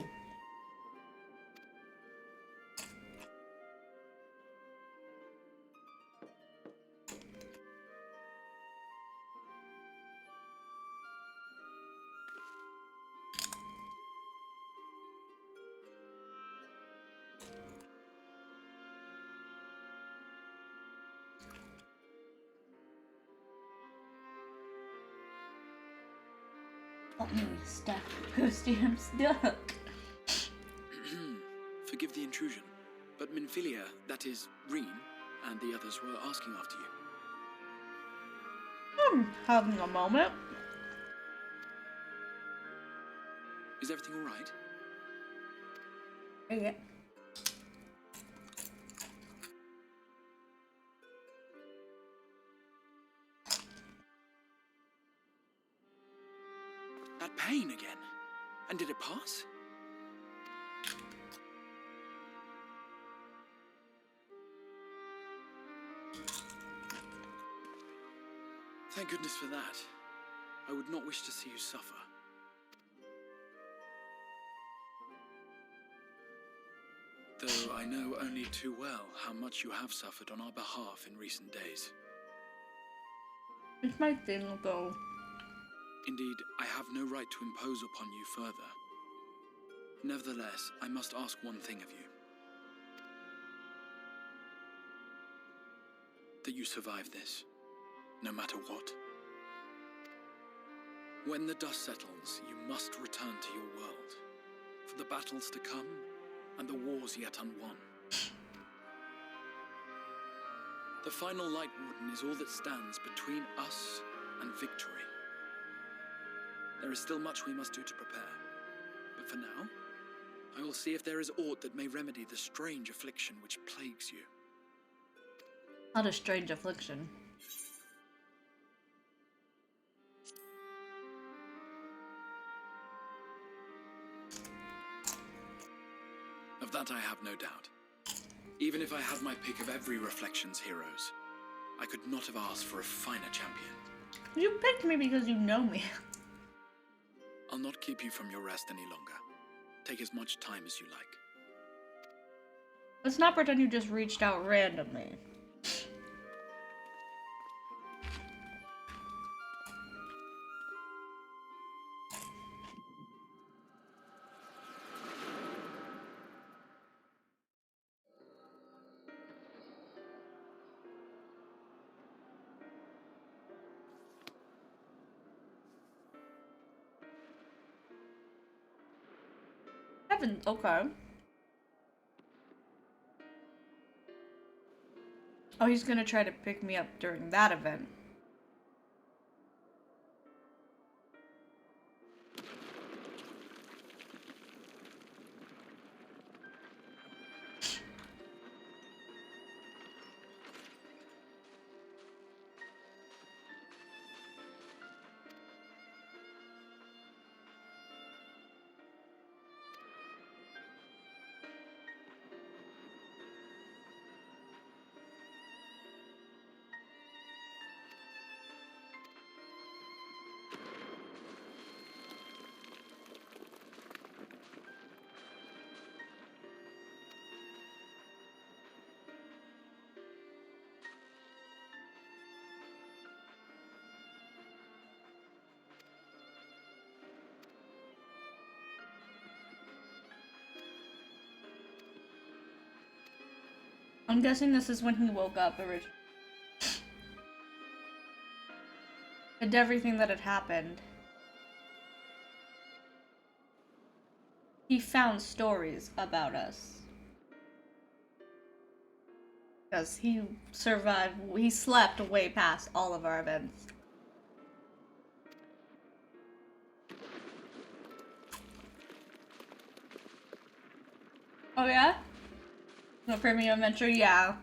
Help me, stuck. Posty, I'm stuck. Forgive the intrusion, but Minfilia, that is, Reen, and the others were asking after you. I'm having a moment. Is everything all right? Yeah. that pain again. And did it pass? Thank goodness for that. I would not wish to see you suffer. Though I know only too well how much you have suffered on our behalf in recent days. It's my thing, though. Indeed, I have no right to impose upon you further. Nevertheless, I must ask one thing of you. That you survive this, no matter what. When the dust settles, you must return to your world, for the battles to come, and the wars yet unwon. The final Light Warden is all that stands between us and victory. There is still much we must do to prepare, but for now, I will see if there is aught that may remedy the strange affliction which plagues you. Not a strange affliction. Of that I have no doubt. Even if I had my pick of every Reflections heroes, I could not have asked for a finer champion. You picked me because you know me. I'll not keep you from your rest any longer. Take as much time as you like. Let's not pretend you just reached out randomly. Okay. Oh, he's gonna try to pick me up during that event. I'm guessing this is when he woke up originally. And everything that had happened. He found stories about us. Because he survived, he slept way past all of our events. Oh yeah? No premium adventure, yeah.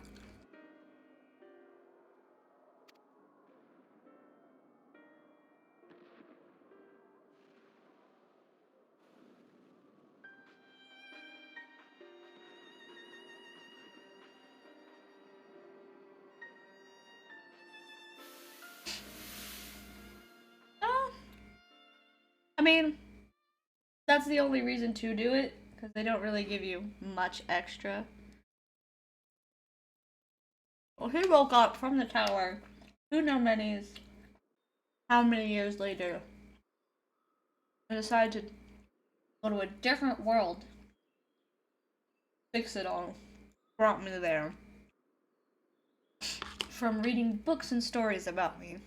I mean, that's the only reason to do it, because they don't really give you much extra. Well, he woke up from the tower, who knows how many years later, and decided to go to a different world, fix it all, brought me there, from reading books and stories about me.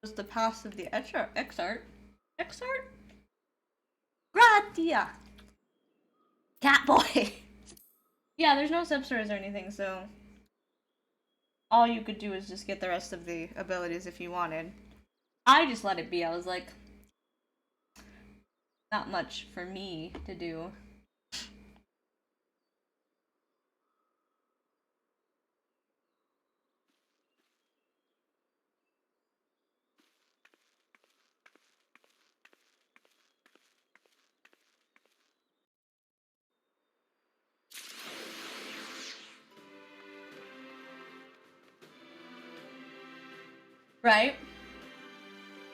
Was the past of the Exart? Gratia! Catboy! Yeah, there's no substores or anything, so all you could do is just get the rest of the abilities if you wanted. I just let it be. I was like, not much for me to do. Right?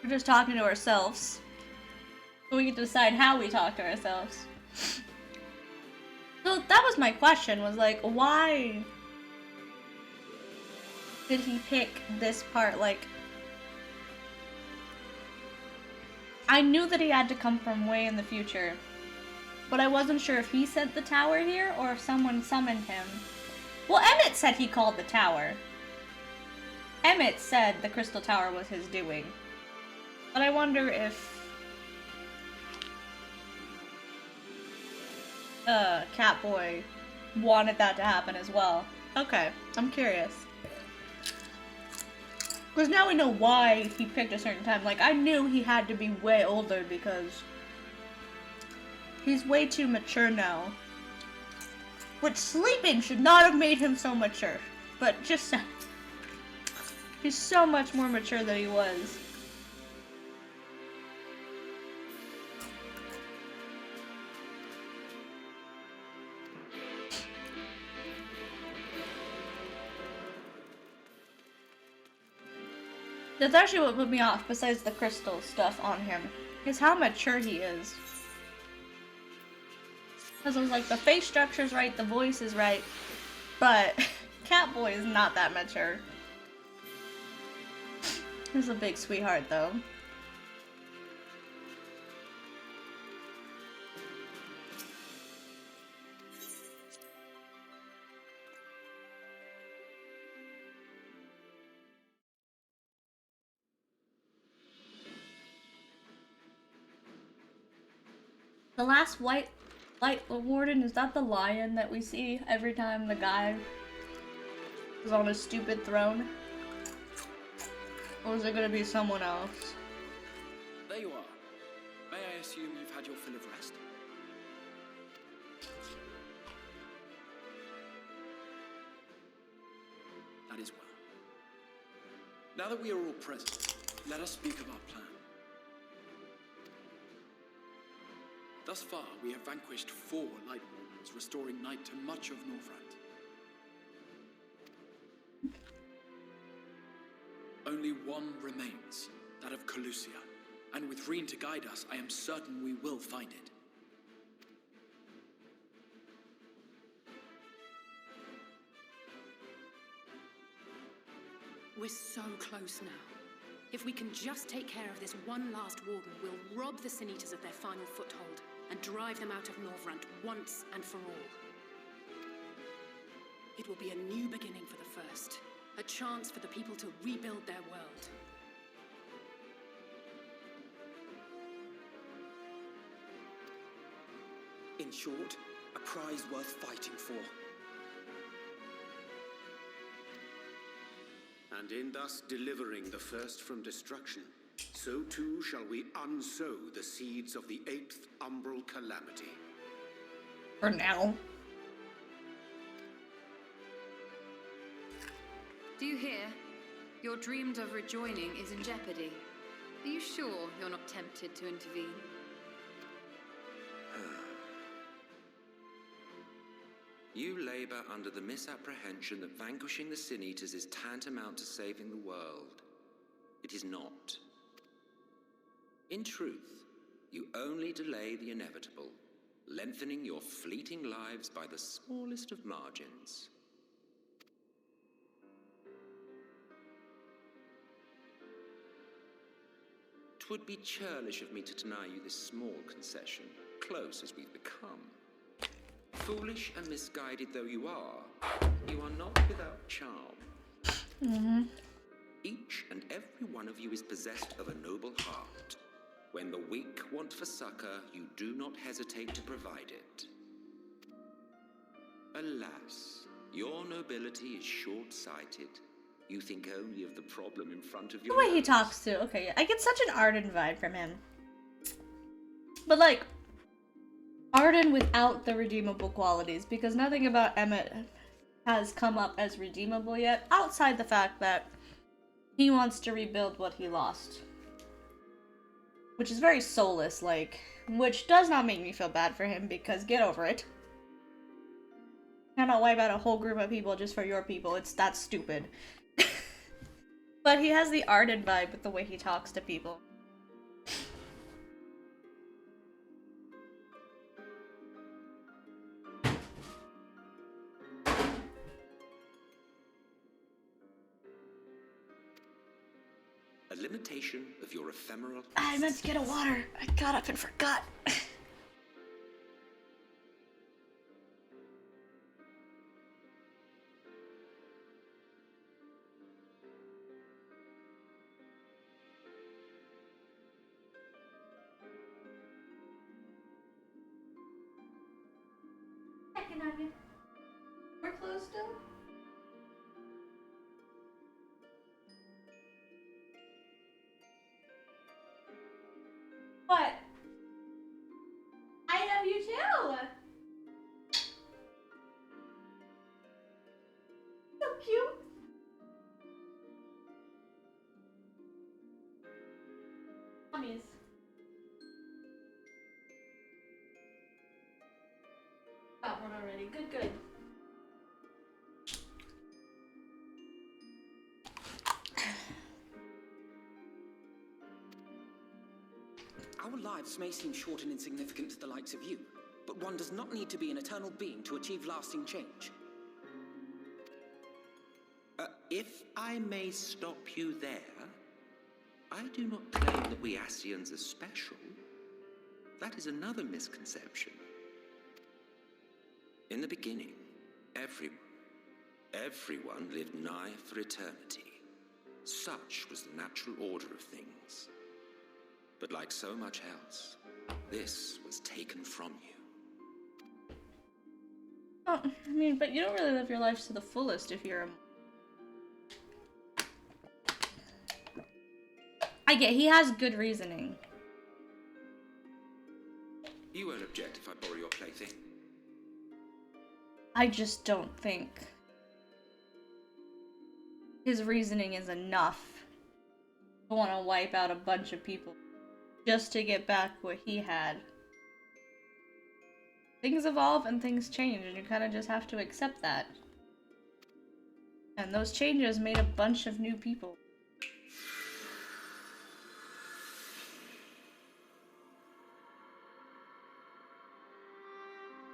We're just talking to ourselves. So we get to decide how we talk to ourselves. So that was my question, was like, why did he pick this part? Like, I knew that he had to come from way in the future, but I wasn't sure if he sent the tower here or if someone summoned him. Well, Emmett said he called the tower. Emmett said the Crystal Tower was his doing. But I wonder if Catboy wanted that to happen as well. Okay, I'm curious. Because now we know why he picked a certain time. Like, I knew he had to be way older because he's way too mature now. Which sleeping should not have made him so mature. But just he's so much more mature than he was. That's actually what put me off, besides the crystal stuff on him, is how mature he is. Because I was like, the face structure's right, the voice is right, but Catboy is not that mature. He's a big sweetheart, though. The last lightwarden, is that the lion that we see every time the guy is on a stupid throne? Or is it gonna be someone else? There you are. May I assume you've had your fill of rest? That is well. Now that we are all present, let us speak of our plan. Thus far, we have vanquished 4 lightwardens, restoring night to much of Northrend. Only one remains, that of Calusia, and with Reen to guide us, I am certain we will find it. We're so close now. If we can just take care of this one last warden, we'll rob the Sin Eaters of their final foothold and drive them out of Northrend once and for all. It will be a new beginning for the First, a chance for the people to rebuild their world. In short, a prize worth fighting for. And in thus delivering the First from destruction, so too shall we unsow the seeds of the 8th umbral calamity. For now. Do you hear? Your dreamed of rejoining is in jeopardy. Are you sure you're not tempted to intervene? You labor under the misapprehension that vanquishing the Sin Eaters is tantamount to saving the world. It is not. In truth, you only delay the inevitable, lengthening your fleeting lives by the smallest of margins. Twould be churlish of me to deny you this small concession, close as we've become. Foolish and misguided though you are not without charm. Mm-hmm. Each and every one of you is possessed of a noble heart. When the weak want for succor, you do not hesitate to provide it. Alas, your nobility is short-sighted. You think only of the problem in front of you. The way he talks too. Okay, I get such an Arden vibe from him. But like, Arden without the redeemable qualities, because nothing about Emmett has come up as redeemable yet, outside the fact that he wants to rebuild what he lost. Which is very soulless, like, which does not make me feel bad for him, because get over it. Cannot wipe out a whole group of people just for your people, that's stupid. But he has the Arden vibe with the way he talks to people. A limitation of your ephemeral... I meant to get a water. I got up and forgot. Checking on you. We're closed still? What? I love you too. So cute. Mummies. Got one already. Good, good. Our lives may seem short and insignificant to the likes of you, but one does not need to be an eternal being to achieve lasting change. If I may stop you there, I do not claim that we Ascians are special. That is another misconception. In the beginning, everyone lived nigh for eternity. Such was the natural order of things. But like so much else, this was taken from you. Oh, I mean, but you don't really live your life to the fullest if you're a... I get, he has good reasoning. You won't object if I borrow your plaything? I just don't think his reasoning is enough to want to wipe out a bunch of people just to get back what he had. Things evolve and things change, and you kind of just have to accept that. And those changes made a bunch of new people.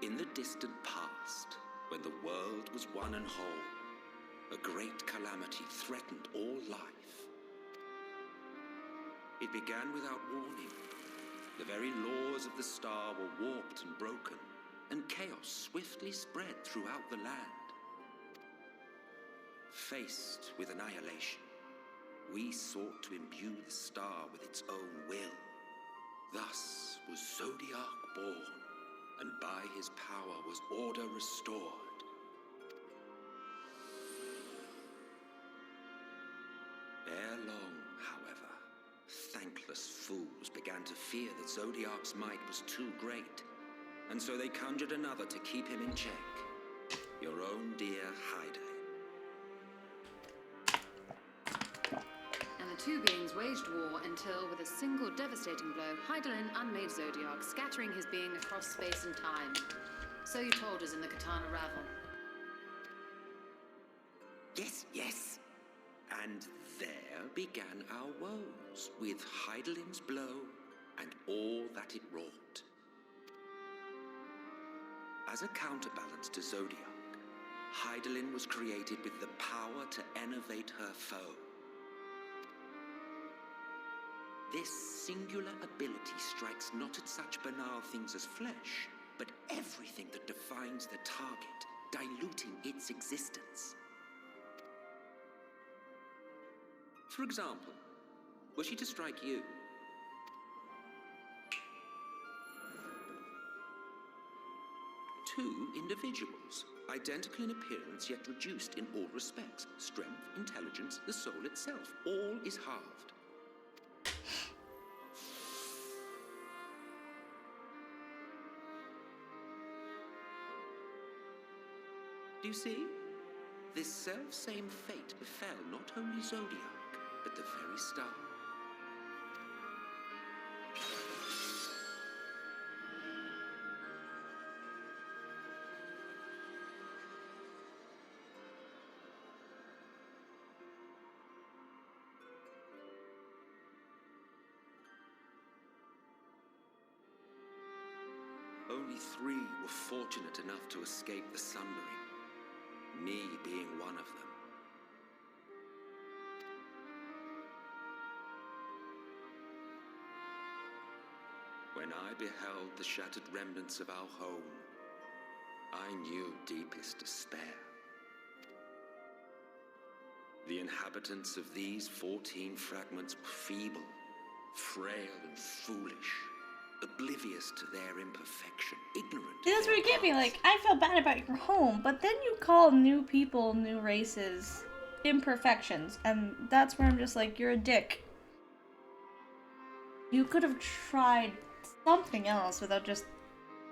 In the distant past, when the world was one and whole, a great calamity threatened all life. It began without warning. The very laws of the star were warped and broken, and chaos swiftly spread throughout the land. Faced with annihilation, we sought to imbue the star with its own will. Thus was Zodiac born, and by his power was order restored. Ere long, however, thankless fools began to fear that Zodiac's might was too great, and so they conjured another to keep him in check. Your own dear Hyde. And the two beings waged war until, with a single devastating blow, Hydaelyn unmade Zodiac, scattering his being across space and time. So you told us in the Katana Ravel. Yes, yes. And there began our woes, with Hydaelyn's blow and all that it wrought. As a counterbalance to Zodiac, Hydaelyn was created with the power to enervate her foe. This singular ability strikes not at such banal things as flesh, but everything that defines the target, diluting its existence. For example, were she to strike you? Two individuals, identical in appearance yet reduced in all respects. Strength, intelligence, the soul itself, all is halved. Do you see? This self-same fate befell not only Zodiac, but the very star. only 3 were fortunate enough to escape the Sundering, me being one of them. When I beheld the shattered remnants of our home, I knew deepest despair. The inhabitants of these 14 fragments were feeble, frail and foolish, oblivious to their imperfection, ignorant. See, that's where you get me. Like, I felt bad about your home, but then you call new people, new races, imperfections, and that's where I'm just like, you're a dick. You could have tried something else without just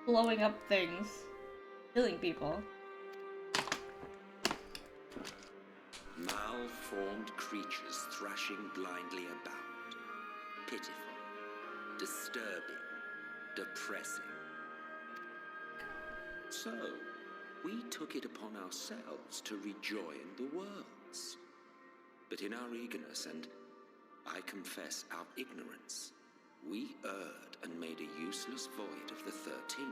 blowing up things, killing people. Malformed creatures thrashing blindly about. Pitiful, disturbing, depressing. So, we took it upon ourselves to rejoin the worlds. But in our eagerness and, I confess, our ignorance, we erred and made a useless void of the 13th.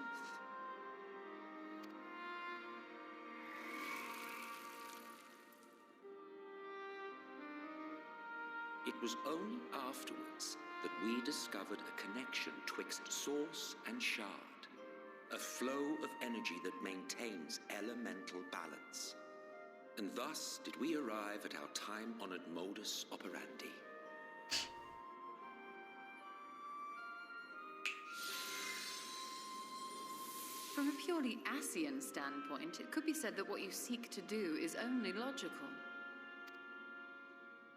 It was only afterwards that we discovered a connection twixt source and shard, a flow of energy that maintains elemental balance. And thus did we arrive at our time-honored modus operandi. From a purely Asian standpoint, it could be said that what you seek to do is only logical.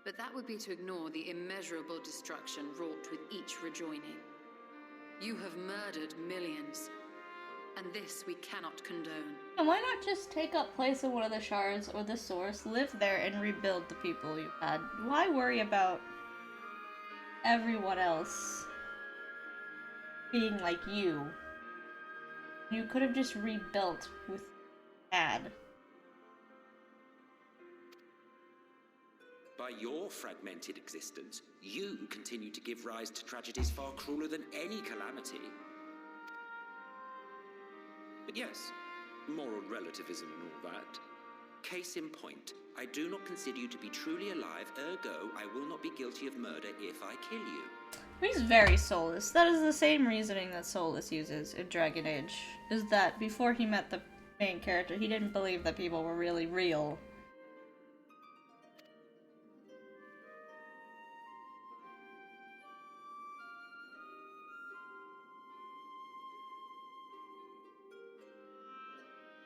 But that would be to ignore the immeasurable destruction wrought with each rejoining. You have murdered millions, and this we cannot condone. And why not just take up place in one of the shards or the source, live there, and rebuild the people you've had? Why worry about everyone else being like you? You could have just rebuilt with ad. By your fragmented existence, you continue to give rise to tragedies far crueler than any calamity. But yes, moral relativism and all that. Case in point, I do not consider you to be truly alive, ergo I will not be guilty of murder if I kill you. He's very soulless. That is the same reasoning that Soulless uses in Dragon Age. Is that before he met the main character, he didn't believe that people were really real.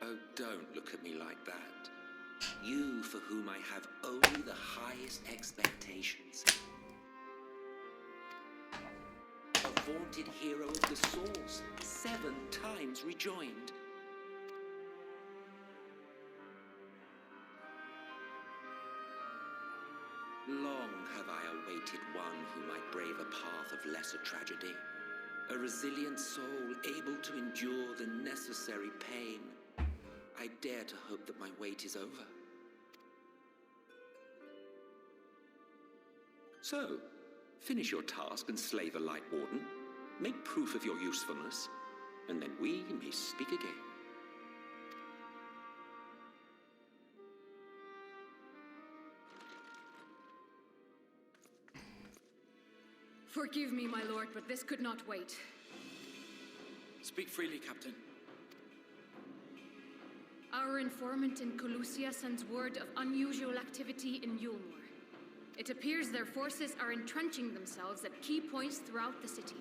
Oh, don't look at me like that. You for whom I have only the highest expectations. A vaunted hero of the Source, 7 times rejoined. Long have I awaited one who might brave a path of lesser tragedy. A resilient soul able to endure the necessary pain. I dare to hope that my wait is over. So, finish your task and slay the Lightwarden. Make proof of your usefulness, and then we may speak again. Forgive me, my lord, but this could not wait. Speak freely, Captain. Our informant in Colusia sends word of unusual activity in Yulmore. It appears their forces are entrenching themselves at key points throughout the city,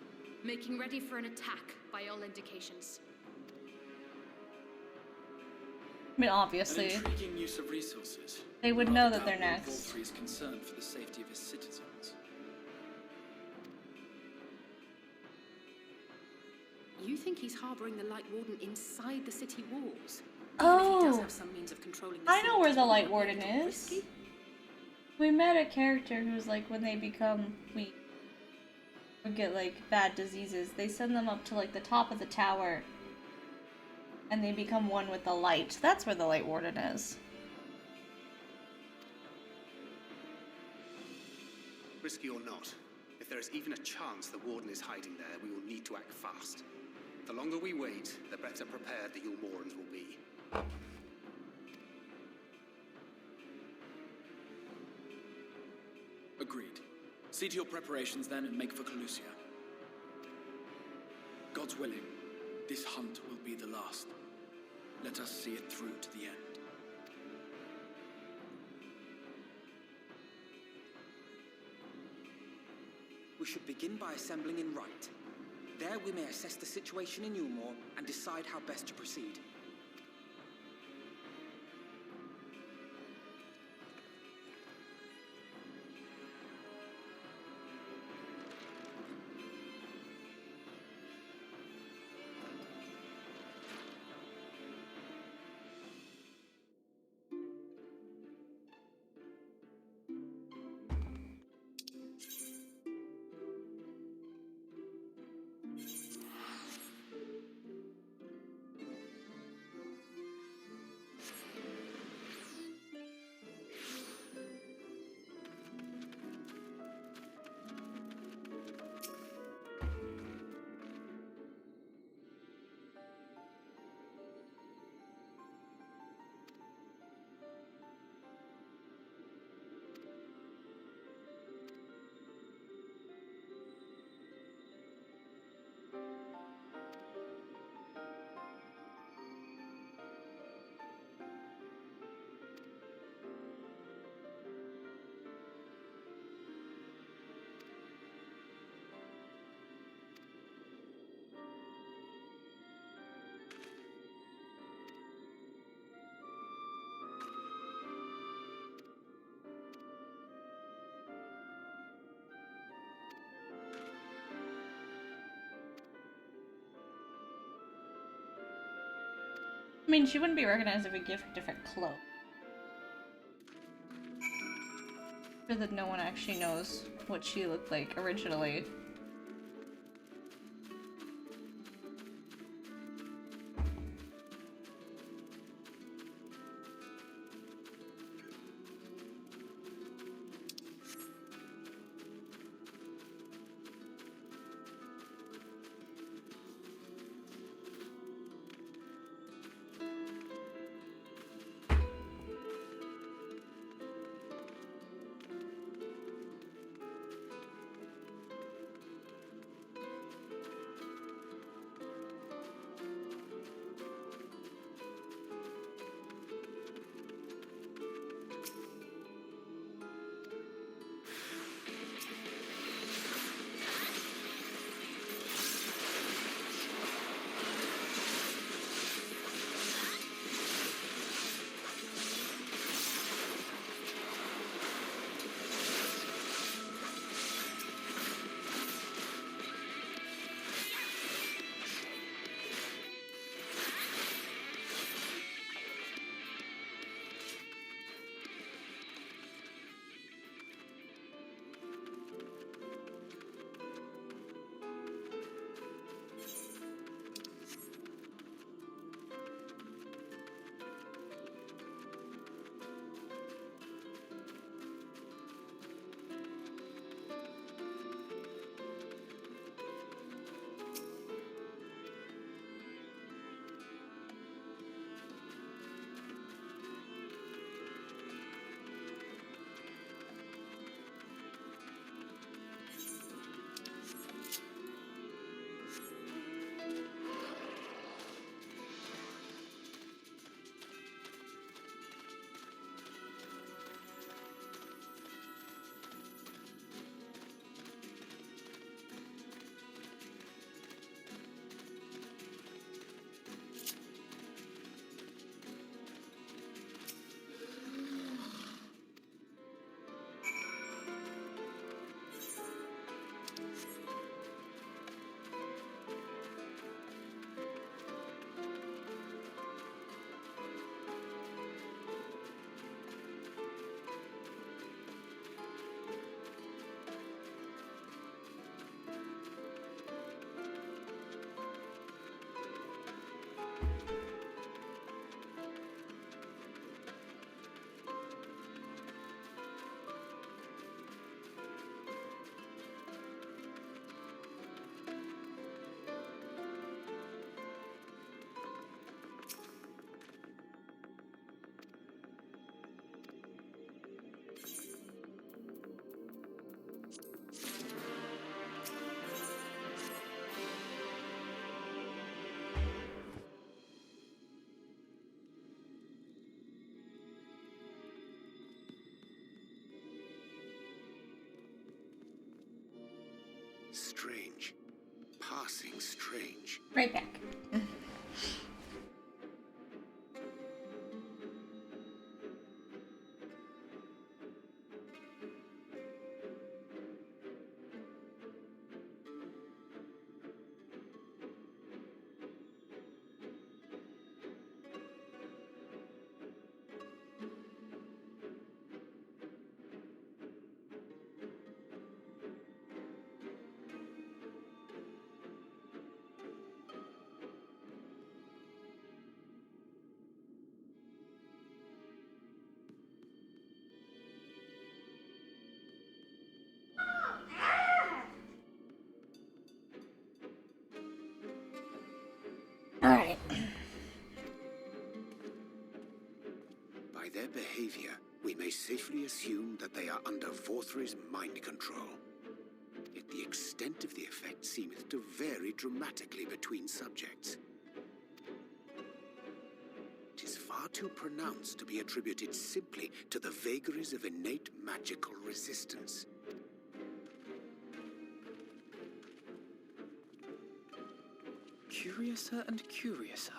making ready for an attack by all indications. I mean, obviously, An intriguing use of resources. they would know that they're next. Voltry is concerned for the safety of his citizens. You think he's harboring the Lightwarden inside the city walls? Oh, Even if he does have some means of controlling the I know where the city, Lightwarden is. risky? We met a character who's like, when they become weak or get like bad diseases, they send them up to like the top of the tower and they become one with the light. That's where the Lightwarden is. Risky or not, if there is even a chance the Warden is hiding there, we will need to act fast. The longer we wait, the better prepared the Yulmorans will be. Agreed. See to your preparations then and make for Calusia. God's willing, this hunt will be the last. Let us see it through to the end. We should begin by assembling in Rite. There we may assess the situation in Yulmore and decide how best to proceed. I mean, she wouldn't be recognized if we give her different clothes. So that no one actually knows what she looked like originally. strange. Passing strange. Right back. Alright. By their behavior, we may safely assume that they are under Vorthri's mind control. Yet the extent of the effect seemeth to vary dramatically between subjects. It is far too pronounced to be attributed simply to the vagaries of innate magical resistance. Curiouser and curiouser.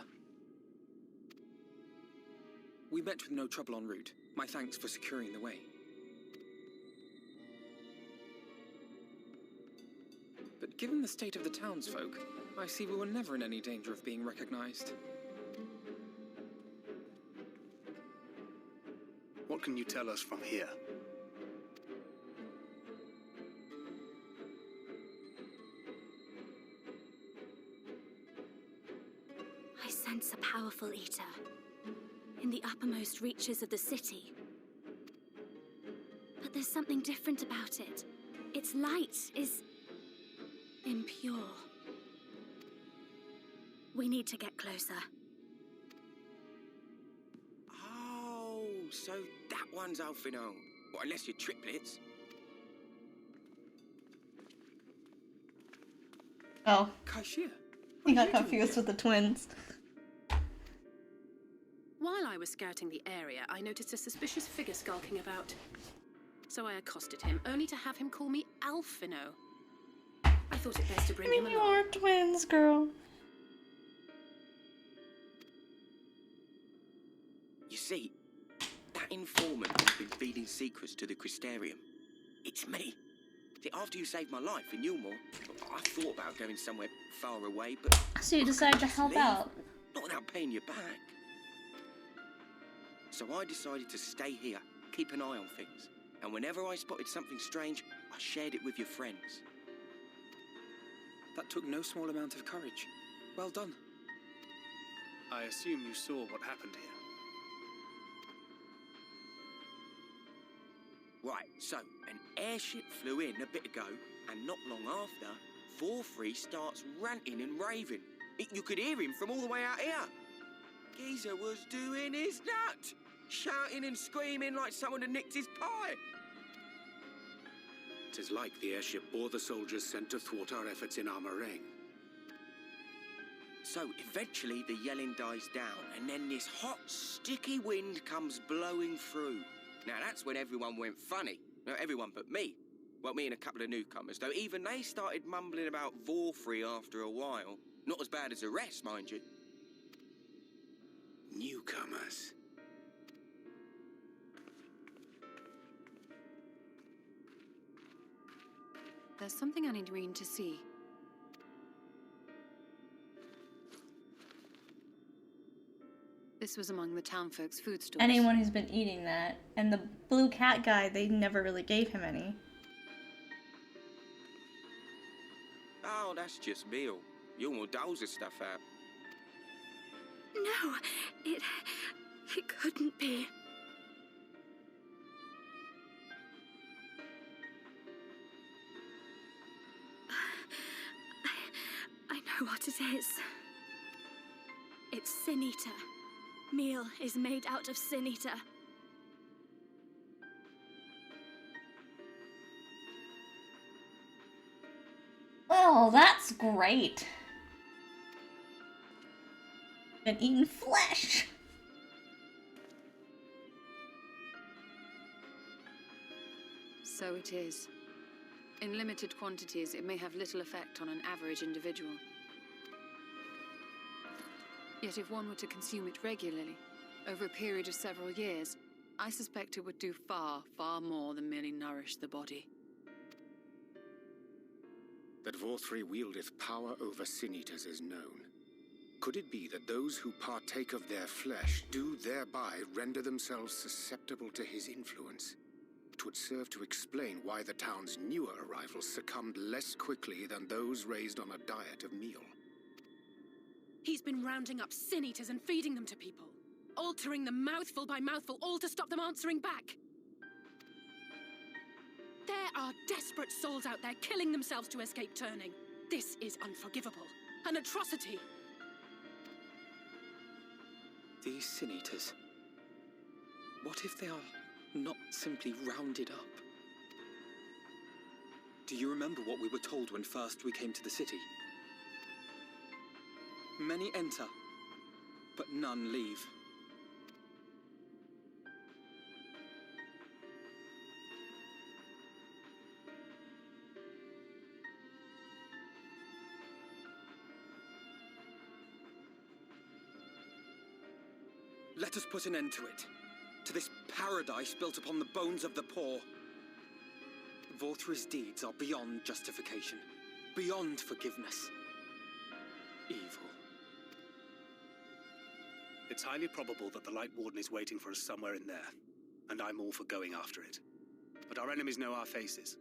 We met with no trouble en route. My thanks for securing the way. But given the state of the townsfolk, I see we were never in any danger of being recognized. What can you tell us from here? I sense a powerful eater in the uppermost reaches of the city. But there's something different about it. Its light is impure. We need to get closer. Oh, so that one's Alfino. Well, unless you're triplets. Oh. Kashir. He got confused with the twins. While I was scouting the area, I noticed a suspicious figure skulking about. So I accosted him, only to have him call me Alfino. I thought it best to bring him along. You're twins, girl. You see, that informant has been feeding secrets to the Crystarium. It's me. See, after you saved my life in Yulmore, I thought about going somewhere far away, but... So you decided to help out? Not without paying you back. So I decided to stay here, keep an eye on things. And whenever I spotted something strange, I shared it with your friends. That took no small amount of courage. Well done. I assume you saw what happened here. Right, so an airship flew in a bit ago, and not long after, Vorthri starts ranting and raving. You could hear him from all the way out here. Geezer was doing his nut, shouting and screaming like someone had nicked his pie. 'Tis like the airship bore the soldiers sent to thwart our efforts in Armorang. So eventually the yelling dies down, and then this hot, sticky wind comes blowing through. Now that's when everyone went funny. No, everyone but me. Well, me and a couple of newcomers, though even they started mumbling about Vorthri after a while. Not as bad as the rest, mind you. Newcomers. There's something I need Reen to see. This was among the townfolk's food stores. Anyone who's been eating that. And the blue cat guy, they never really gave him any. Oh, that's just meal. Yulmore doles the stuff out. No, it couldn't be. I know what it is. It's Sin Eater. Meal is made out of Sin Eater. Oh, that's great. Been eating flesh. So it is. In limited quantities, it may have little effect on an average individual. Yet if one were to consume it regularly, over a period of several years, I suspect it would do far, far more than merely nourish the body. That Vorthri wieldeth power over sin-eaters is known. Could it be that those who partake of their flesh do thereby render themselves susceptible to his influence? It would serve to explain why the town's newer arrivals succumbed less quickly than those raised on a diet of meal. He's been rounding up sin-eaters and feeding them to people. Altering them mouthful by mouthful, all to stop them answering back. There are desperate souls out there killing themselves to escape turning. This is unforgivable. An atrocity. These sin-eaters. What if they are not simply rounded up? Do you remember what we were told when first we came to the city? Many enter, but none leave. Let us put an end to it. To this paradise built upon the bones of the poor. Vorthri's deeds are beyond justification, beyond forgiveness. Evil. It's highly probable that the Light Warden is waiting for us somewhere in there, and I'm all for going after it. But our enemies know our faces.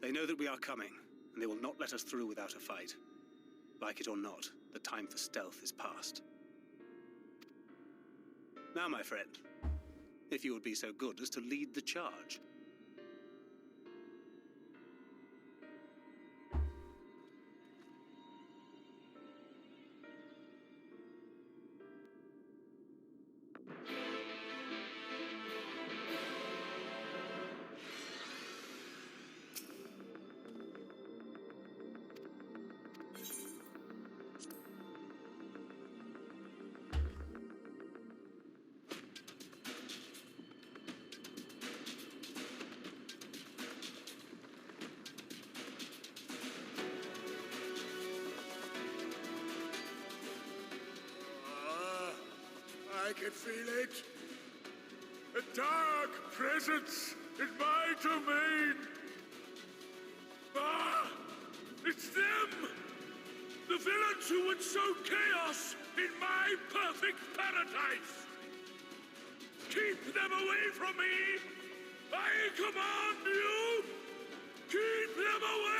They know that we are coming, and they will not let us through without a fight. Like it or not, the time for stealth is past. Now, my friend, if you would be so good as to lead the charge. I can feel it. A dark presence in my domain. Ah! It's them! The villains who would sow chaos in my perfect paradise! Keep them away from me! I command you! Keep them away!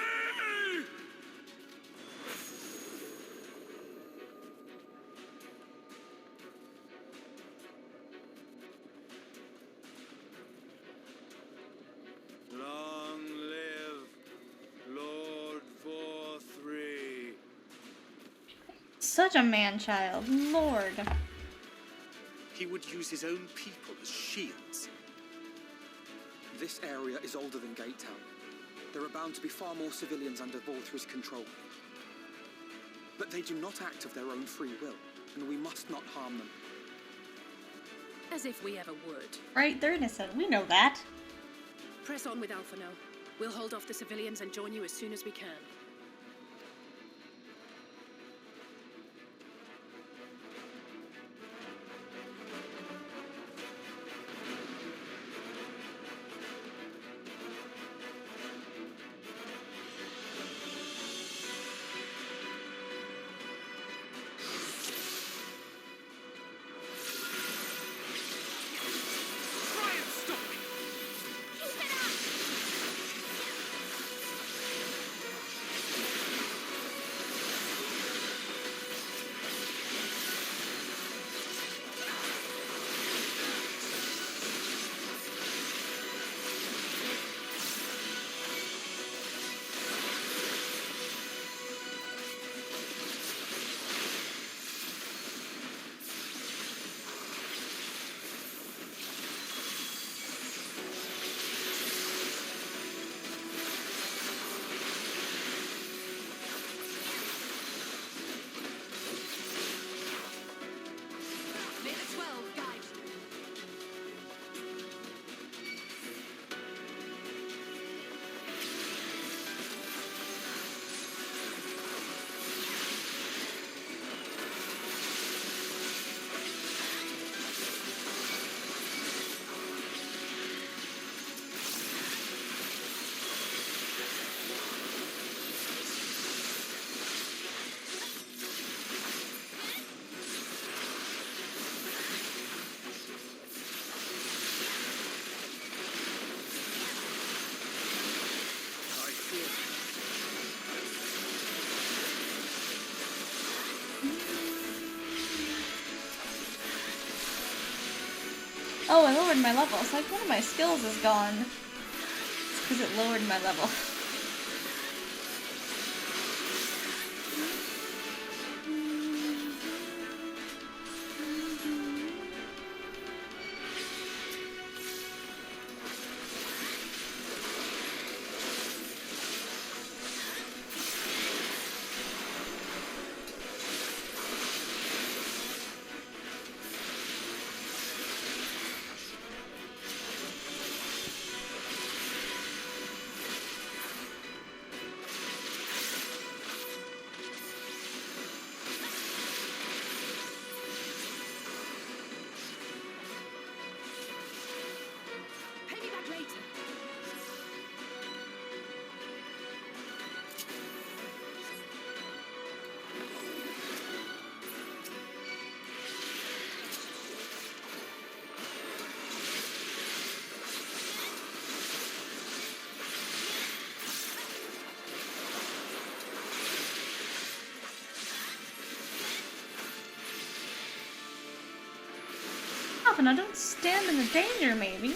Long live Lord Vorthri. Such a man-child. Lord. He would use his own people as shields. This area is older than Gatetown. There are bound to be far more civilians under Vorthri's control. But they do not act of their own free will, and we must not harm them. As if we ever would. Right? They're innocent. We know that. Press on with Alphino. We'll hold off the civilians and join you as soon as we can. Oh, I lowered my level. It's like one of my skills is gone. Because it lowered my level. Pay me back later. Often I don't stand in the danger, maybe.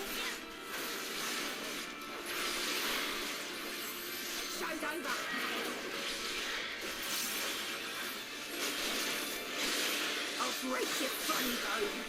Show's over. I'll break your funny bone.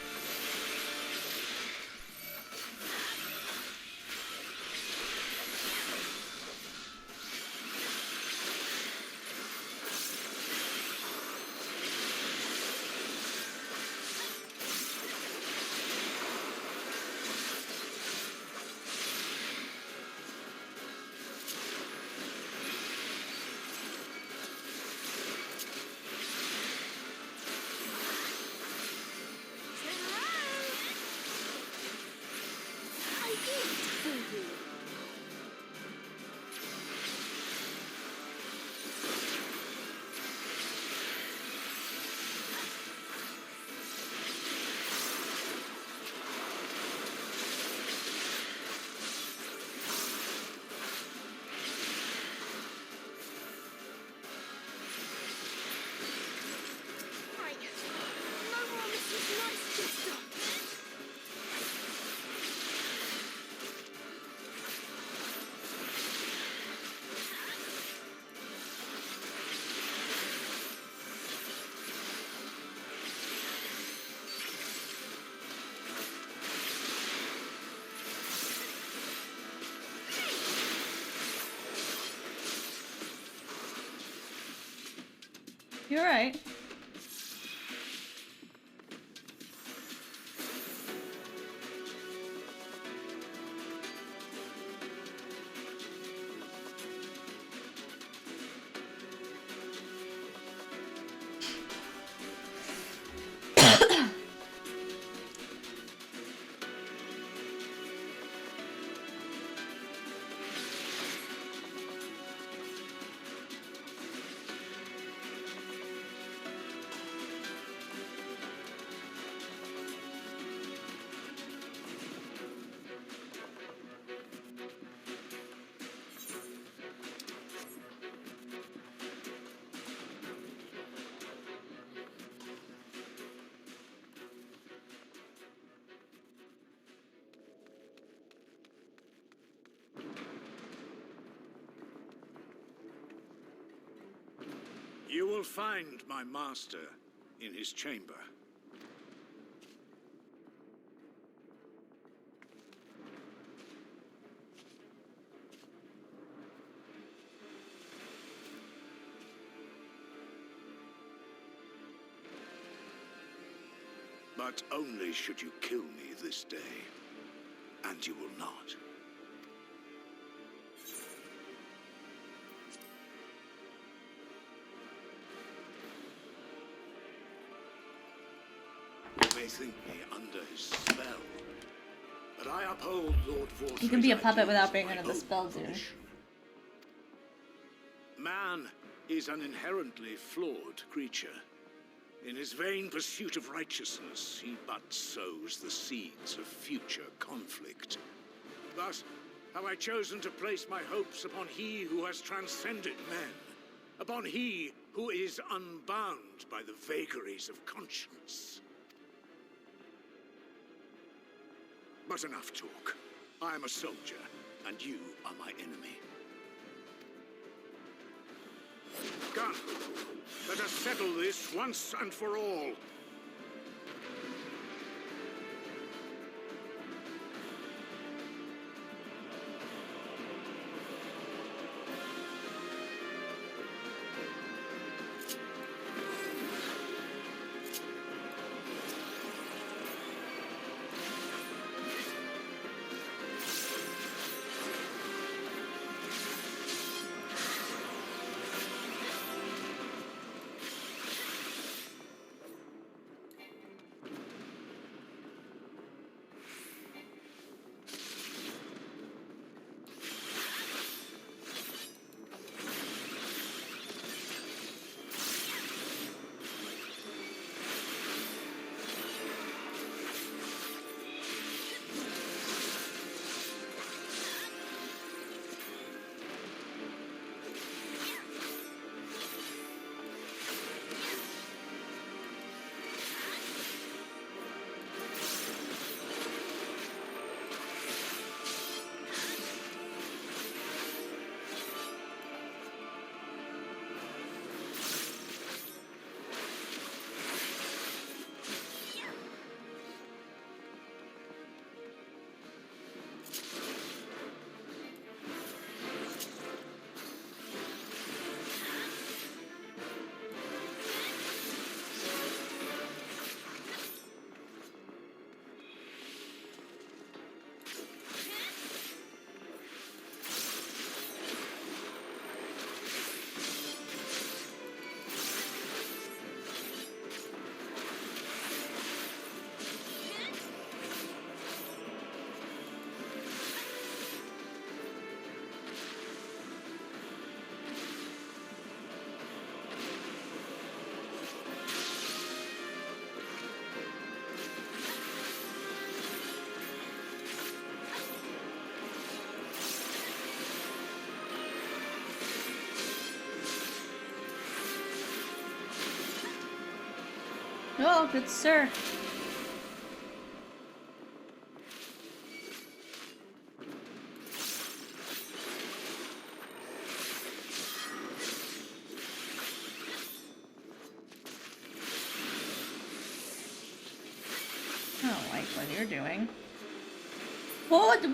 You're right. You will find my master in his chamber. But only should you kill me this day, and you will not. You may think me under his spell, but I uphold Lord Vorth's You can be a puppet ideals without being by under the oath spell, and dude. volition. Man is an inherently flawed creature. In his vain pursuit of righteousness, he but sows the seeds of future conflict. Thus, have I chosen to place my hopes upon he who has transcended men, upon he who is unbound by the vagaries of conscience. But enough talk. I am a soldier, and you are my enemy. Come, let us settle this once and for all. Oh, good sir. I don't like what you're doing. Oh, alrighty.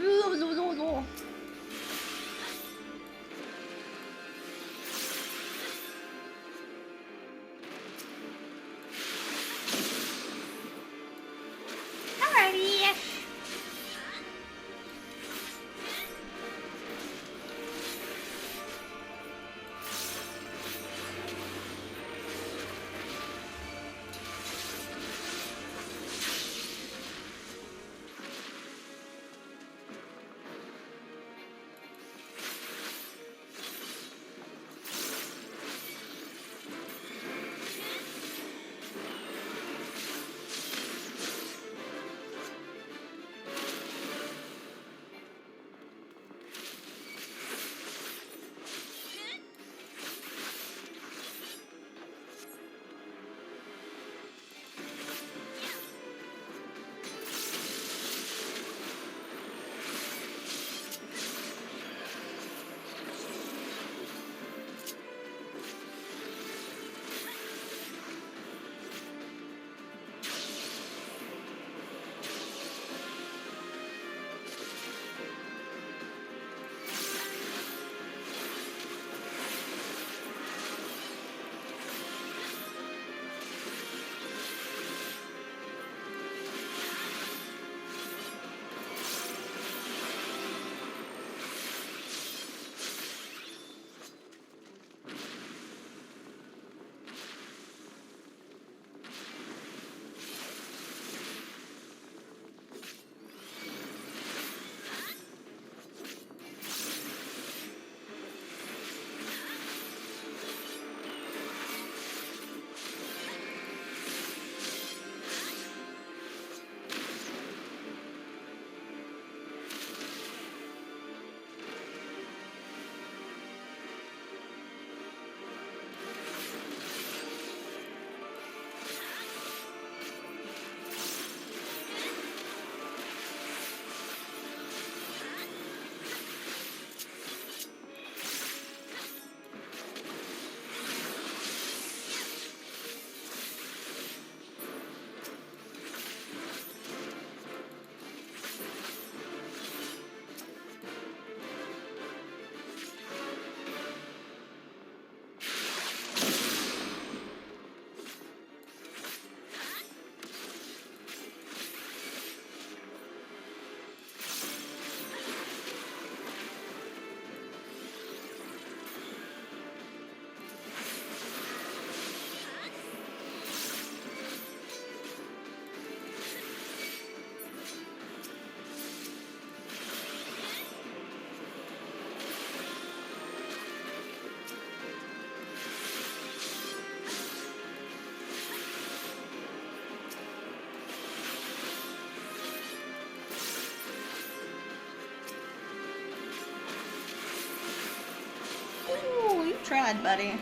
tried, buddy.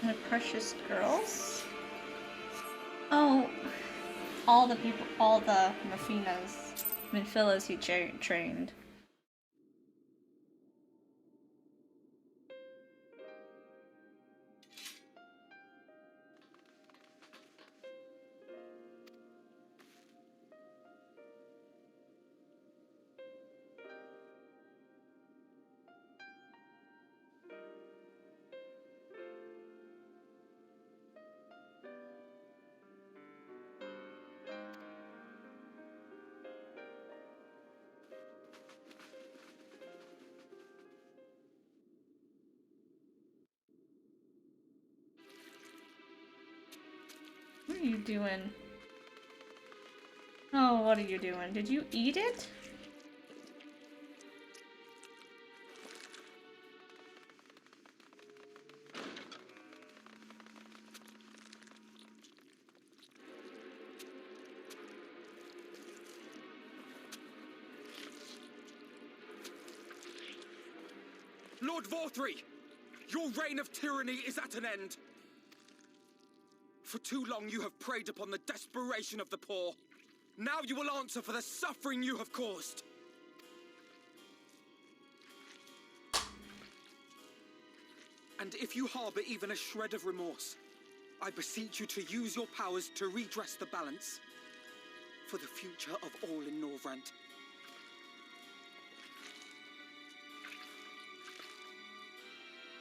The precious girls? Oh, all the people, all the Minfilas he trained. What are you doing? Oh, what are you doing? Did you eat it? Lord Vorthri, your reign of tyranny is at an end. For too long you have preyed upon the desperation of the poor. Now you will answer for the suffering you have caused. And if you harbor even a shred of remorse, I beseech you to use your powers to redress the balance for the future of all in Norvrant.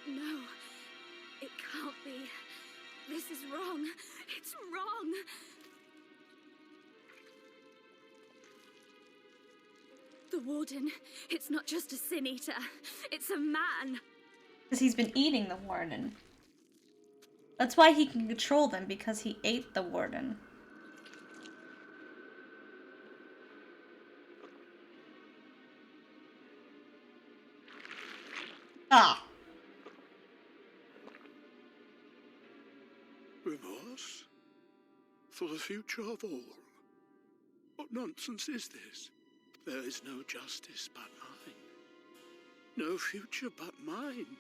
No, it can't be. This is wrong. It's wrong. The Warden, it's not just a sin eater. It's a man. Because he's been eating the Warden. That's why he can control them, because he ate the Warden. Ah! Remorse? For the future of all? What nonsense is this? There is no justice but mine. No future but mine.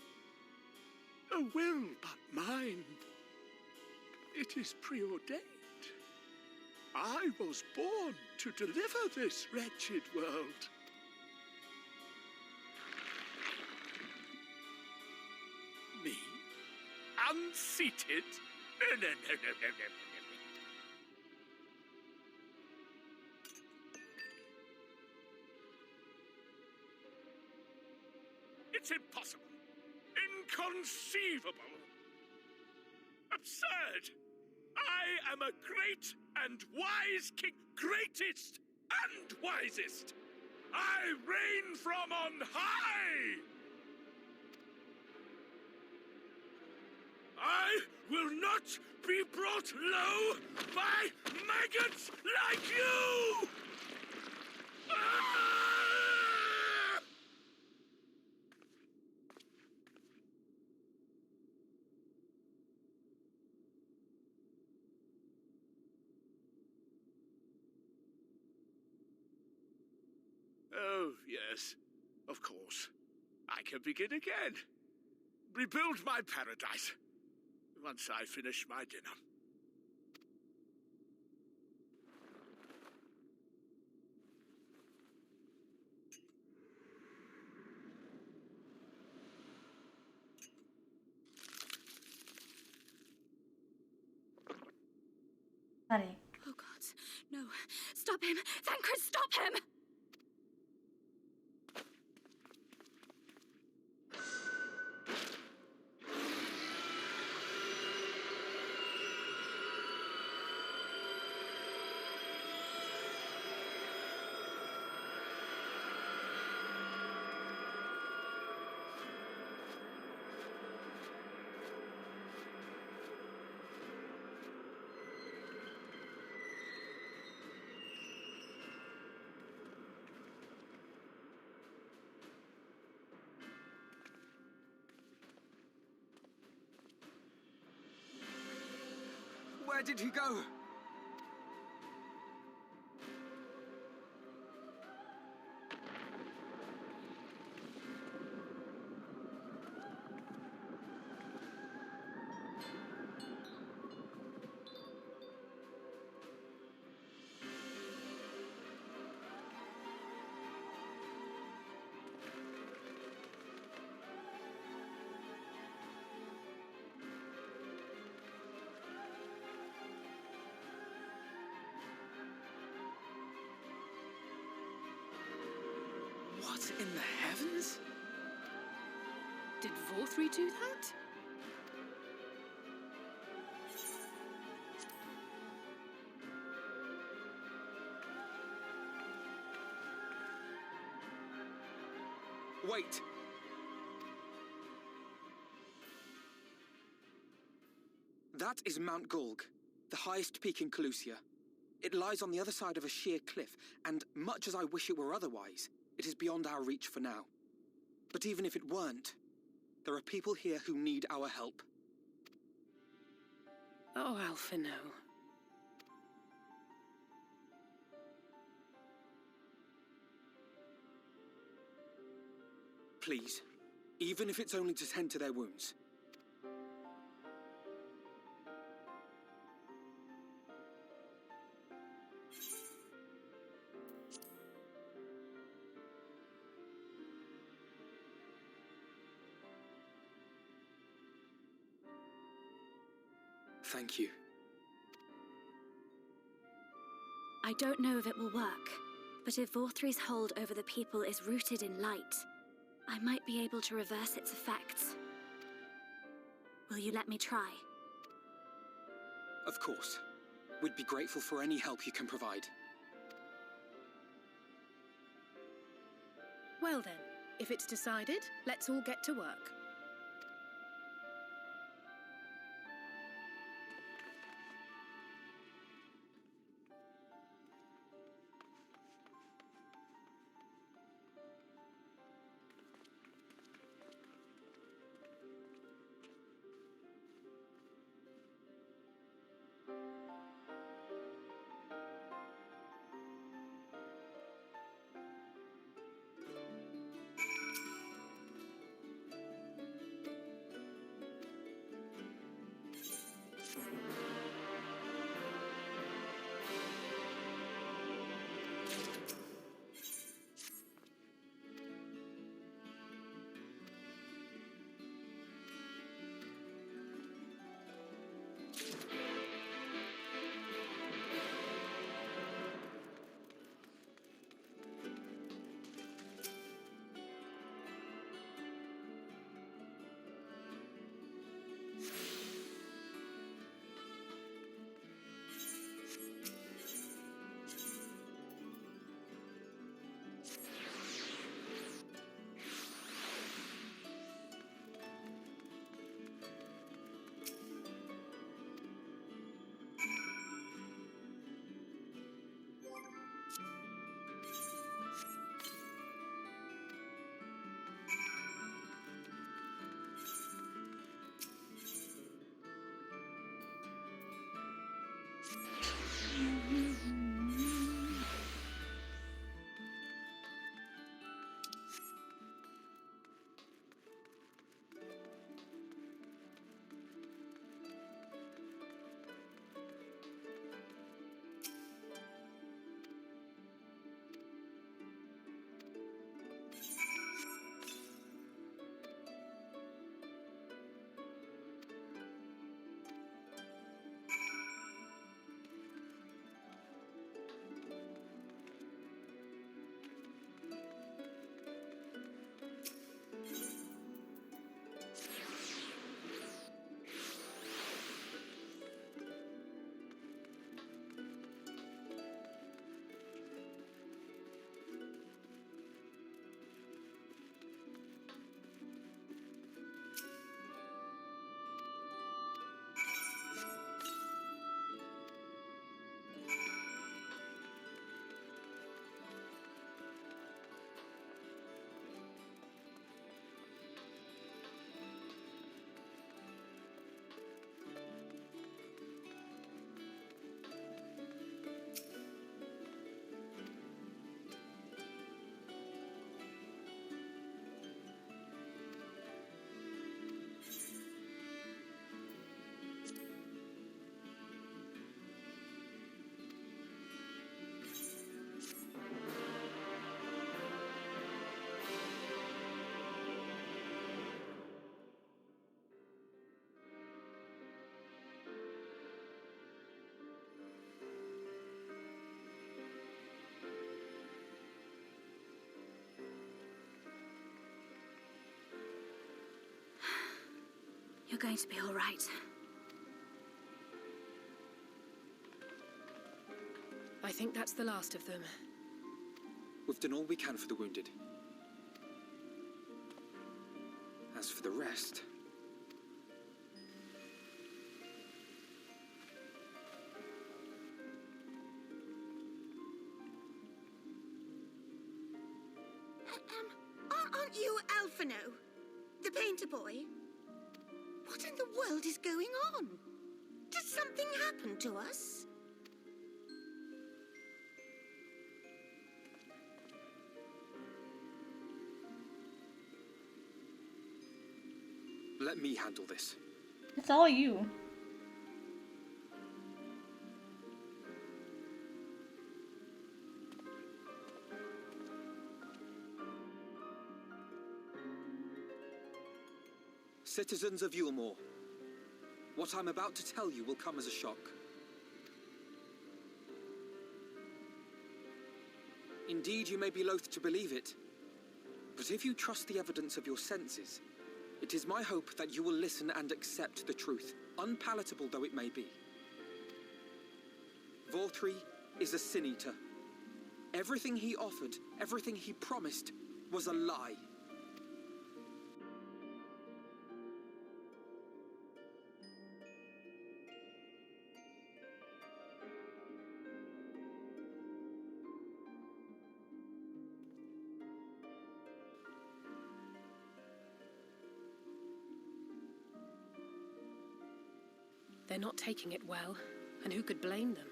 No will but mine. It is preordained. I was born to deliver this wretched world. Me? Unseated? No. It's impossible. Inconceivable. Absurd. I am a great and wise king. Greatest and wisest. I reign from on high. I will not be brought low by maggots like you! Ah! Oh, yes, of course. I can begin again. Rebuild my paradise. Once I finish my dinner. Honey. Oh God, no. Stop him. Thancred, stop him! Where did he go? What in the heavens? Did Vorthri do that? Wait! That is Mount Golg, the highest peak in Calusia. It lies on the other side of a sheer cliff, and much as I wish it were otherwise, it is beyond our reach for now. But even if it weren't, there are people here who need our help. Oh, Alphino. Please, even if it's only to tend to their wounds. Thank you. I don't know if it will work, but if Vorthri's hold over the people is rooted in light, I might be able to reverse its effects. Will you let me try? Of course. We'd be grateful for any help you can provide. Well then, if it's decided, let's all get to work. going to be all right. I think that's the last of them. We've done all we can for the wounded. As for the rest... Aren't you Alphino? The painter boy? What in the world is going on? Did something happen to us? Let me handle this. It's all you. Citizens of Yulmore, what I'm about to tell you will come as a shock. Indeed, you may be loath to believe it, but if you trust the evidence of your senses, it is my hope that you will listen and accept the truth, unpalatable though it may be. Vorthri is a sin-eater. Everything he offered, everything he promised, was a lie. They're not taking it well, and who could blame them?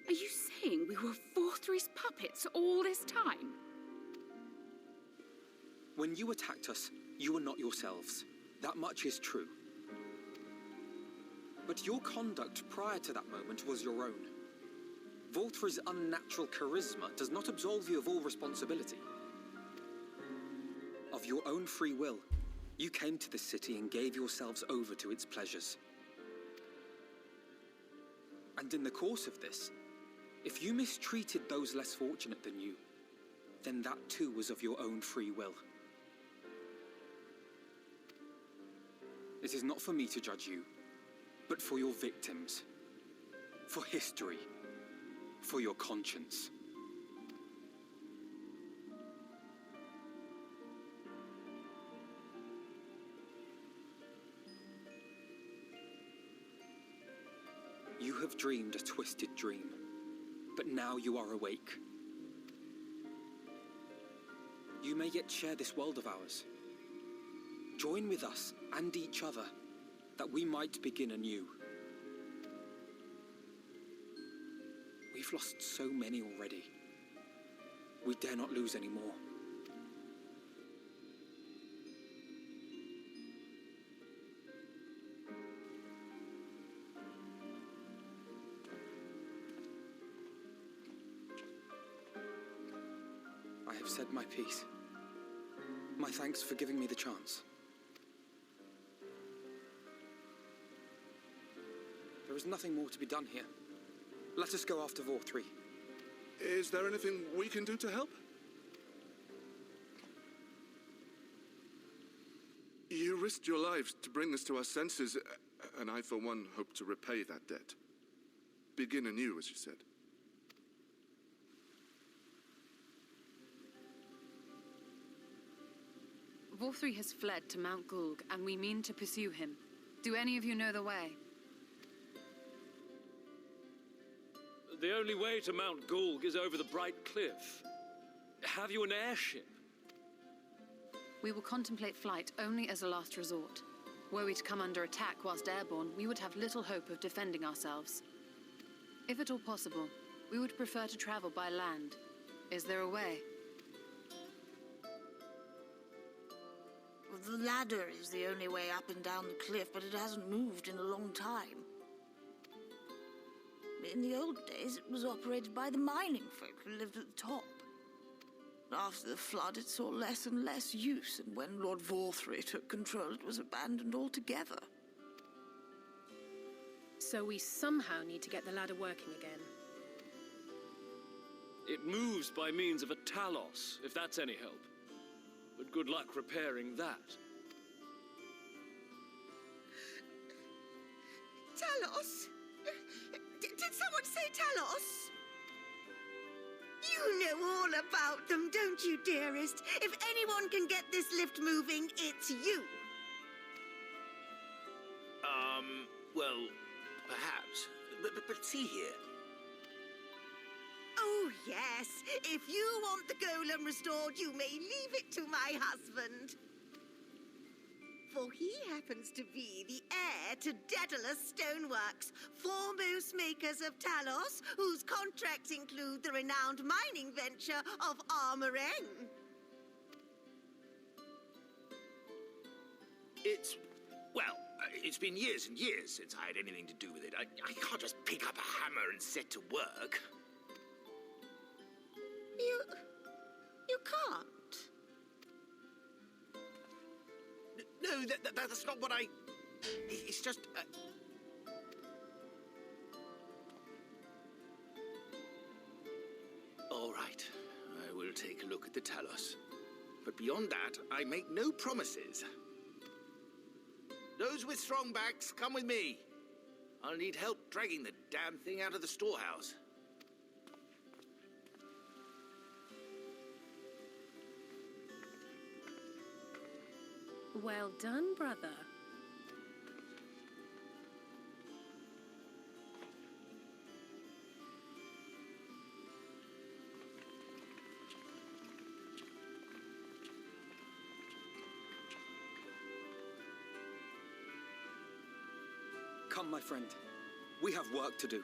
Are you saying we were Vorthri's puppets all this time? When you attacked us, you were not yourselves. That much is true. But your conduct prior to that moment was your own. Vorthri's unnatural charisma does not absolve you of all responsibility. Of your own free will, you came to this city and gave yourselves over to its pleasures. And in the course of this, if you mistreated those less fortunate than you, then that too was of your own free will. It is not for me to judge you, but for your victims, for history, for your conscience. You have dreamed a twisted dream, but now you are awake. You may yet share this world of ours. Join with us and each other, that we might begin anew. We've lost so many already. We dare not lose any more. I have said my piece. My thanks for giving me the chance. There is nothing more to be done here. Let us go after Vorthri. Is there anything we can do to help? You risked your lives to bring us to our senses, and I, for one, hope to repay that debt. Begin anew, as you said. Vorthri has fled to Mount Gulg, and we mean to pursue him. Do any of you know the way? The only way to Mount Gulg is over the Bright Cliff. Have you an airship? We will contemplate flight only as a last resort. Were we to come under attack whilst airborne, we would have little hope of defending ourselves. If at all possible, we would prefer to travel by land. Is there a way? The ladder is the only way up and down the cliff, but it hasn't moved in a long time. In the old days, it was operated by the mining folk who lived at the top. After the flood, it saw less and less use, and when Lord Vorthri took control, it was abandoned altogether. So we somehow need to get the ladder working again. It moves by means of a talos, if that's any help. But good luck repairing that. Talos? Did someone say Talos? You know all about them, don't you, dearest? If anyone can get this lift moving, it's you. Well, perhaps. But see here. Oh, yes. If you want the golem restored, you may leave it to my husband. For he happens to be the heir to Daedalus Stoneworks, foremost makers of Talos, whose contracts include the renowned mining venture of Armoreng. It's been years and years since I had anything to do with it. I can't just pick up a hammer and set to work. You can't. No, that's not what I... It's just... All right, I will take a look at the Talos. But beyond that, I make no promises. Those with strong backs, come with me. I'll need help dragging the damn thing out of the storehouse. Well done, brother. Come, my friend. We have work to do.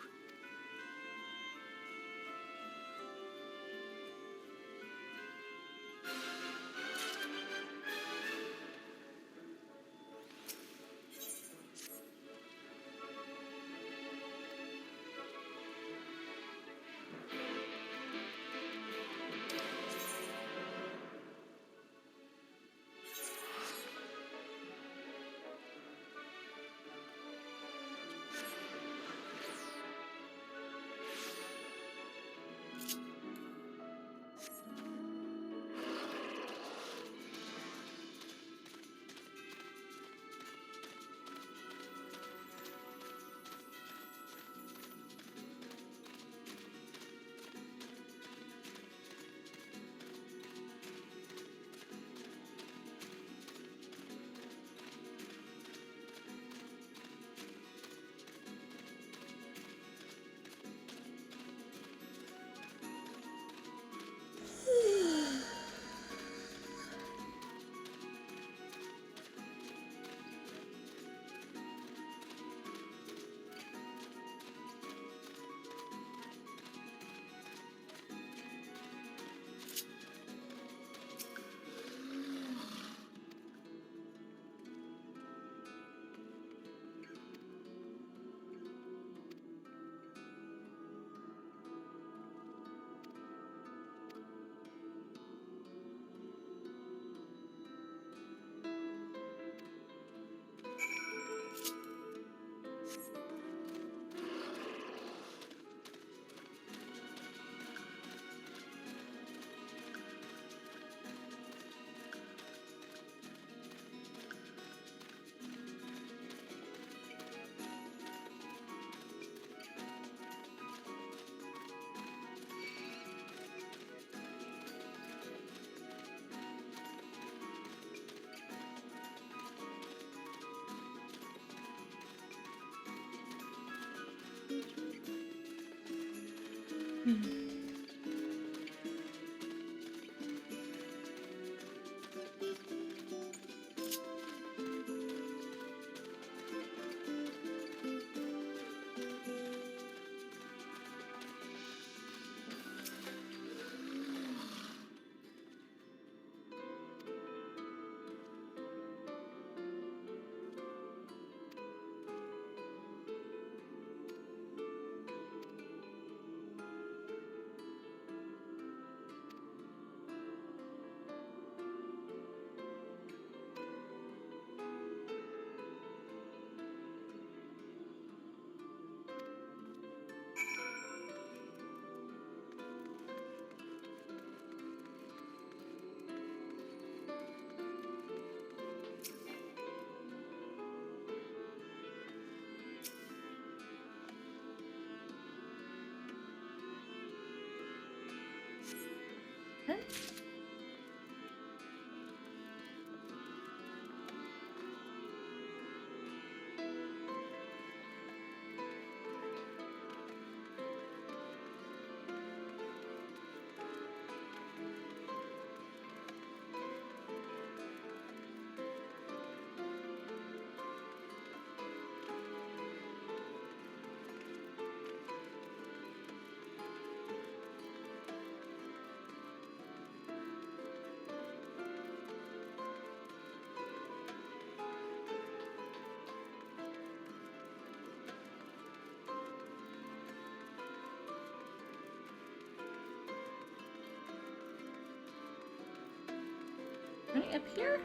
Right up here?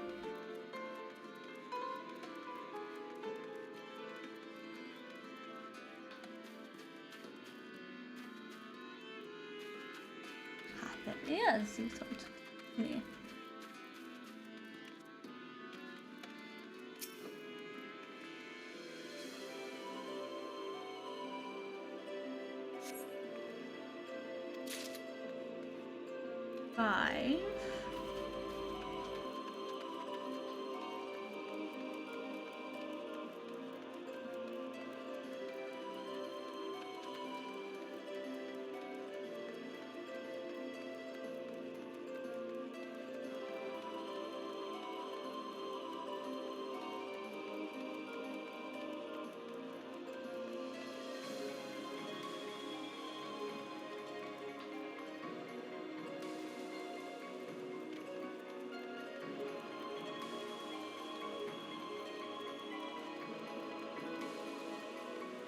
That is, you told me. Five.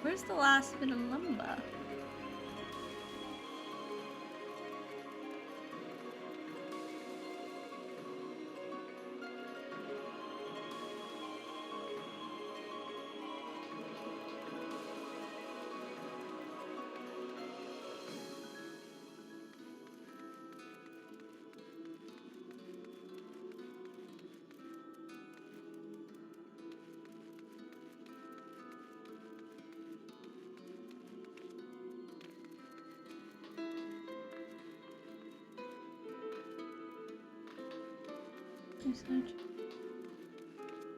Where's the last bit of lumber?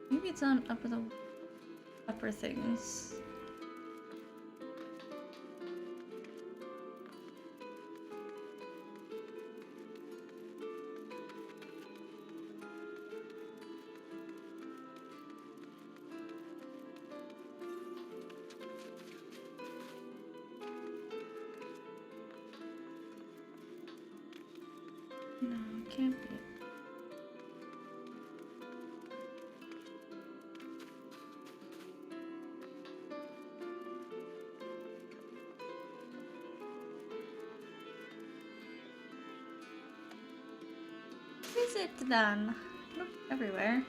Maybe it's on upper things. No, it can't be. Is it then? Look everywhere.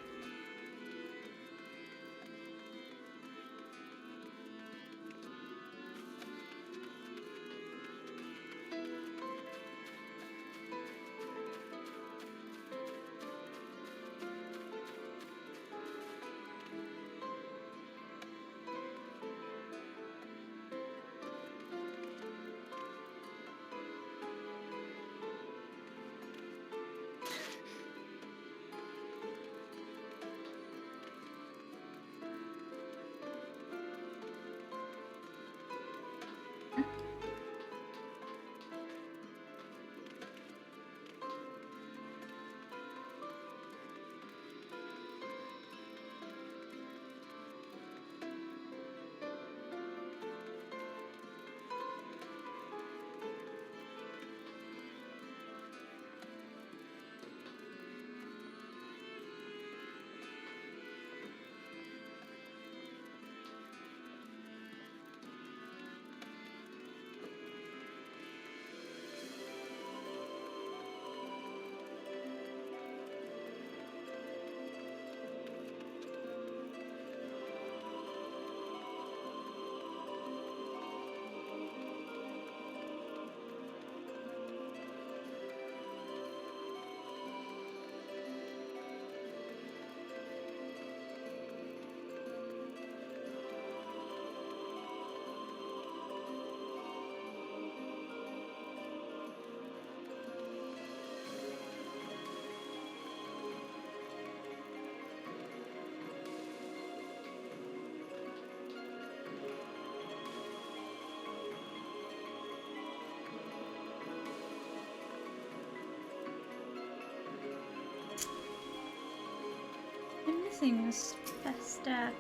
I'm missing this best stack.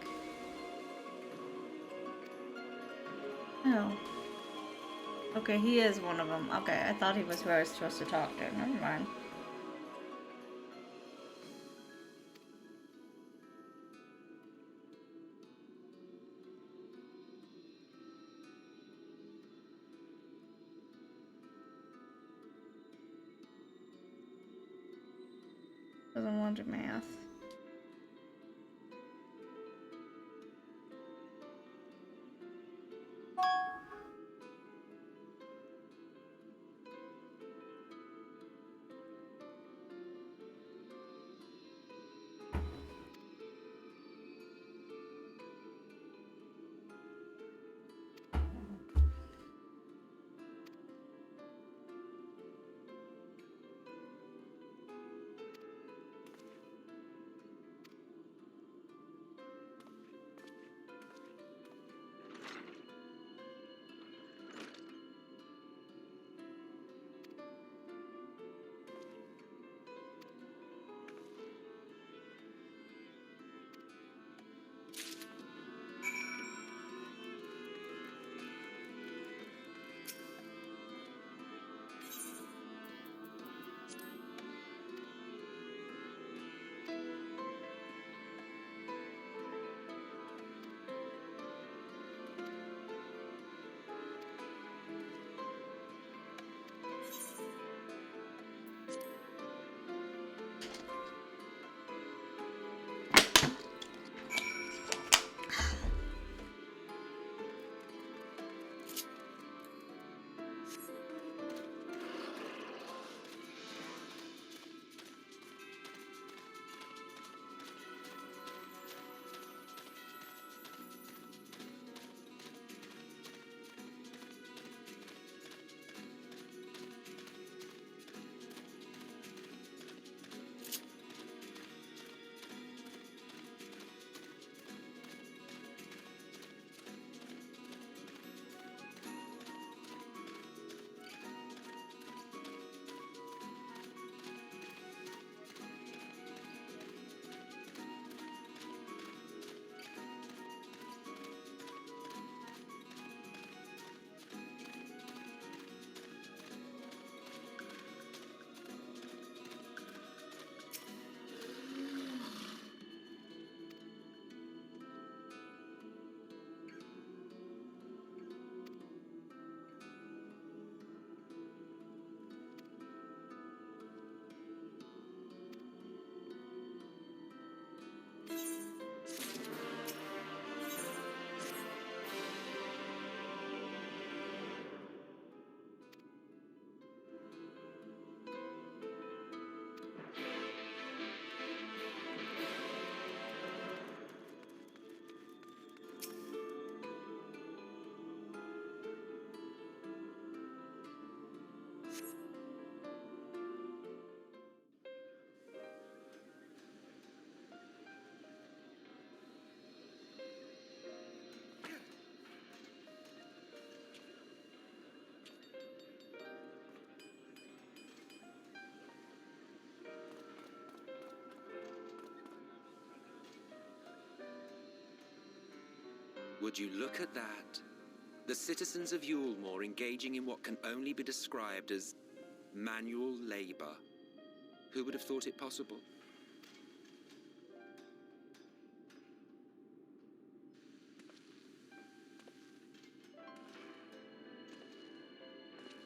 Oh. Okay, he is one of them. Okay, I thought he was who I was supposed to talk to. Never mind. Doesn't want don't do math. Would you look at that? The citizens of Yulmore engaging in what can only be described as manual labor. Who would have thought it possible?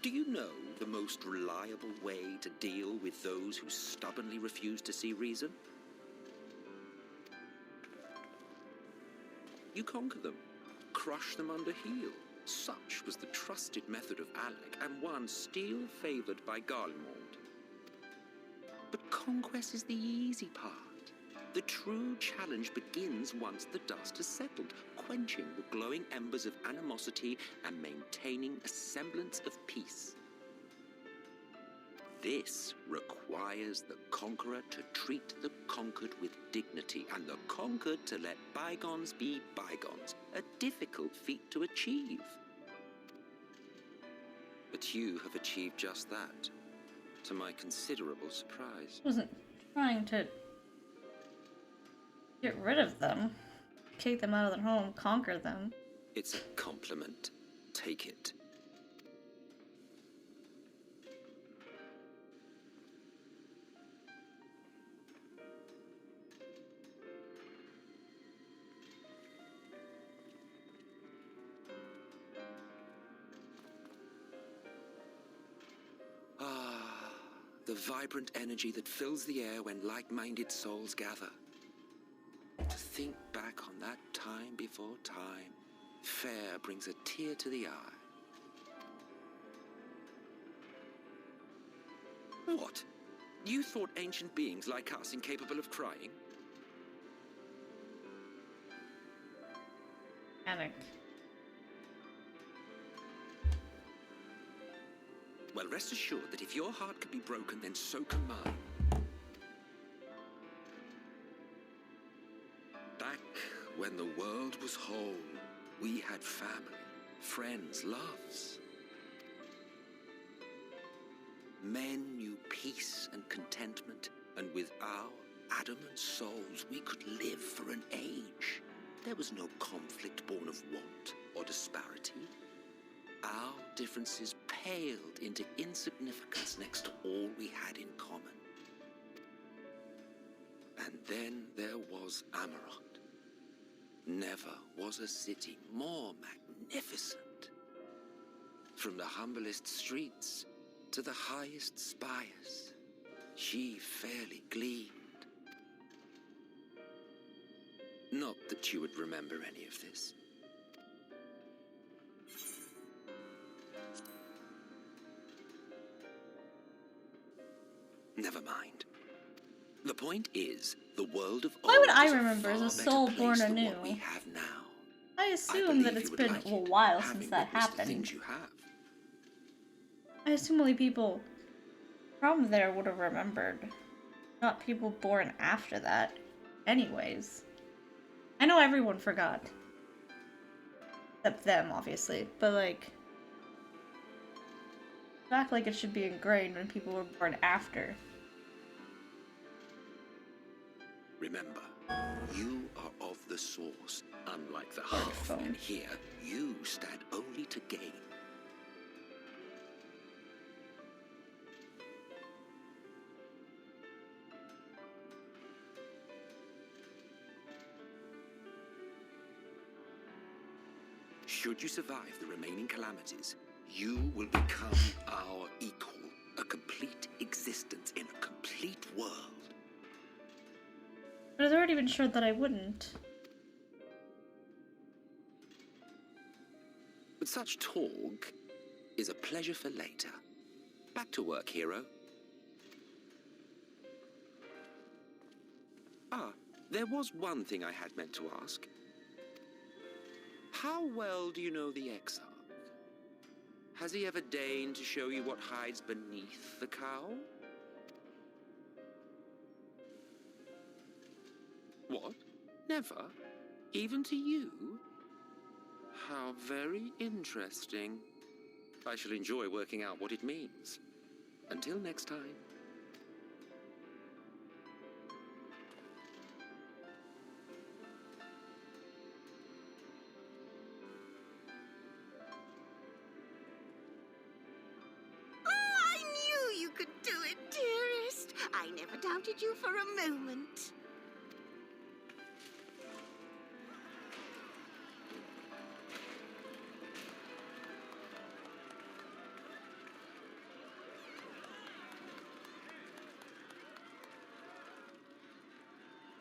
Do you know the most reliable way to deal with those who stubbornly refuse to see reason? You conquer them, crush them under heel. Such was the trusted method of Alec, and one still favoured by Garlemald. But conquest is the easy part. The true challenge begins once the dust has settled, quenching the glowing embers of animosity and maintaining a semblance of peace. This requires the conqueror to treat the conquered with dignity, and the conquered to let bygones be bygones, a difficult feat to achieve. But you have achieved just that, to my considerable surprise. I wasn't trying to get rid of them, kick them out of their home, conquer them. It's a compliment. Take it. The vibrant energy that fills the air when like-minded souls gather. To think back on that time before time, fair brings a tear to the eye. What? You thought ancient beings like us incapable of crying? Panic. Well, rest assured that if your heart can be broken, then so can mine. Back when the world was whole, we had family, friends, loves. Men knew peace and contentment, and with our adamant souls, we could live for an age. There was no conflict born of want or disparity. Our differences paled into insignificance next to all we had in common. And then there was Amarant. Never was a city more magnificent. From the humblest streets to the highest spires, she fairly gleamed. Not that you would remember any of this. Never mind. The point is, the world of Why would old I was remember as a far soul better born place than anew? what we have now. I assume that it's been a while since that The happened. things you have. I assume only people from there would have remembered. Not people born after that. Anyways. I know everyone forgot. Except them, obviously. But, like... act like it should be ingrained when people were born after. Remember, you are of the source, unlike the half, and here you stand only to gain. Should you survive the remaining calamities, you will become our equal, a complete existence in a complete world. But it's already been shown that I wouldn't. But such talk is a pleasure for later. Back to work, hero. Ah, there was one thing I had meant to ask. How well do you know the Exarch? Has he ever deigned to show you what hides beneath the cowl? What? Never? Even to you? How very interesting. I shall enjoy working out what it means. Until next time. I knew you could do it, dearest. I never doubted you for a moment.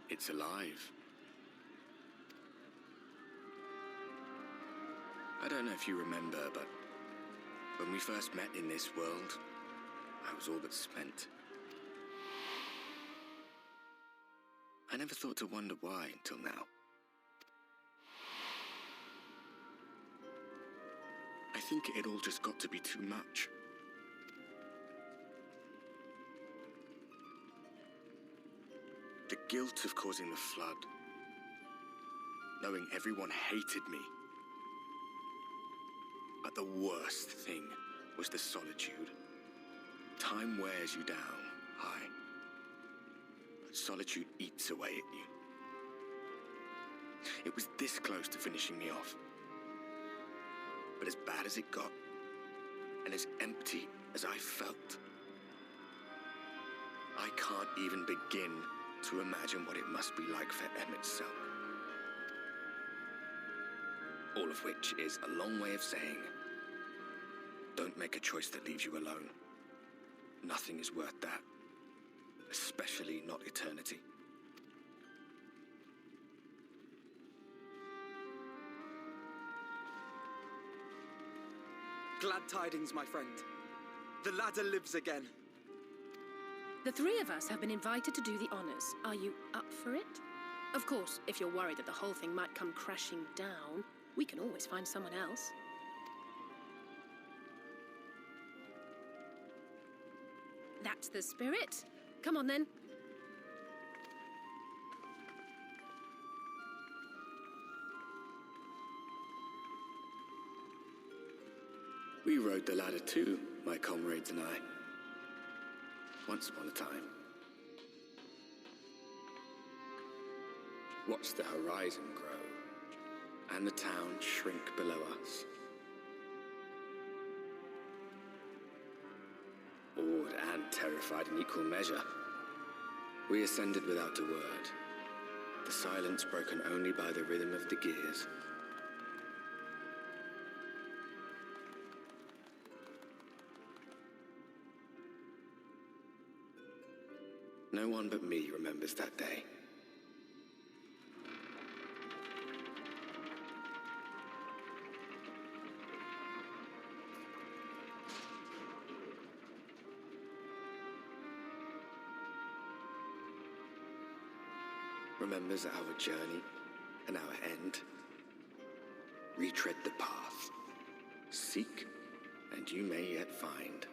It's alive. I don't know if you remember, but when we first met in this world, I was all but spent. I never thought to wonder why until now. I think it all just got to be too much. The guilt of causing the flood. Knowing everyone hated me. But the worst thing was the solitude. Time wears you down, aye. But solitude eats away at you. It was this close to finishing me off. But as bad as it got, and as empty as I felt, I can't even begin to imagine what it must be like for Emmet Selk. All of which is a long way of saying, don't make a choice that leaves you alone. Nothing is worth that. Especially not eternity. Glad tidings, my friend. The ladder lives again. The three of us have been invited to do the honors. Are you up for it? Of course, if you're worried that the whole thing might come crashing down, we can always find someone else. That's the spirit. Come on, then. We rode the ladder too, my comrades and I. Once upon a time. Watched the horizon grow, and the town shrink below us. Awed and terrified in equal measure, we ascended without a word, the silence broken only by the rhythm of the gears. No one but me remembers that day. Remembers our journey and our end. Retread the path. Seek, and you may yet find.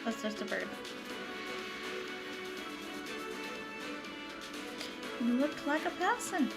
That's just a bird. You look like a person.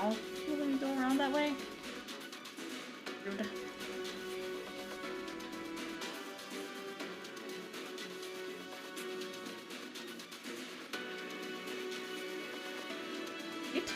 Oh, you let me go around that way? Rude. It.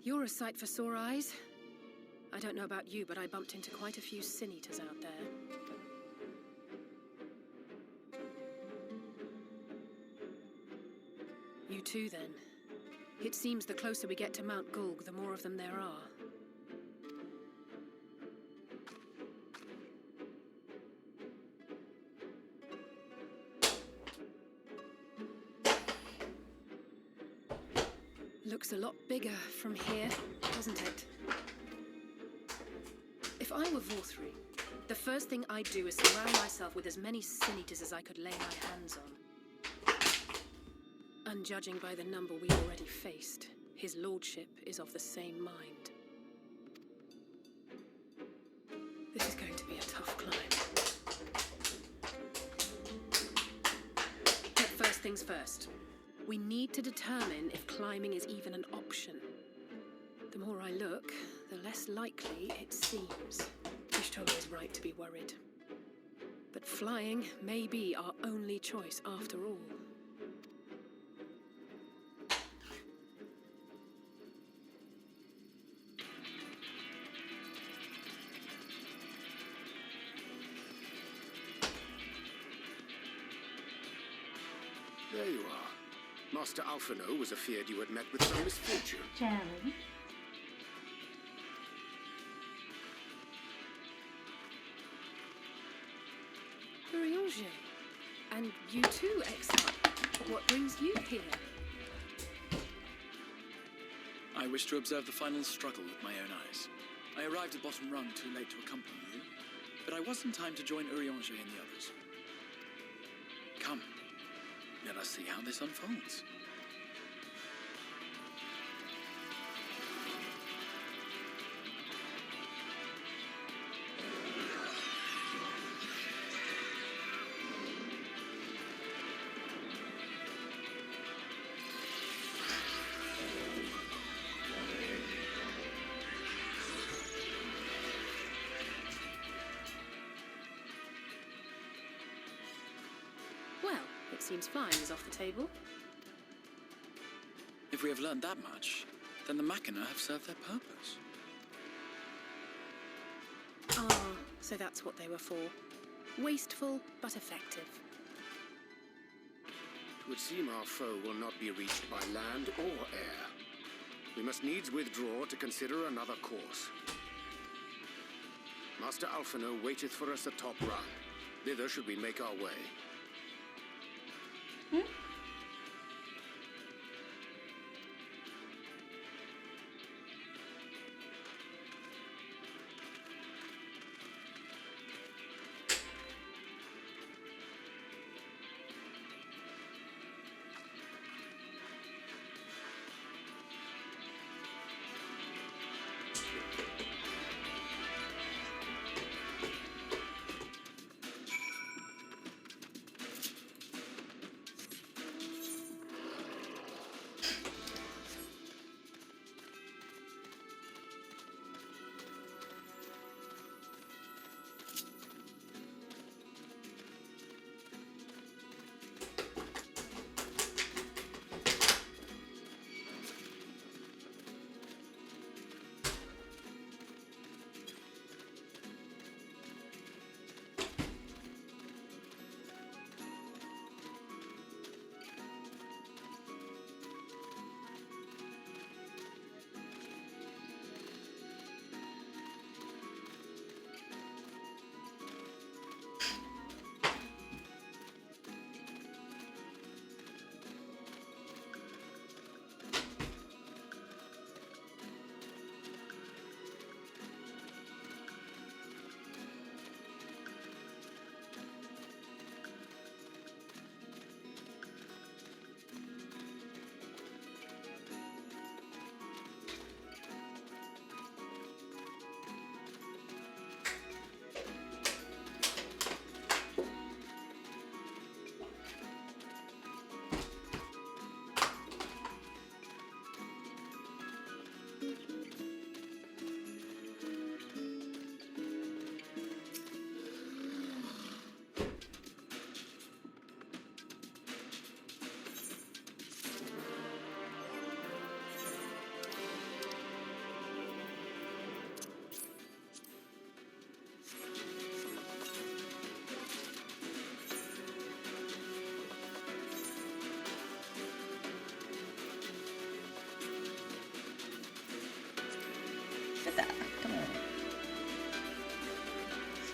You're a sight for sore eyes. I don't know about you, but I bumped into quite a few sin eaters out there. You too, then. It seems the closer we get to Mount Gulg, the more of them there are. Looks a lot bigger from here, doesn't it? If I were Vorthri, the first thing I'd do is surround myself with as many sin eaters as I could lay my hands on. And judging by the number we already faced, his lordship is of the same mind. This is going to be a tough climb. But first things first. We need to determine if climbing is even an option. The more I look, the less likely it seems. Ishtola is right to be worried. But flying may be our only choice after all. There you are. Master Alphino was afeard you had met with some misfortune. Challenge. Urianger. And you too, exile. What brings you here? I wish to observe the final struggle with my own eyes. I arrived at bottom rung too late to accompany you, but I was in time to join Urianger and the others. Come, let us see how this unfolds. Well, it seems flying is off the table. If we have learned that much, then the Machina have served their purpose. Ah, so that's what they were for. Wasteful, but effective. It would seem our foe will not be reached by land or air. We must needs withdraw to consider another course. Master Alphino waiteth for us atop rung. Thither should we make our way.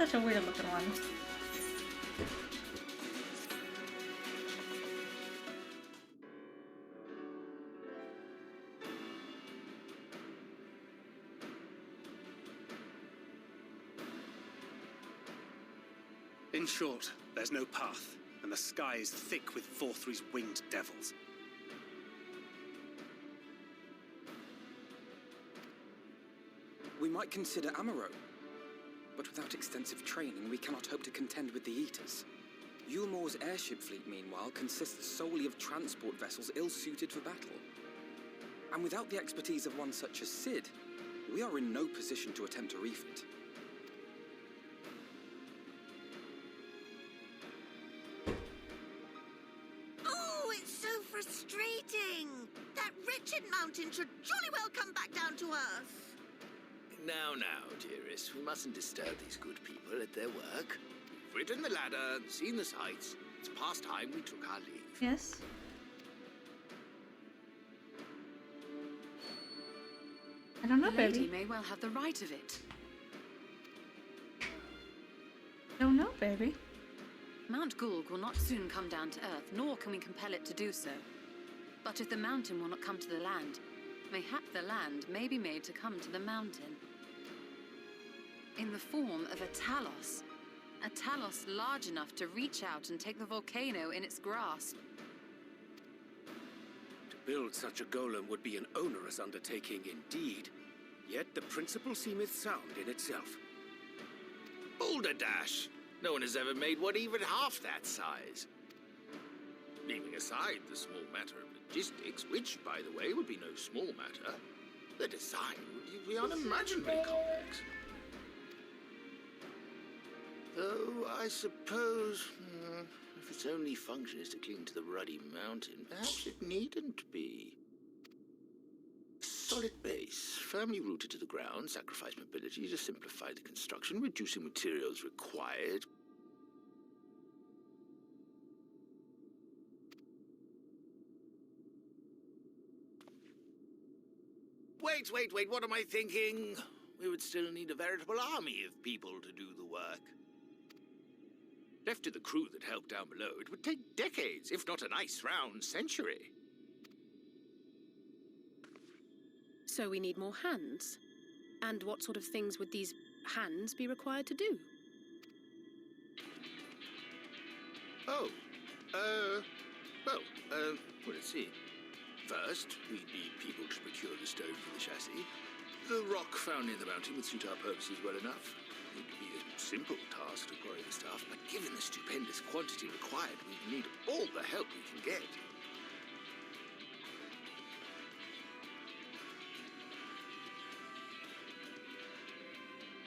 such a weird looking one. In short, there's no path, and the sky is thick with Vorthry's winged devils. We might consider Amaro, but without extensive training, we cannot hope to contend with the Eaters. Yulmore's airship fleet, meanwhile, consists solely of transport vessels ill-suited for battle. And without the expertise of one such as Cid, we are in no position to attempt a refit. Oh, it's so frustrating! That wretched mountain should jolly well come back down to earth. Now, dearest, we mustn't disturb these good people at their work. We've ridden the ladder and seen the sights. It's past time we took our leave. Yes. I don't know, the lady baby. may well have the right of it. Don't know, baby. Mount Gulg will not soon come down to earth, nor can we compel it to do so. But if the mountain will not come to the land, mayhap the land may be made to come to the mountain. In the form of a Talos large enough to reach out and take the volcano in its grasp. To build such a golem would be an onerous undertaking indeed. Yet the principle seemeth sound in itself. Boulder Dash! No one has ever made one even half that size. Leaving aside the small matter of logistics, which, by the way, would be no small matter, the design would be unimaginably complex. Though, I suppose, if its only function is to cling to the ruddy mountain, perhaps it needn't be. Solid base, firmly rooted to the ground, sacrifice mobility to simplify the construction, reducing materials required. Wait, what am I thinking? We would still need a veritable army of people to do the work. Left to the crew that helped down below, it would take decades, if not a nice round century. So we need more hands. And what sort of things would these hands be required to do? Well, let's see. First, we'd need people to procure the stone for the chassis. The rock found in the mountain would suit our purposes well enough. It would be a simple task to quarry the stuff, but given the stupendous quantity required, we'd need all the help we can get.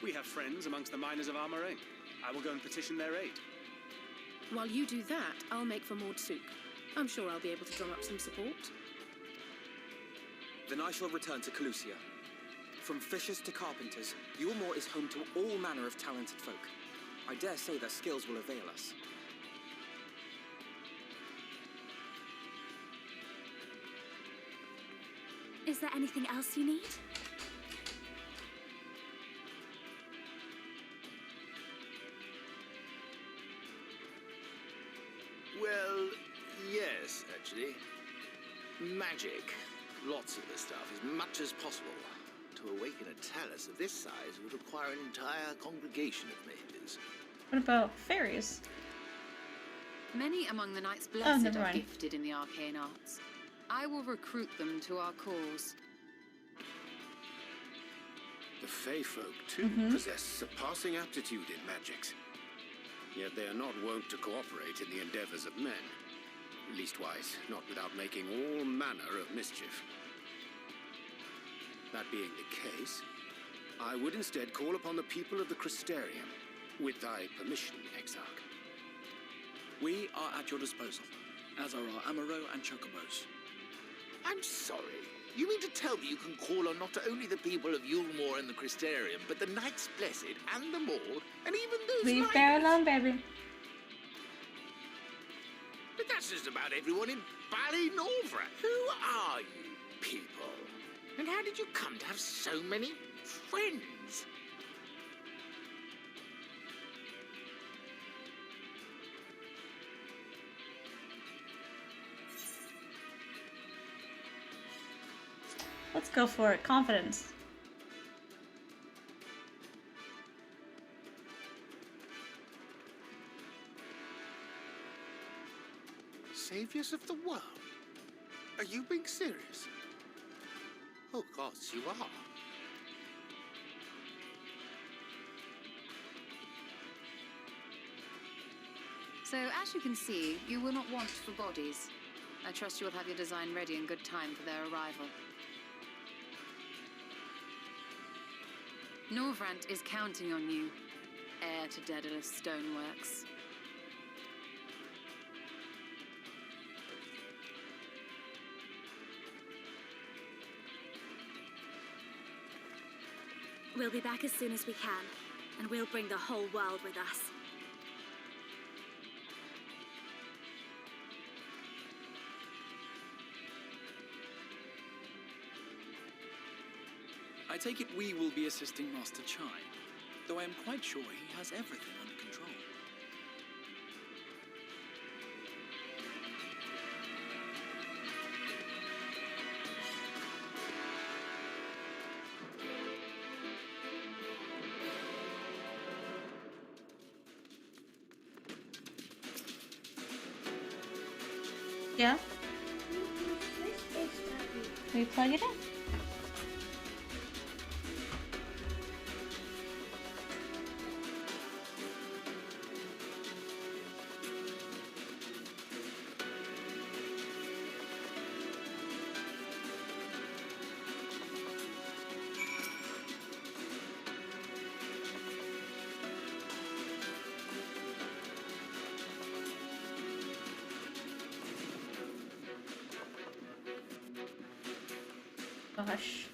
We have friends amongst the miners of Armorain. I will go and petition their aid. While you do that, I'll make for Mordsuk. I'm sure I'll be able to drum up some support. Then I shall return to Calusia. From fishers to carpenters, Yulmore is home to all manner of talented folk. I dare say their skills will avail us. Is there anything else you need? Well, yes, actually. Magic. Lots of the stuff, as much as possible. To awaken a talus of this size would require an entire congregation of mages. What about fairies? Many among the Knights Blessed never are mind. gifted in the arcane arts. I will recruit them to our cause. The Fey folk, too, possess surpassing aptitude in magics. Yet they are not wont to cooperate in the endeavors of men. Leastwise, not without making all manner of mischief. That being the case, I would instead call upon the people of the Crystarium, with thy permission, Exarch. We are at your disposal, as are our Amaro and Chocobos. I'm sorry. You mean to tell me you can call on not only the people of Yulmore and the Crystarium, but the Knights Blessed and the Maud, and even those Leave Bear alone, baby. But that's just about everyone in Ballynorvra. Who are you people? And how did you come to have so many friends? Let's go for it. Confidence. Saviors of the world? Are you being serious? Oh, gods, you are. So, as you can see, you will not want for bodies. I trust you will have your design ready in good time for their arrival. Norvrant is counting on you, heir to Daedalus Stoneworks. We'll be back as soon as we can, and we'll bring the whole world with us. I take it we will be assisting Master Chai, though I am quite sure he has everything under control. Yeah? Can we plug it in? Gosh.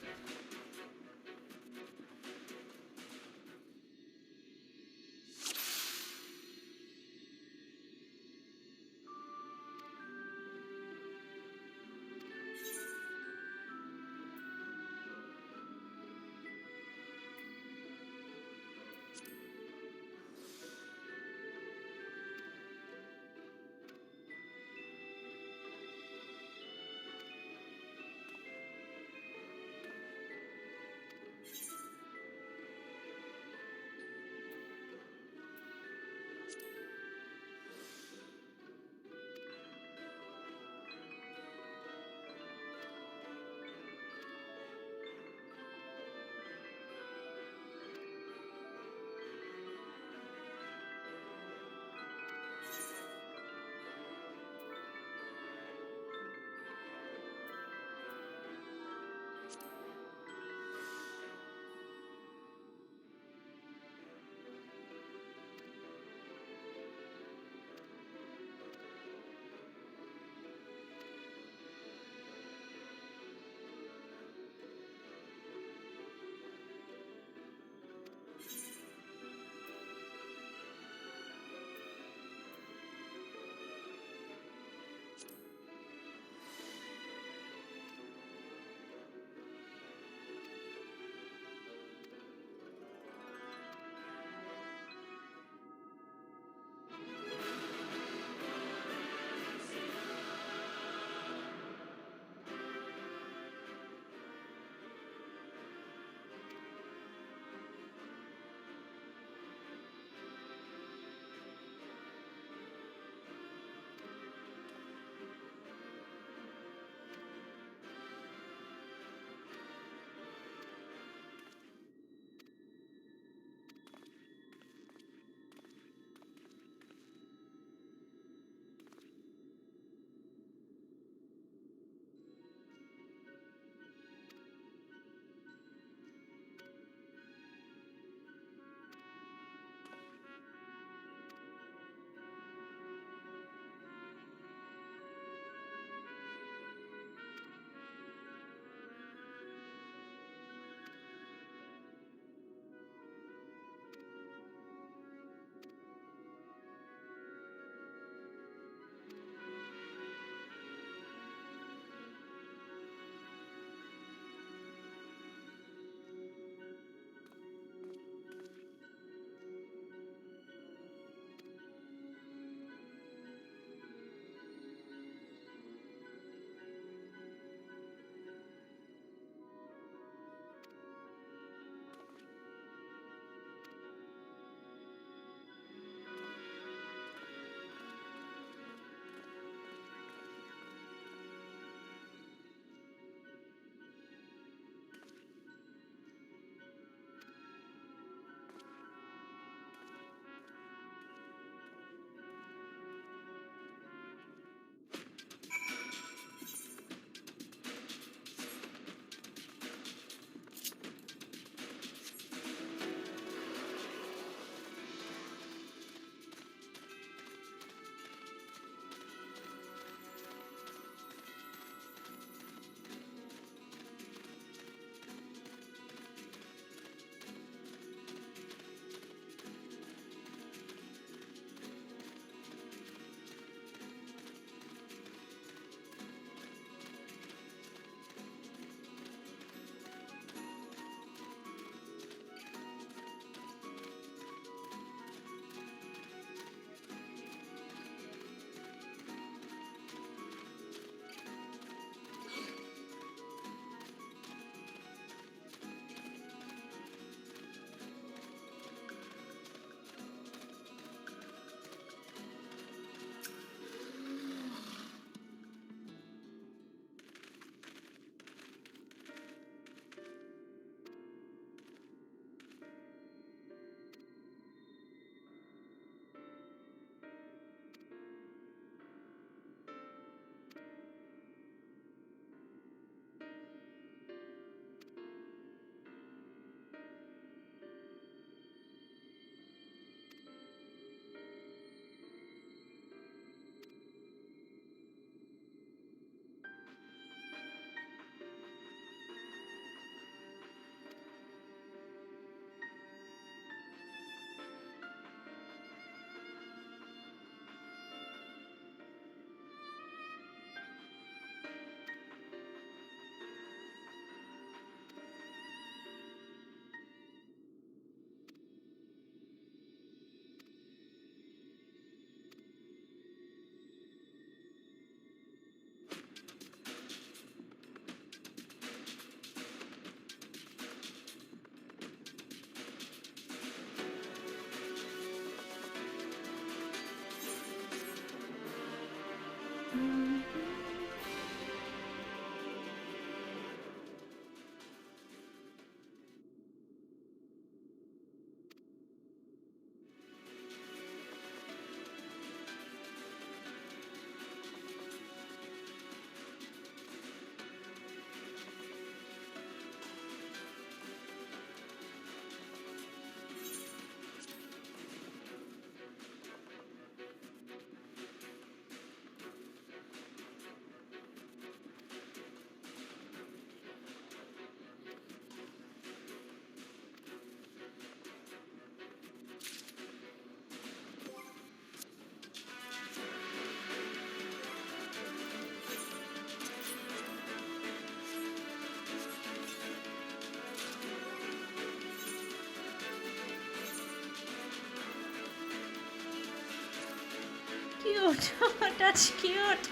Cute. That's cute.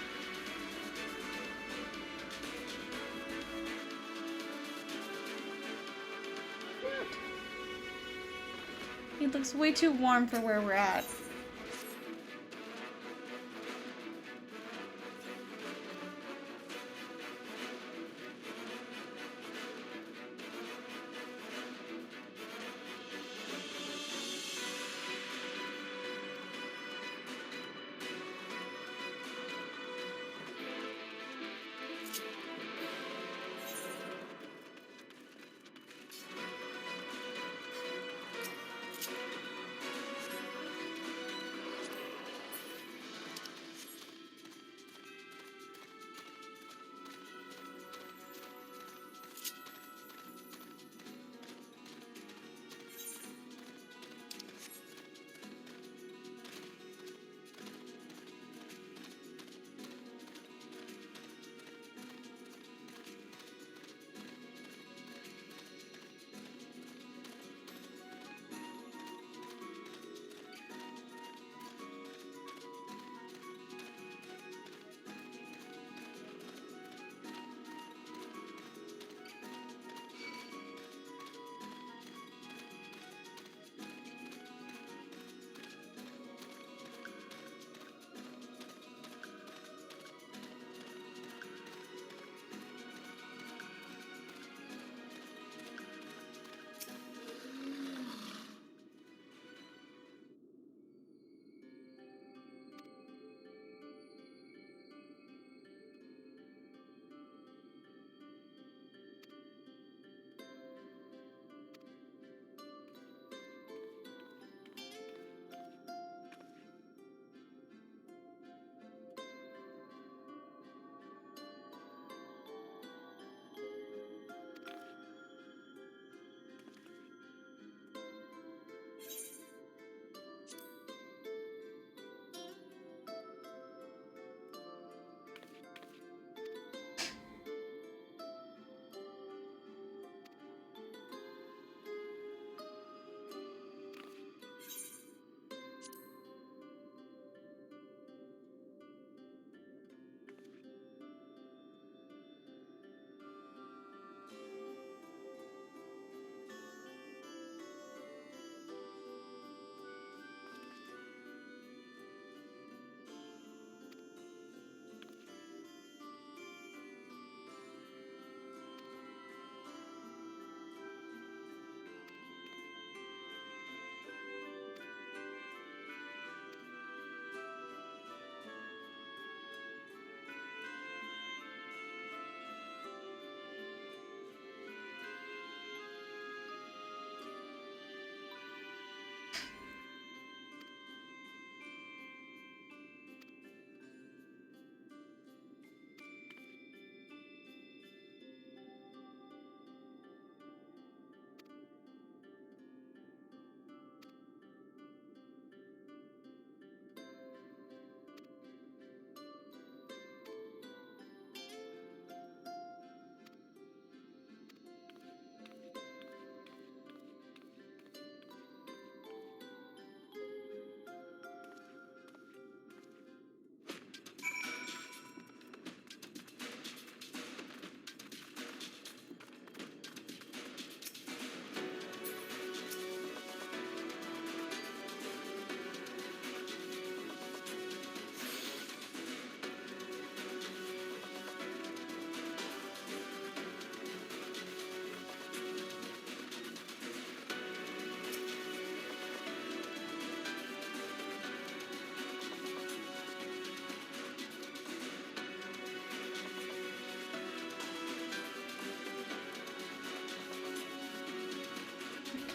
It looks way too warm for where we're at.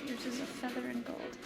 Yours is a feather and gold.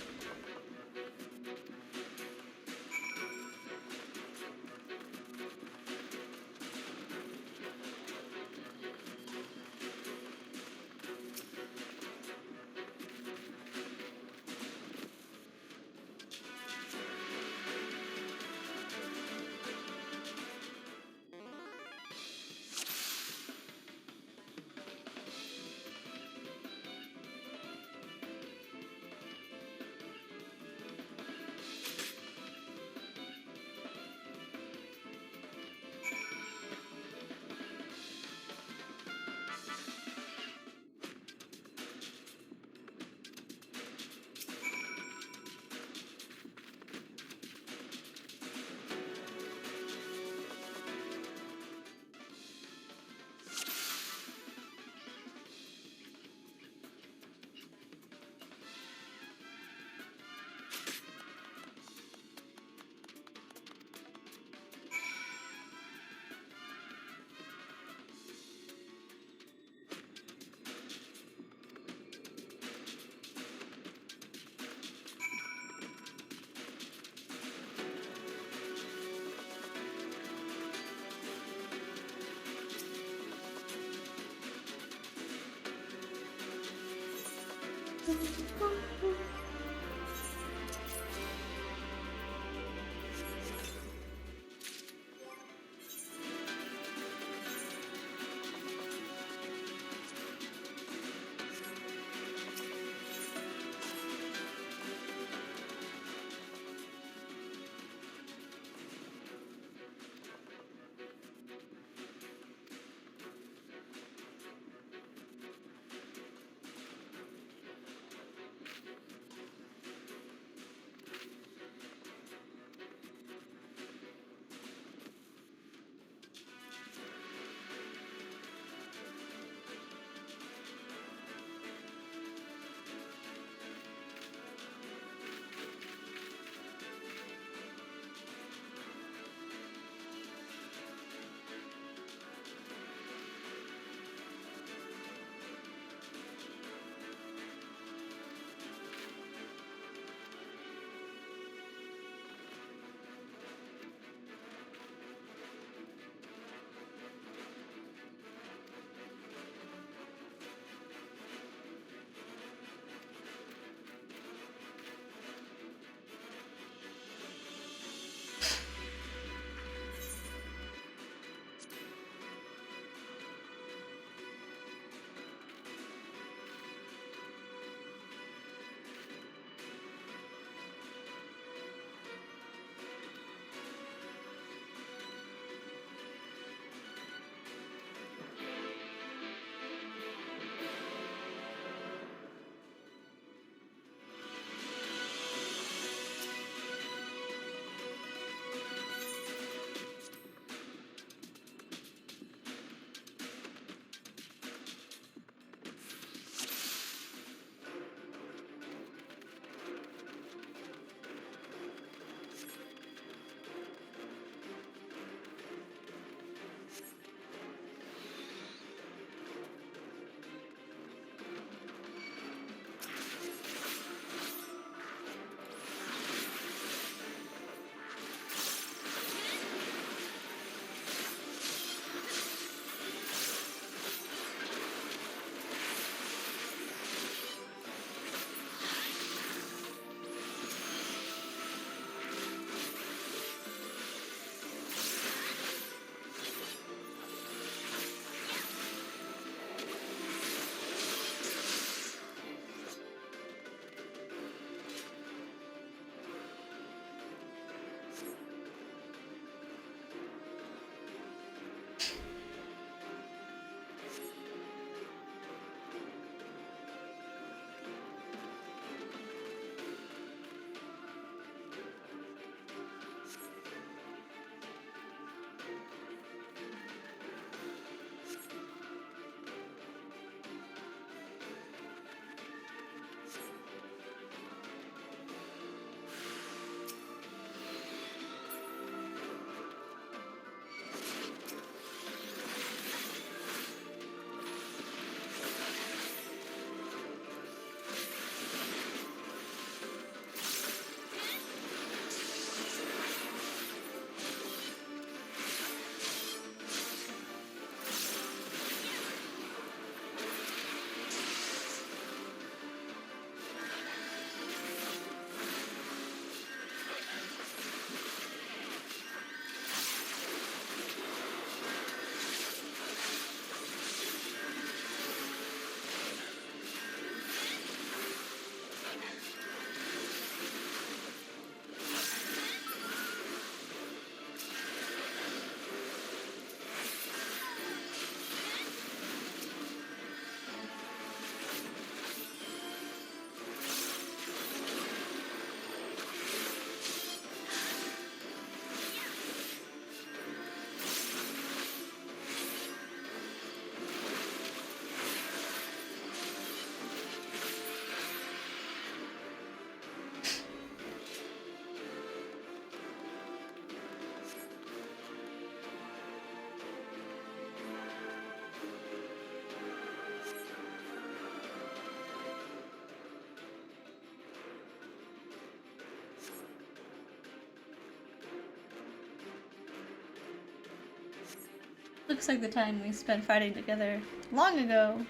Looks like the time we spent fighting together long ago.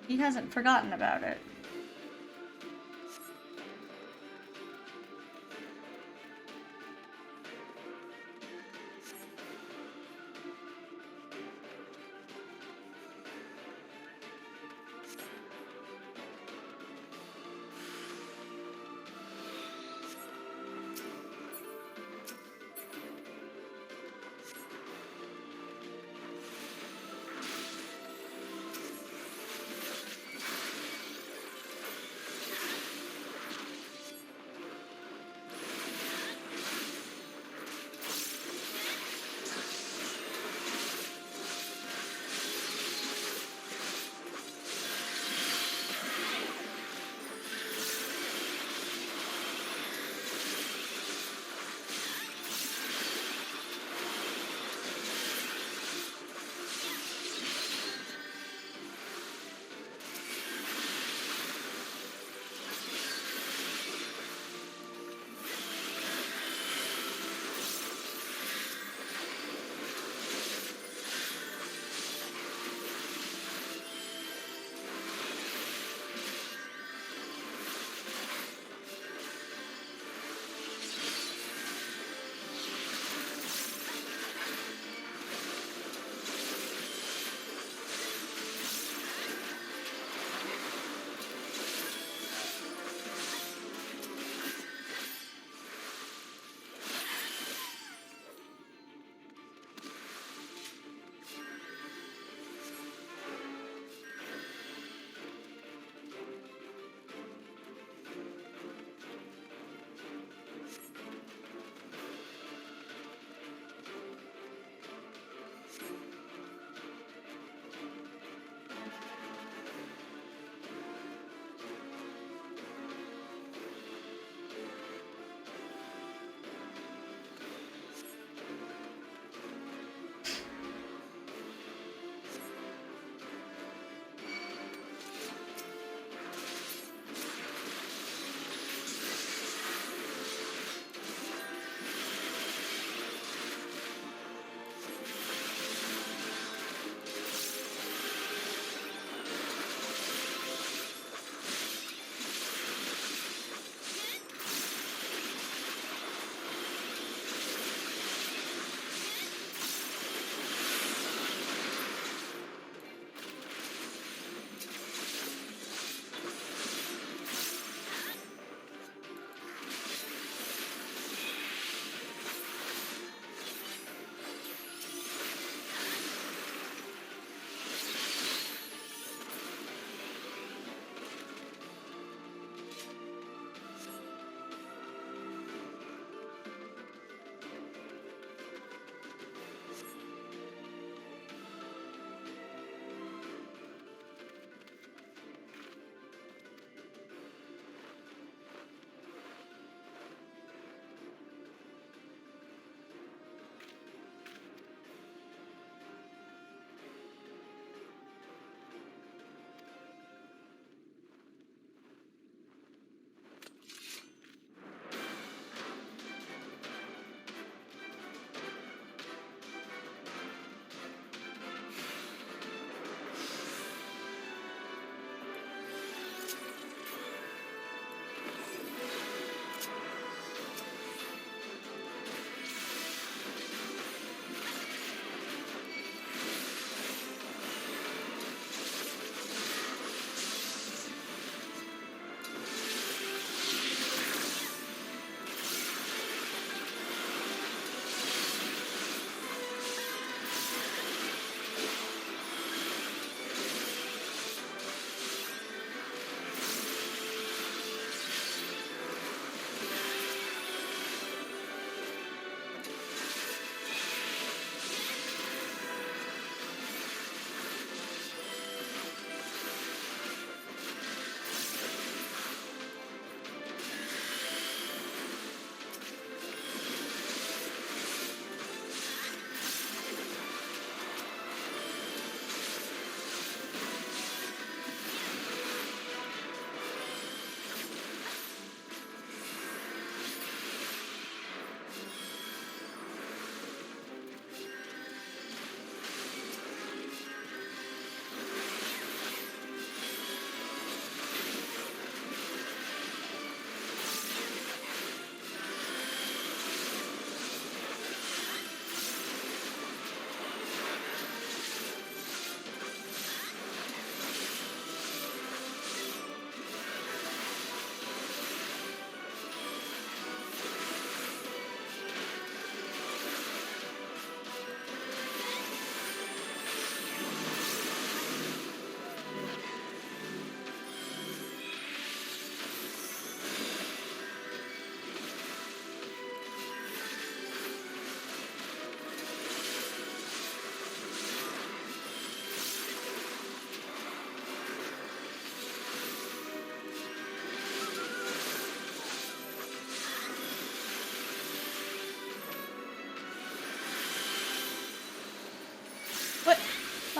He hasn't forgotten about it.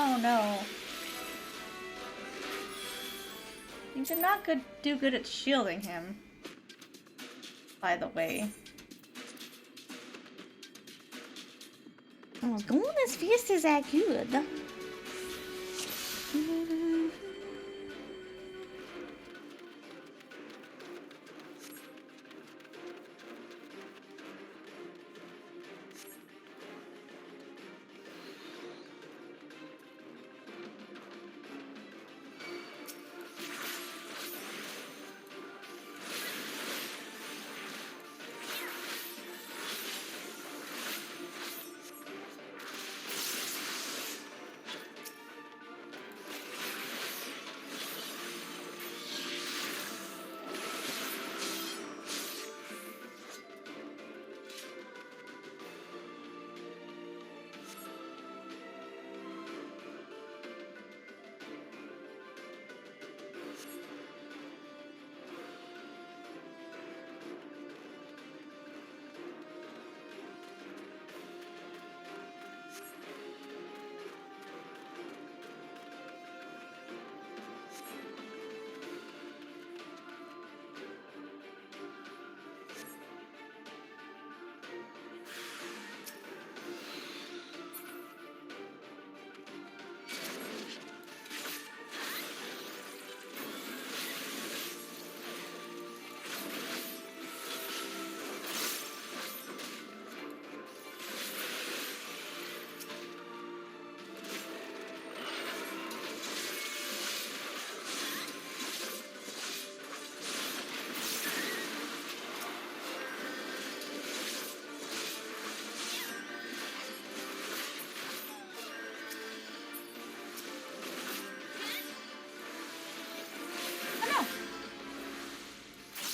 Oh no. You did not do good at shielding him, by the way. Oh, going as fast as I could.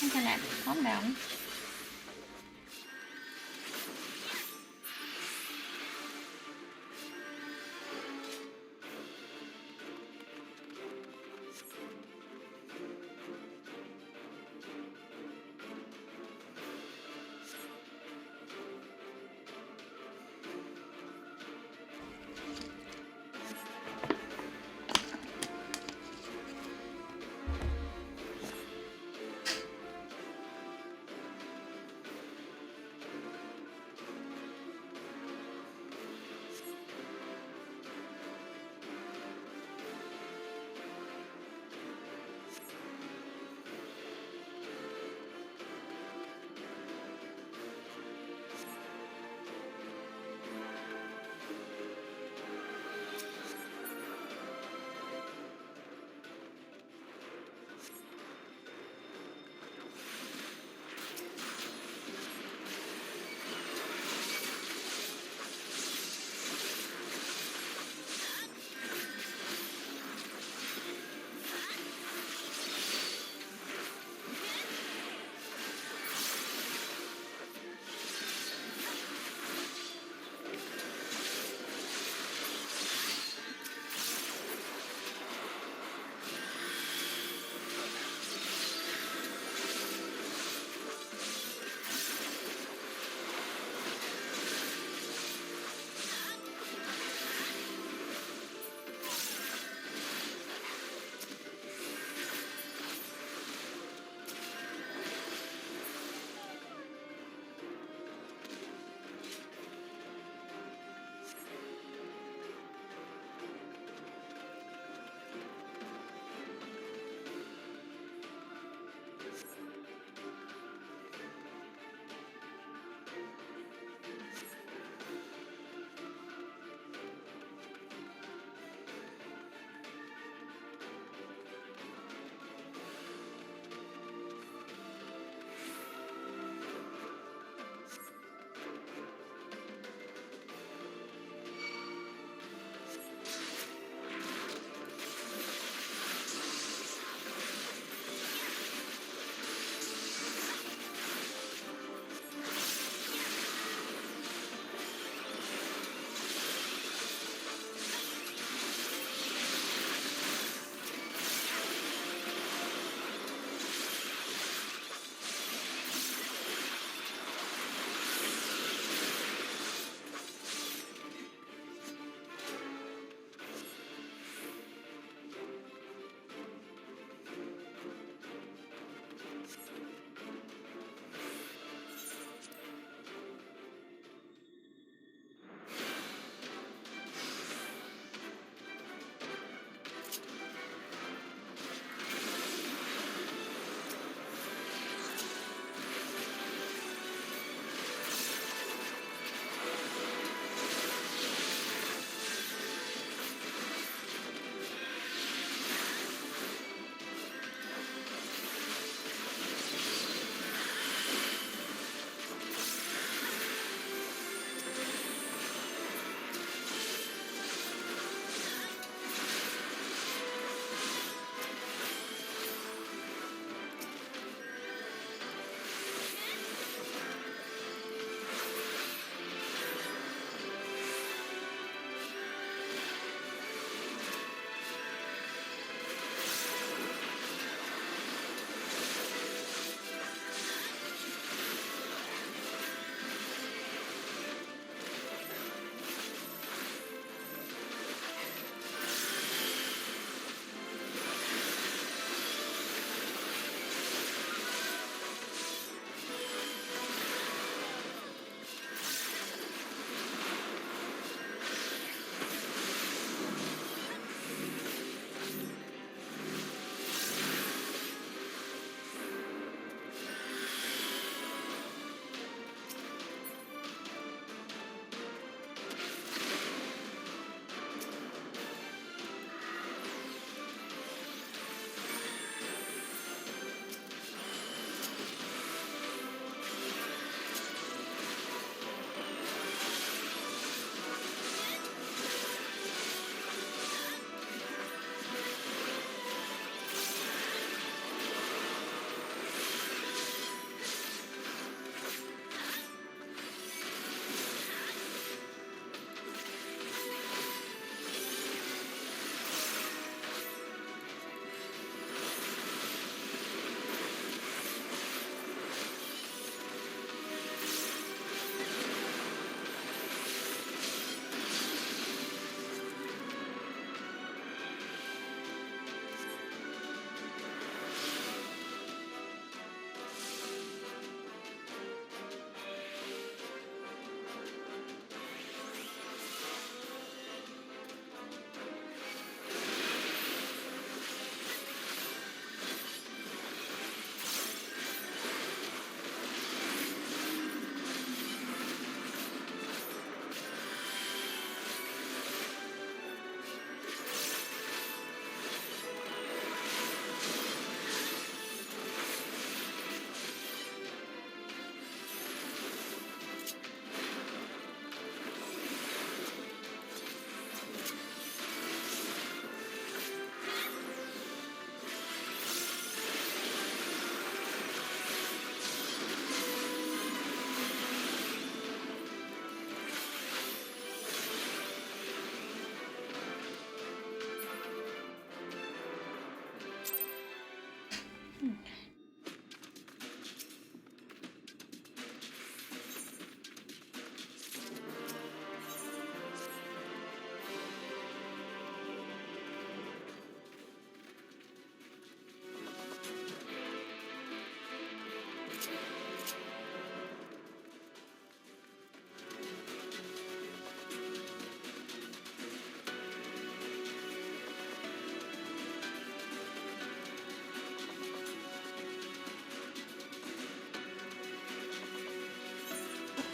Internet, calm down.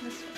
This way.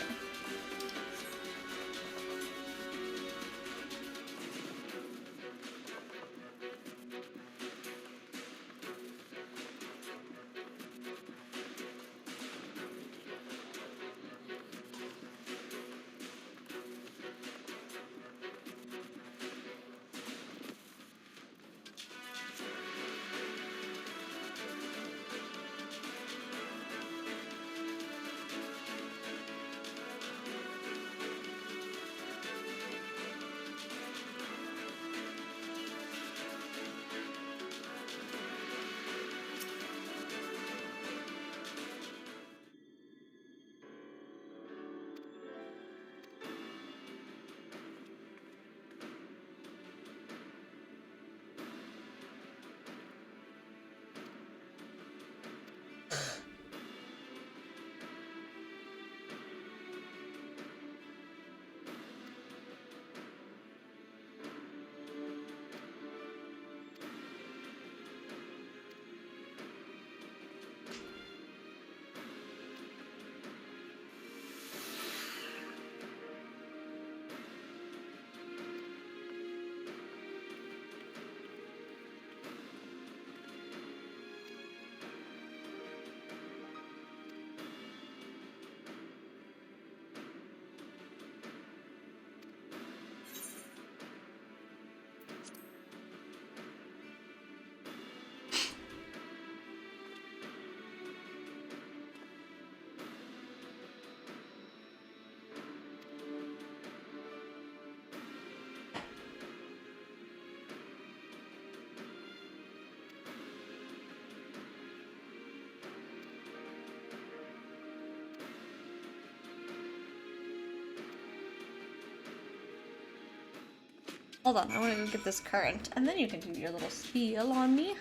Hold on, I want to go get this current, and then you can do your little spiel on me.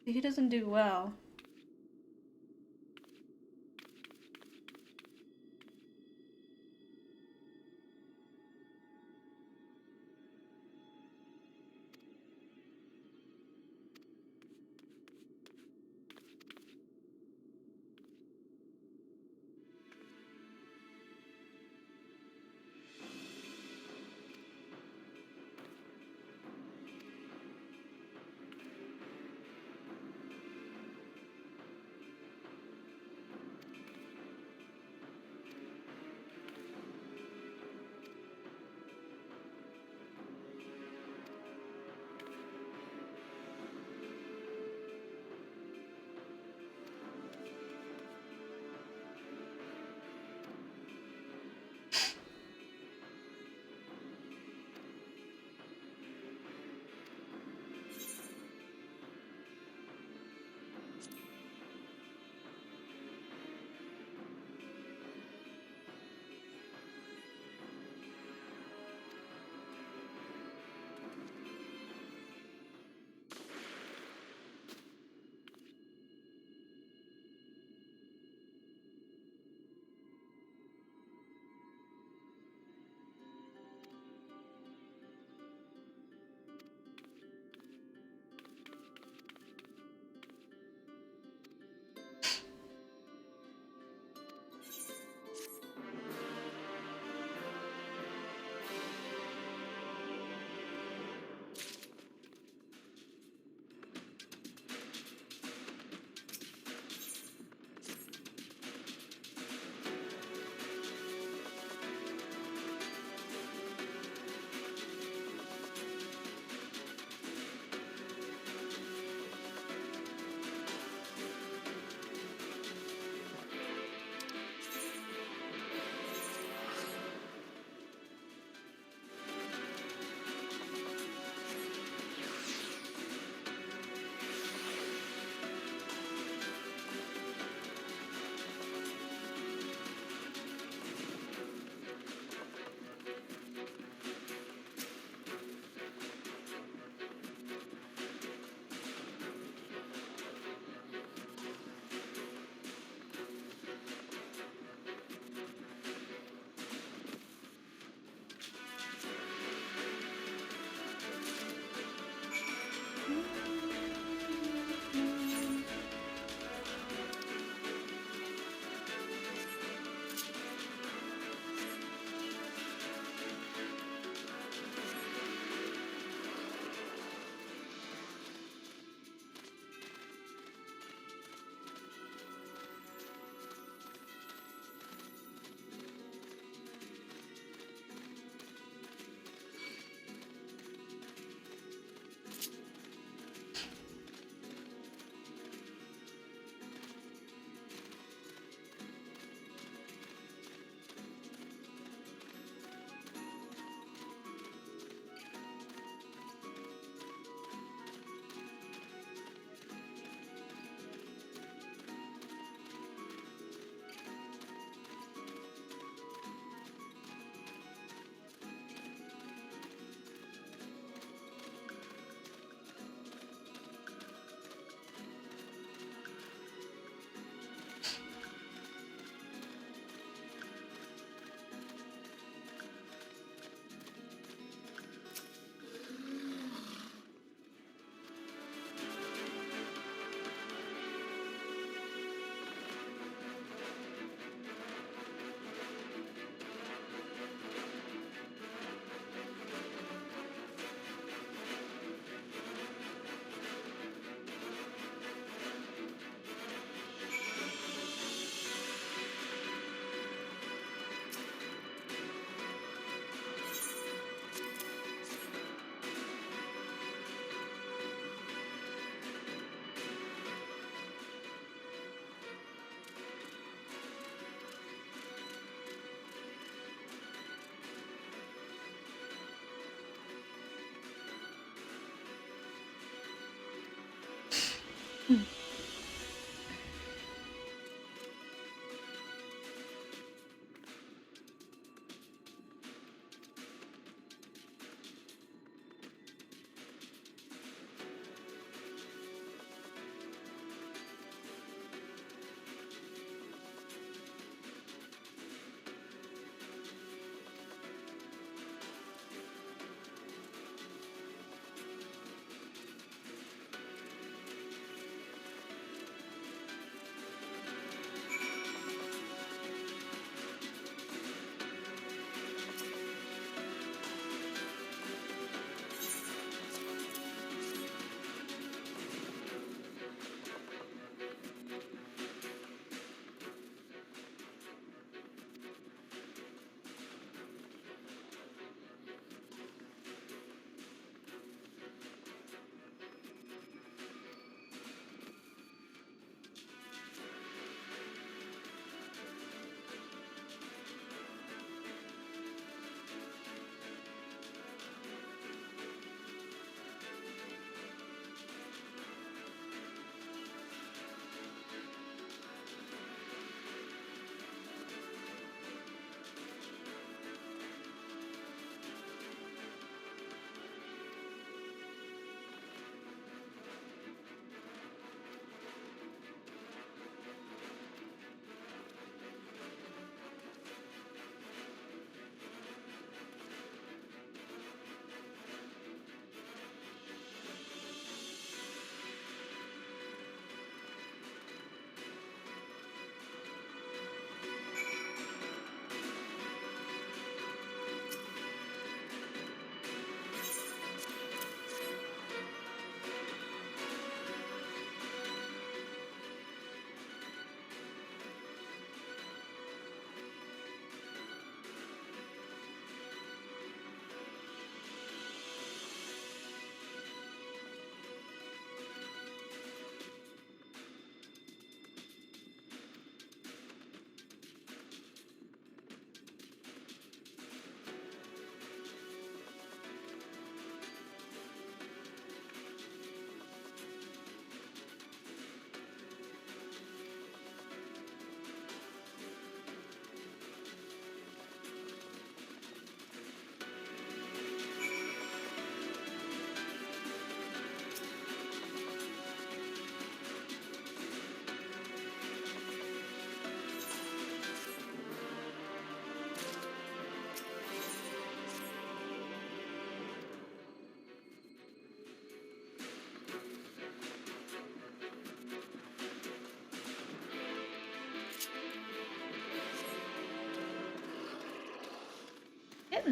He doesn't do well.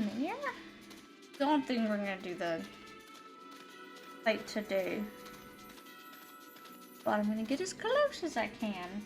down there. Don't think we're gonna do the fight today. But I'm gonna get as close as I can.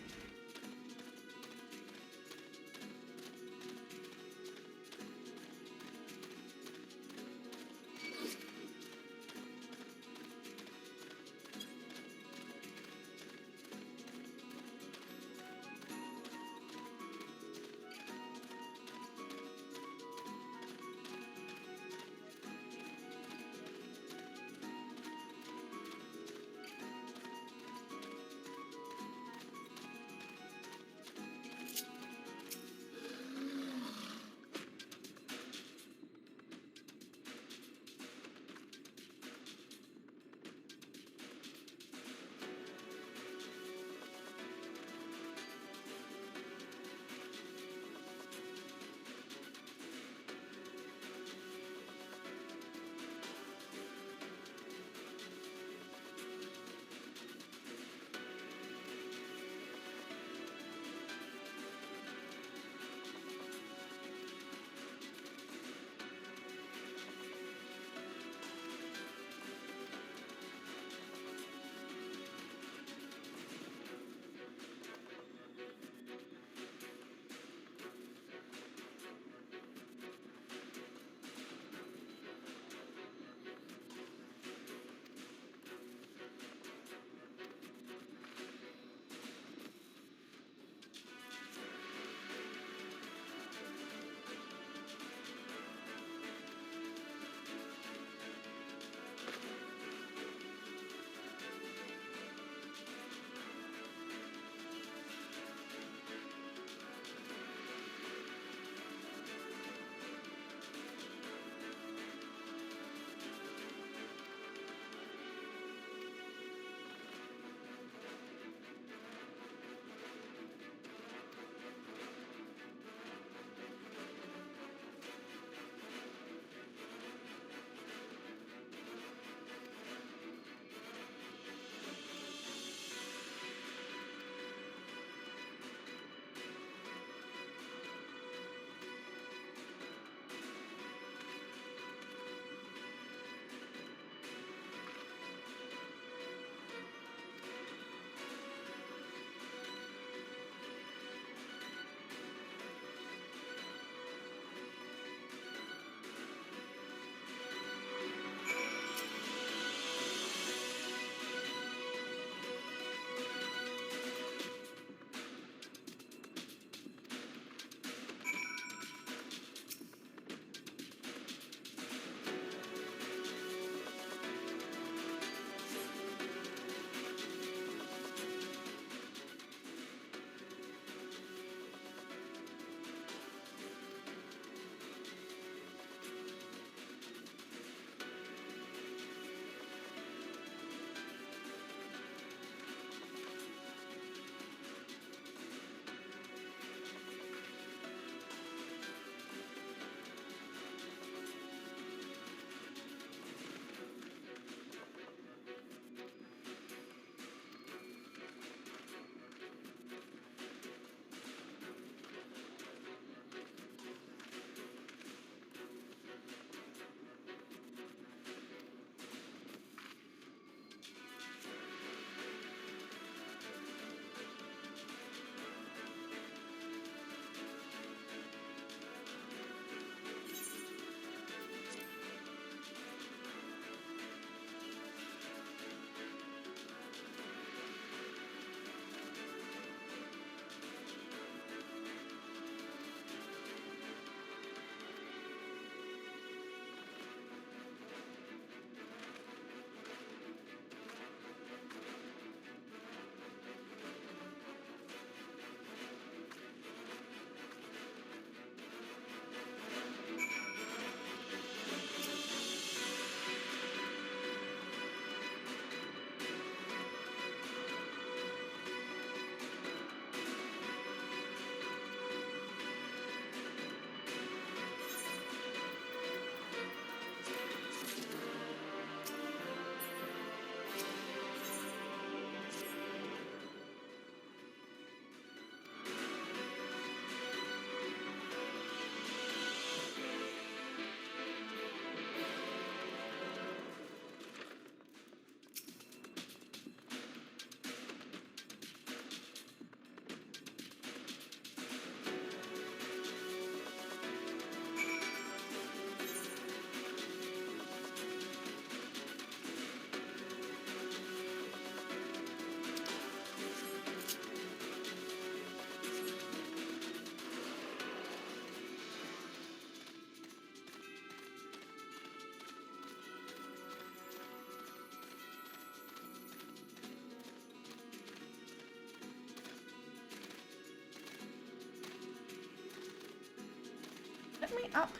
me up.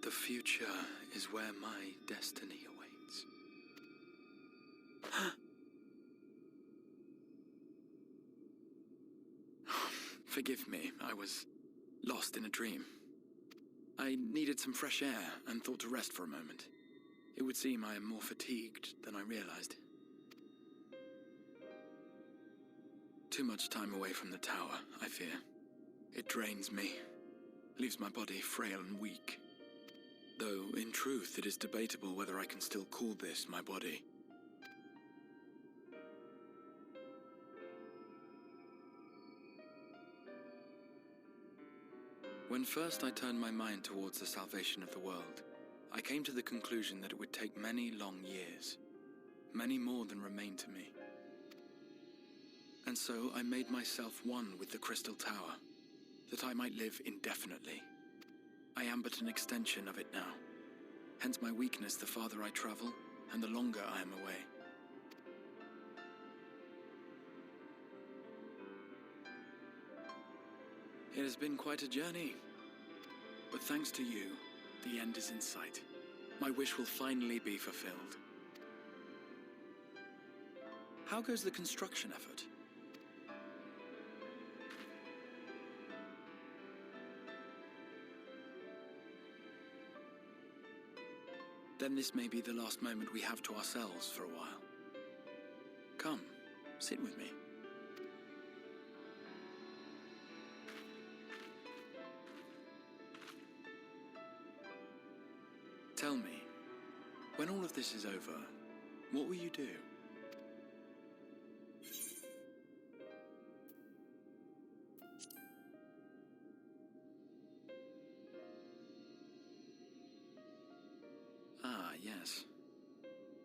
The future is where my destiny awaits. Forgive me, I was lost in a dream. I needed some fresh air and thought to rest for a moment. It would seem I am more fatigued than I realized. Too much time away from the tower, I fear. It drains me, leaves my body frail and weak. Though, in truth, it is debatable whether I can still call this my body. When first I turned my mind towards the salvation of the world, I came to the conclusion that it would take many long years, many more than remain to me. And so I made myself one with the Crystal Tower, that I might live indefinitely. I am but an extension of it now, hence my weakness the farther I travel, and the longer I am away. It has been quite a journey, but thanks to you, the end is in sight. My wish will finally be fulfilled. How goes the construction effort? Then this may be the last moment we have to ourselves for a while. Come, sit with me. Tell me, when all of this is over, what will you do? Ah, yes.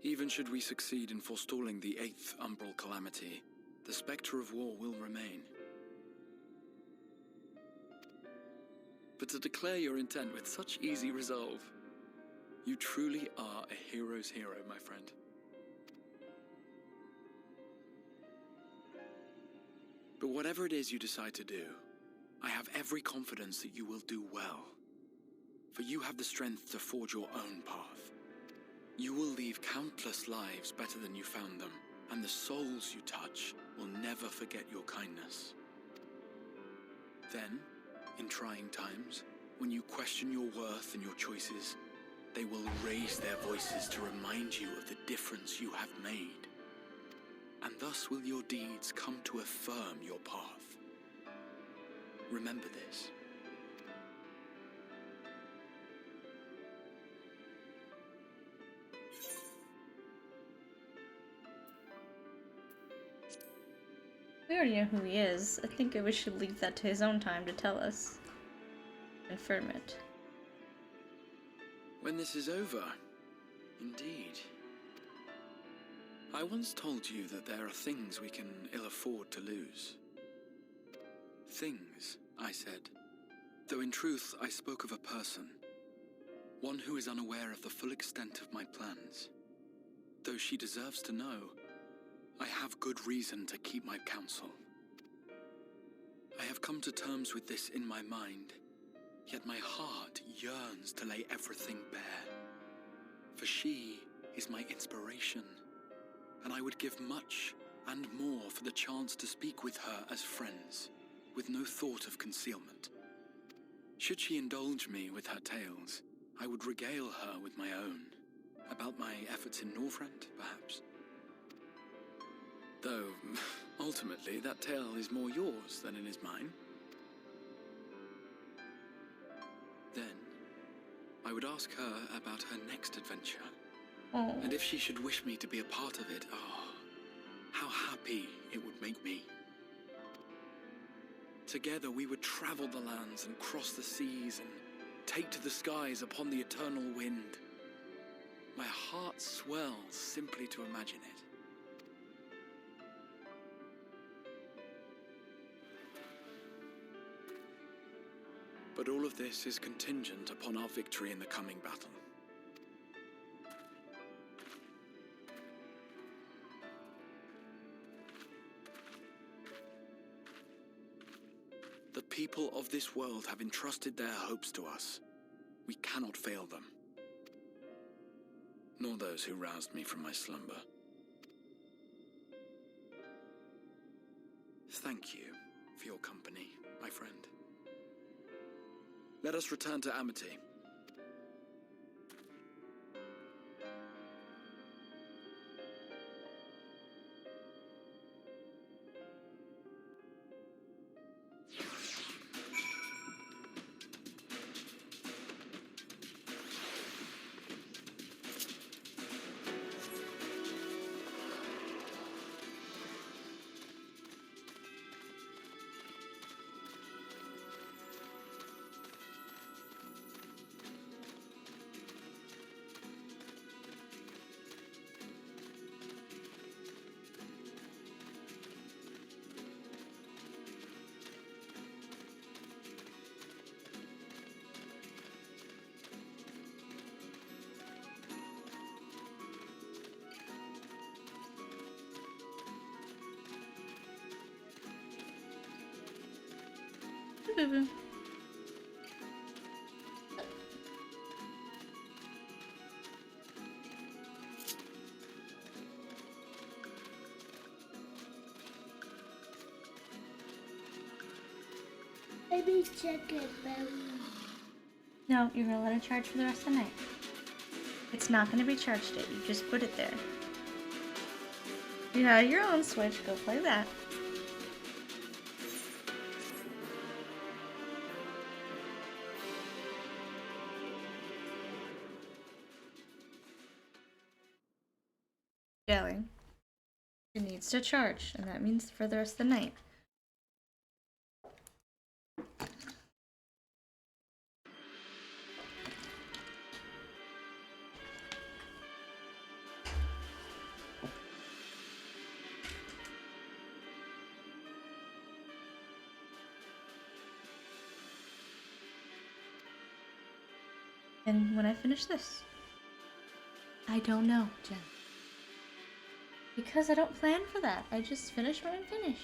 Even should we succeed in forestalling the 8th Umbral Calamity, the spectre of war will remain. But to declare your intent with such easy resolve, you truly are a hero's hero, my friend. But whatever it is you decide to do, I have every confidence that you will do well. For you have the strength to forge your own path. You will leave countless lives better than you found them, and the souls you touch will never forget your kindness. Then, in trying times, when you question your worth and your choices, they will raise their voices to remind you of the difference you have made. And thus will your deeds come to affirm your path. Remember this. We already know who he is. I think we should leave that to his own time to tell us. Confirm it. When this is over, indeed. I once told you that there are things we can ill afford to lose. Things, I said, though in truth I spoke of a person. One who is unaware of the full extent of my plans. though she deserves to know, I have good reason to keep my counsel. I have come to terms with this in my mind, yet my heart yearns to lay everything bare. For she is my inspiration, and I would give much and more for the chance to speak with her as friends, with no thought of concealment. Should she indulge me with her tales, I would regale her with my own, about my efforts in Northrend, perhaps. Though, ultimately, that tale is more yours than it is mine. Then, I would ask her about her next adventure. Oh. And if she should wish me to be a part of it, how happy it would make me. Together we would travel the lands and cross the seas and take to the skies upon the eternal wind. My heart swells simply to imagine it. But all of this is contingent upon our victory in the coming battle. The people of this world have entrusted their hopes to us. We cannot fail them. Nor those who roused me from my slumber. Thank you for your company, my friend. Let us return to Amity. Maybe check it, baby. No, you're gonna let it charge for the rest of the night. It's not gonna be charged yet. You just put it there. You have your own Switch. Go play that. Darling, it needs to charge, and that means for the rest of the night. And when I finish this, I don't know, Jen. Because I don't plan for that. I just finish when I'm finished.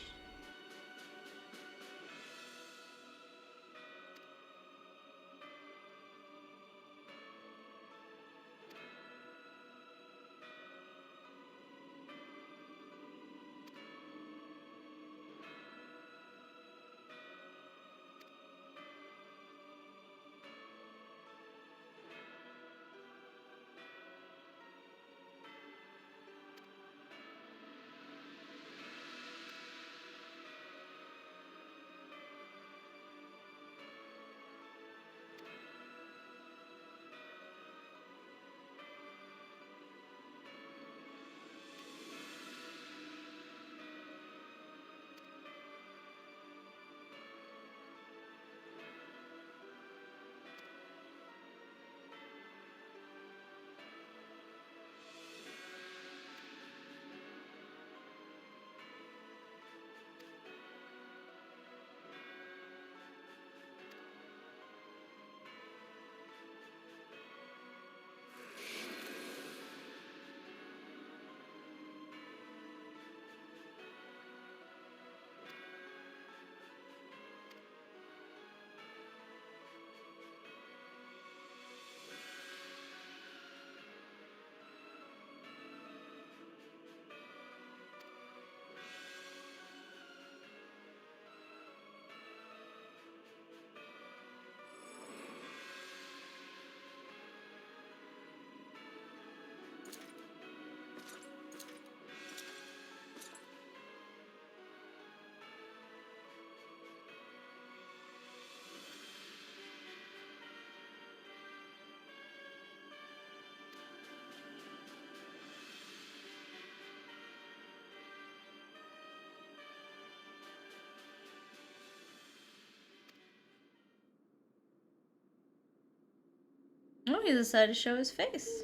Oh, he decided to show his face.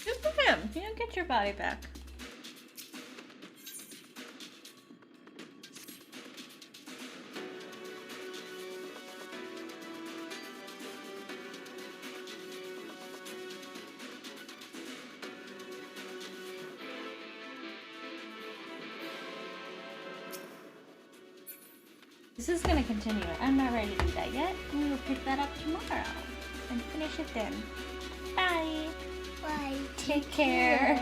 Good for him. You don't get your body back. This is gonna continue. I'm not ready to do that yet. We will pick that up tomorrow and finish it then. Bye. Bye. Take care.